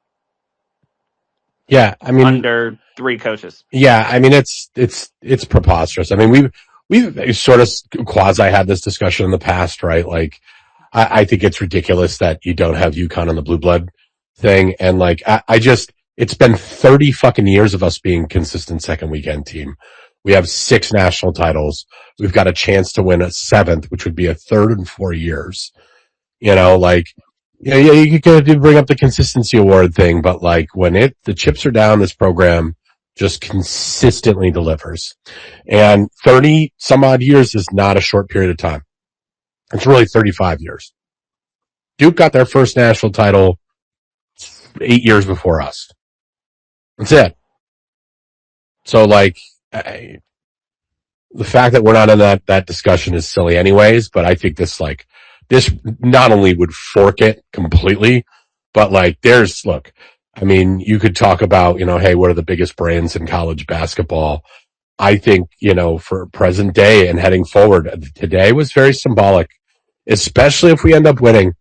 Yeah, I mean, under 3 coaches. Yeah, I mean it's preposterous. I mean we've sort of quasi had this discussion in the past, right? Like I think it's ridiculous that you don't have UConn on the blue blood thing, and like I just it's been 30 fucking years of us being consistent second weekend team. We have 6 national titles. We've got a chance to win a 7th, which would be a third in 4 years. You know, like yeah, you could bring up the consistency award thing, but like when the chips are down, this program just consistently delivers. And 30 some odd years is not a short period of time. It's really 35 years. Duke got their first national title 8 years before us. That's it. So like, the fact that we're not in that discussion is silly anyways, but I think this not only would fork it completely, but like I mean, you could talk about, hey, what are the biggest brands in college basketball? I think, for present day and heading forward, today was very symbolic, especially if we end up winning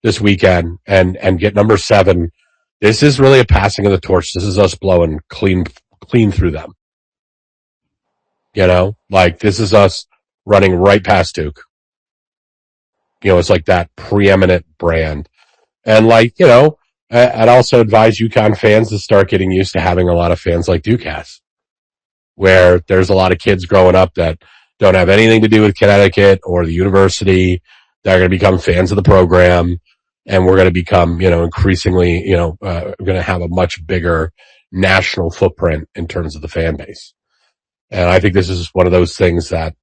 this weekend and get number 7. This is really a passing of the torch. This is us blowing clean through them. Like this is us running right past Duke. It's like that preeminent brand. And like, I'd also advise UConn fans to start getting used to having a lot of fans like Duke has, where there's a lot of kids growing up that don't have anything to do with Connecticut or the university. They're going to become fans of the program, and we're going to become, increasingly, going to have a much bigger national footprint in terms of the fan base. And I think this is one of those things that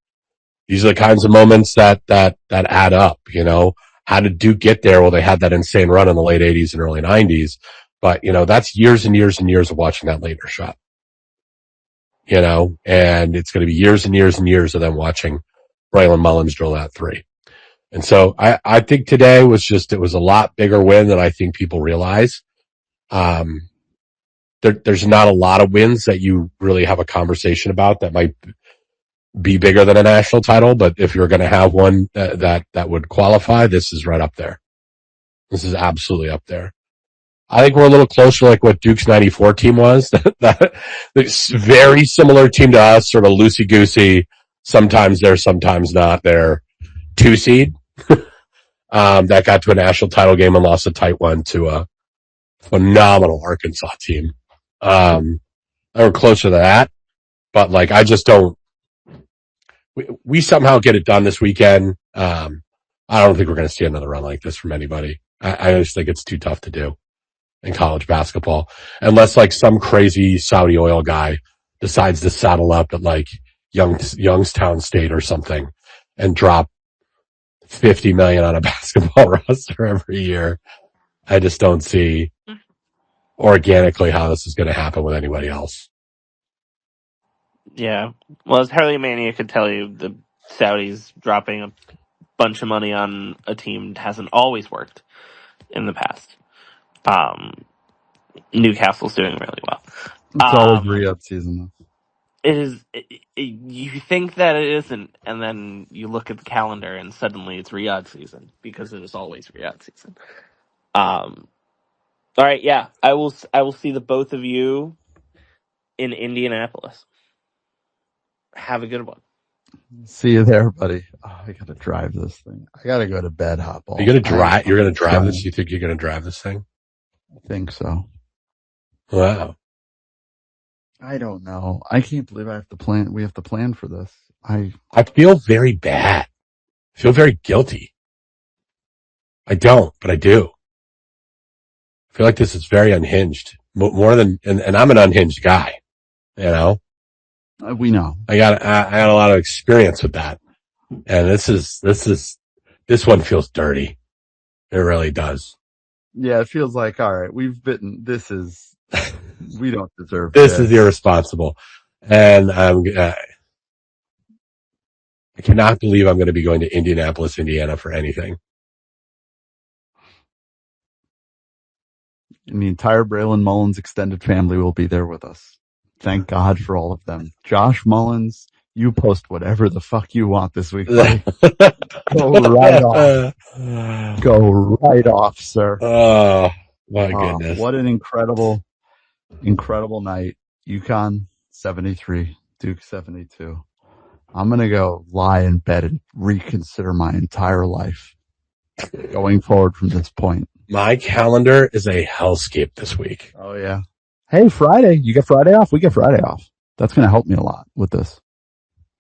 these are the kinds of moments that add up, How did Duke get there? Well, they had that insane run in the late 80s and early 90s, but, that's years and years and years of watching that later shot. And it's going to be years and years and years of them watching Braylon Mullins drill that 3. And so I think today it was a lot bigger win than I think people realize. There's not a lot of wins that you really have a conversation about that might be bigger than a national title, but if you're going to have one that would qualify, this is right up there. This is absolutely up there. I think we're a little closer like what Duke's 94 team was. This very similar team to us, sort of loosey-goosey. Sometimes they're, sometimes not. They're 2 seed that got to a national title game and lost a tight one to a phenomenal Arkansas team. We're closer to that, but like I just don't. We somehow get it done this weekend. I don't think we're going to see another run like this from anybody. I just think it's too tough to do in college basketball, unless like some crazy Saudi oil guy decides to saddle up at like Youngstown State or something and drop $50 million on a basketball roster every year. I just don't see organically how this is going to happen with anybody else. Yeah. Well, as Harley Mania could tell you, the Saudis dropping a bunch of money on a team hasn't always worked in the past. Newcastle's doing really well. It's always re-up season. It is. You think that it isn't, and then you look at the calendar, and suddenly it's Riyadh season because it is always Riyadh season. All right, yeah, I will see the both of you in Indianapolis. Have a good one. See you there, buddy. Oh, I gotta drive this thing. I gotta go to bed, Hopball. You're gonna drive this? You think you're gonna drive this thing? I think so. Wow. I don't know. I can't believe I have to plan. We have to plan for this. I feel very bad. I feel very guilty. I don't, but I do. I feel like this is very unhinged, more than, and I'm an unhinged guy, we know. I got a lot of experience with that, and this one feels dirty. It really does. Yeah, it feels like, all right, we've bitten. This is, we don't deserve this. Is irresponsible, and I cannot believe I'm going to be going to Indianapolis, Indiana for anything. And the entire Braylon Mullins extended family will be there with us. Thank God for all of them. Josh Mullins, You post whatever the fuck you want this week, buddy. Go right off. Go right off, sir. Oh, my goodness. What an incredible night. UConn 73, Duke 72. I'm going to go lie in bed and reconsider my entire life going forward from this point. My calendar is a hellscape this week. Oh, yeah. Hey, Friday. You get Friday off? We get Friday off. That's going to help me a lot with this.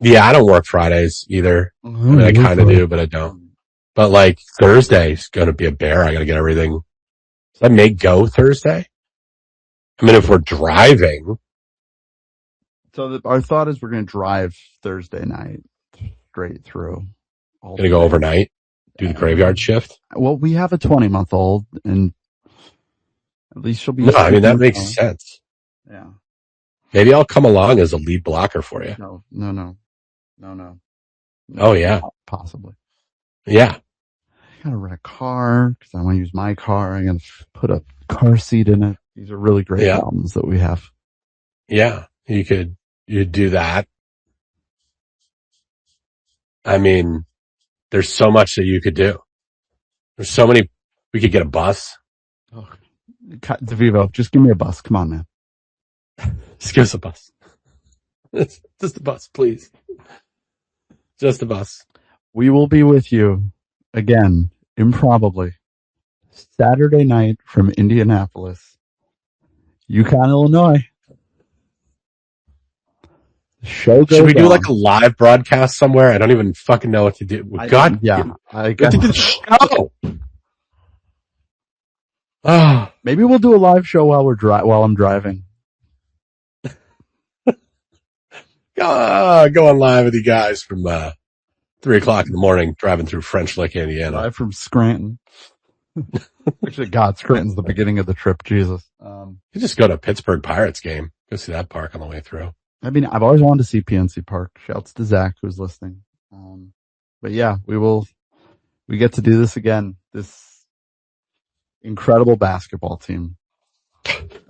Yeah, I don't work Fridays either. I mean, I kind of do, but I don't. But like Thursday is going to be a bear. I got to get everything. So I may go Thursday. I mean, if we're driving. So our thought is we're going to drive Thursday night straight through. Going to go overnight, do the graveyard shift. Well, we have a 20-month-old, and at least she'll be. No, I mean, that makes sense. Yeah. Maybe I'll come along as a lead blocker for you. No. Oh, yeah. Possibly. Yeah. I gotta rent a car because I want to use my car. I gotta put a car seat in it. These are really great problems that we have. Yeah. You'd do that. I mean, there's so much that you could do. There's so many. We could get a bus. Oh, DeVivo, just give me a bus. Come on, man. Just give us a bus. Just a bus, please. Just a bus. We will be with you again, improbably, Saturday night from Indianapolis, UConn, Illinois. The show goes Should we do on. like a live broadcast somewhere? I don't even fucking know what to do. I guess. The show. Oh. Maybe we'll do a live show while I'm driving. Going live with you guys from 3:00 in the morning, driving through French Lick, Indiana. Live from Scranton. Actually, God, Scranton's the beginning of the trip. Jesus. You just go to a Pittsburgh Pirates game. Go see that park on the way through. I mean, I've always wanted to see PNC Park. Shouts to Zach who's listening. But yeah, we get to do this again. This incredible basketball team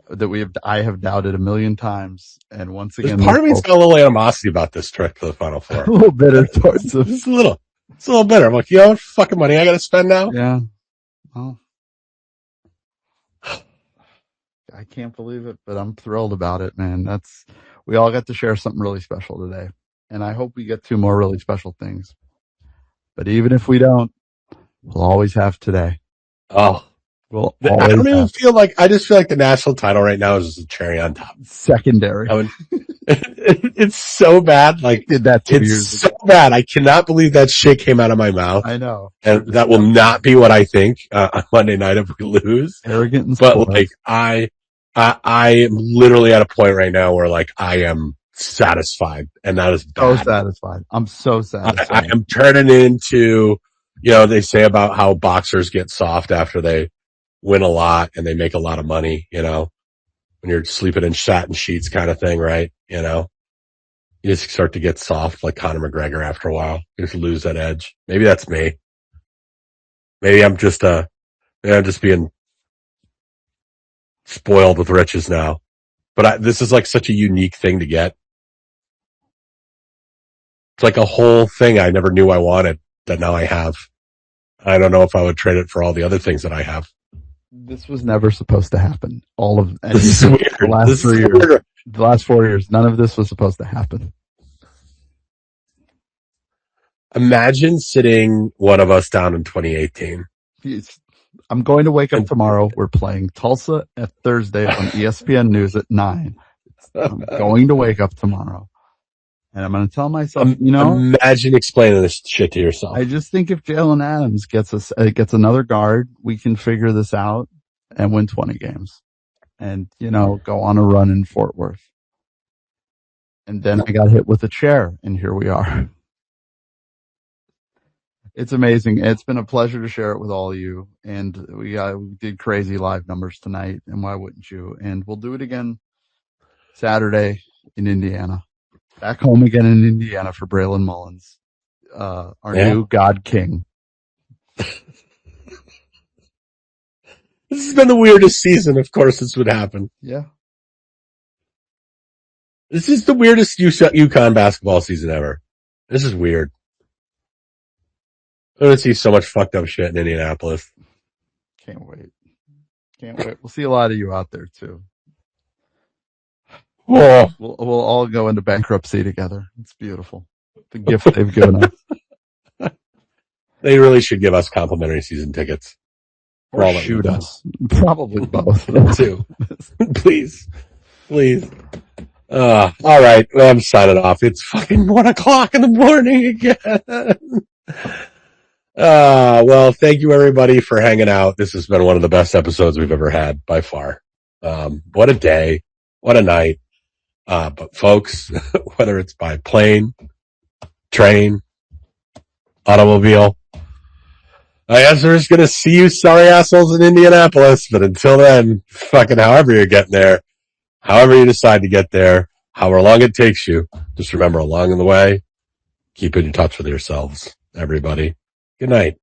that I have doubted a million times. And once again, part of me's got a little animosity about this trip to the Final Four. A little bitter towards them. It's a little bitter. I'm like, you know what fucking money I got to spend now? Yeah. Well, I can't believe it, but I'm thrilled about it, man. We all got to share something really special today. And I hope we get 2 more really special things. But even if we don't, we'll always have today. Oh. Well, I don't even feel like, I just feel like the national title right now is just a cherry on top. Secondary. It's so bad. Like, did that 2 years so bad. I cannot believe that shit came out of my mouth. I know. And that will not be what I think on Monday night if we lose. Arrogant and but spoiled. like, I am literally at a point right now where like I am satisfied, and that is bad. So satisfied. I'm so satisfied. I am turning into, they say about how boxers get soft after they win a lot and they make a lot of money, when you're sleeping in satin sheets kind of thing, right? You just start to get soft like Conor McGregor after a while. You just lose that edge. Maybe that's me. Maybe I'm just being spoiled with riches now. But this is like such a unique thing to get. It's like a whole thing I never knew I wanted that now I have. I don't know if I would trade it for all the other things that I have. This was never supposed to happen. This is weird. The last 4 years, none of this was supposed to happen. Imagine sitting one of us down in 2018. I'm going to wake up tomorrow. We're playing Tulsa at Thursday on ESPN News at 9. I'm going to wake up tomorrow. And I'm going to tell myself, imagine explaining this shit to yourself. I just think if Jalen Adams gets another guard, we can figure this out and win 20 games and, go on a run in Fort Worth. And then I got hit with a chair and here we are. It's amazing. It's been a pleasure to share it with all of you. And we did crazy live numbers tonight. And why wouldn't you? And we'll do it again Saturday in Indiana. Back home again in Indiana for Braylon Mullins, our new God King. This has been the weirdest season. Of course, this would happen. Yeah. This is the weirdest UConn basketball season ever. This is weird. I'm going to see so much fucked up shit in Indianapolis. Can't wait. We'll see a lot of you out there too. Oh. We'll all go into bankruptcy together. It's beautiful. The gift they've given us. They really should give us complimentary season tickets. Or shoot us. Probably both. Too. Please. All right. I'm signing off. It's fucking 1:00 in the morning again. Well, thank you everybody for hanging out. This has been one of the best episodes we've ever had by far. What a day. What a night. But folks, whether it's by plane, train, automobile, I guess we're just going to see you sorry assholes in Indianapolis. But until then, fucking however you're getting there, however you decide to get there, however long it takes you, just remember along the way, keep in touch with yourselves, everybody. Good night.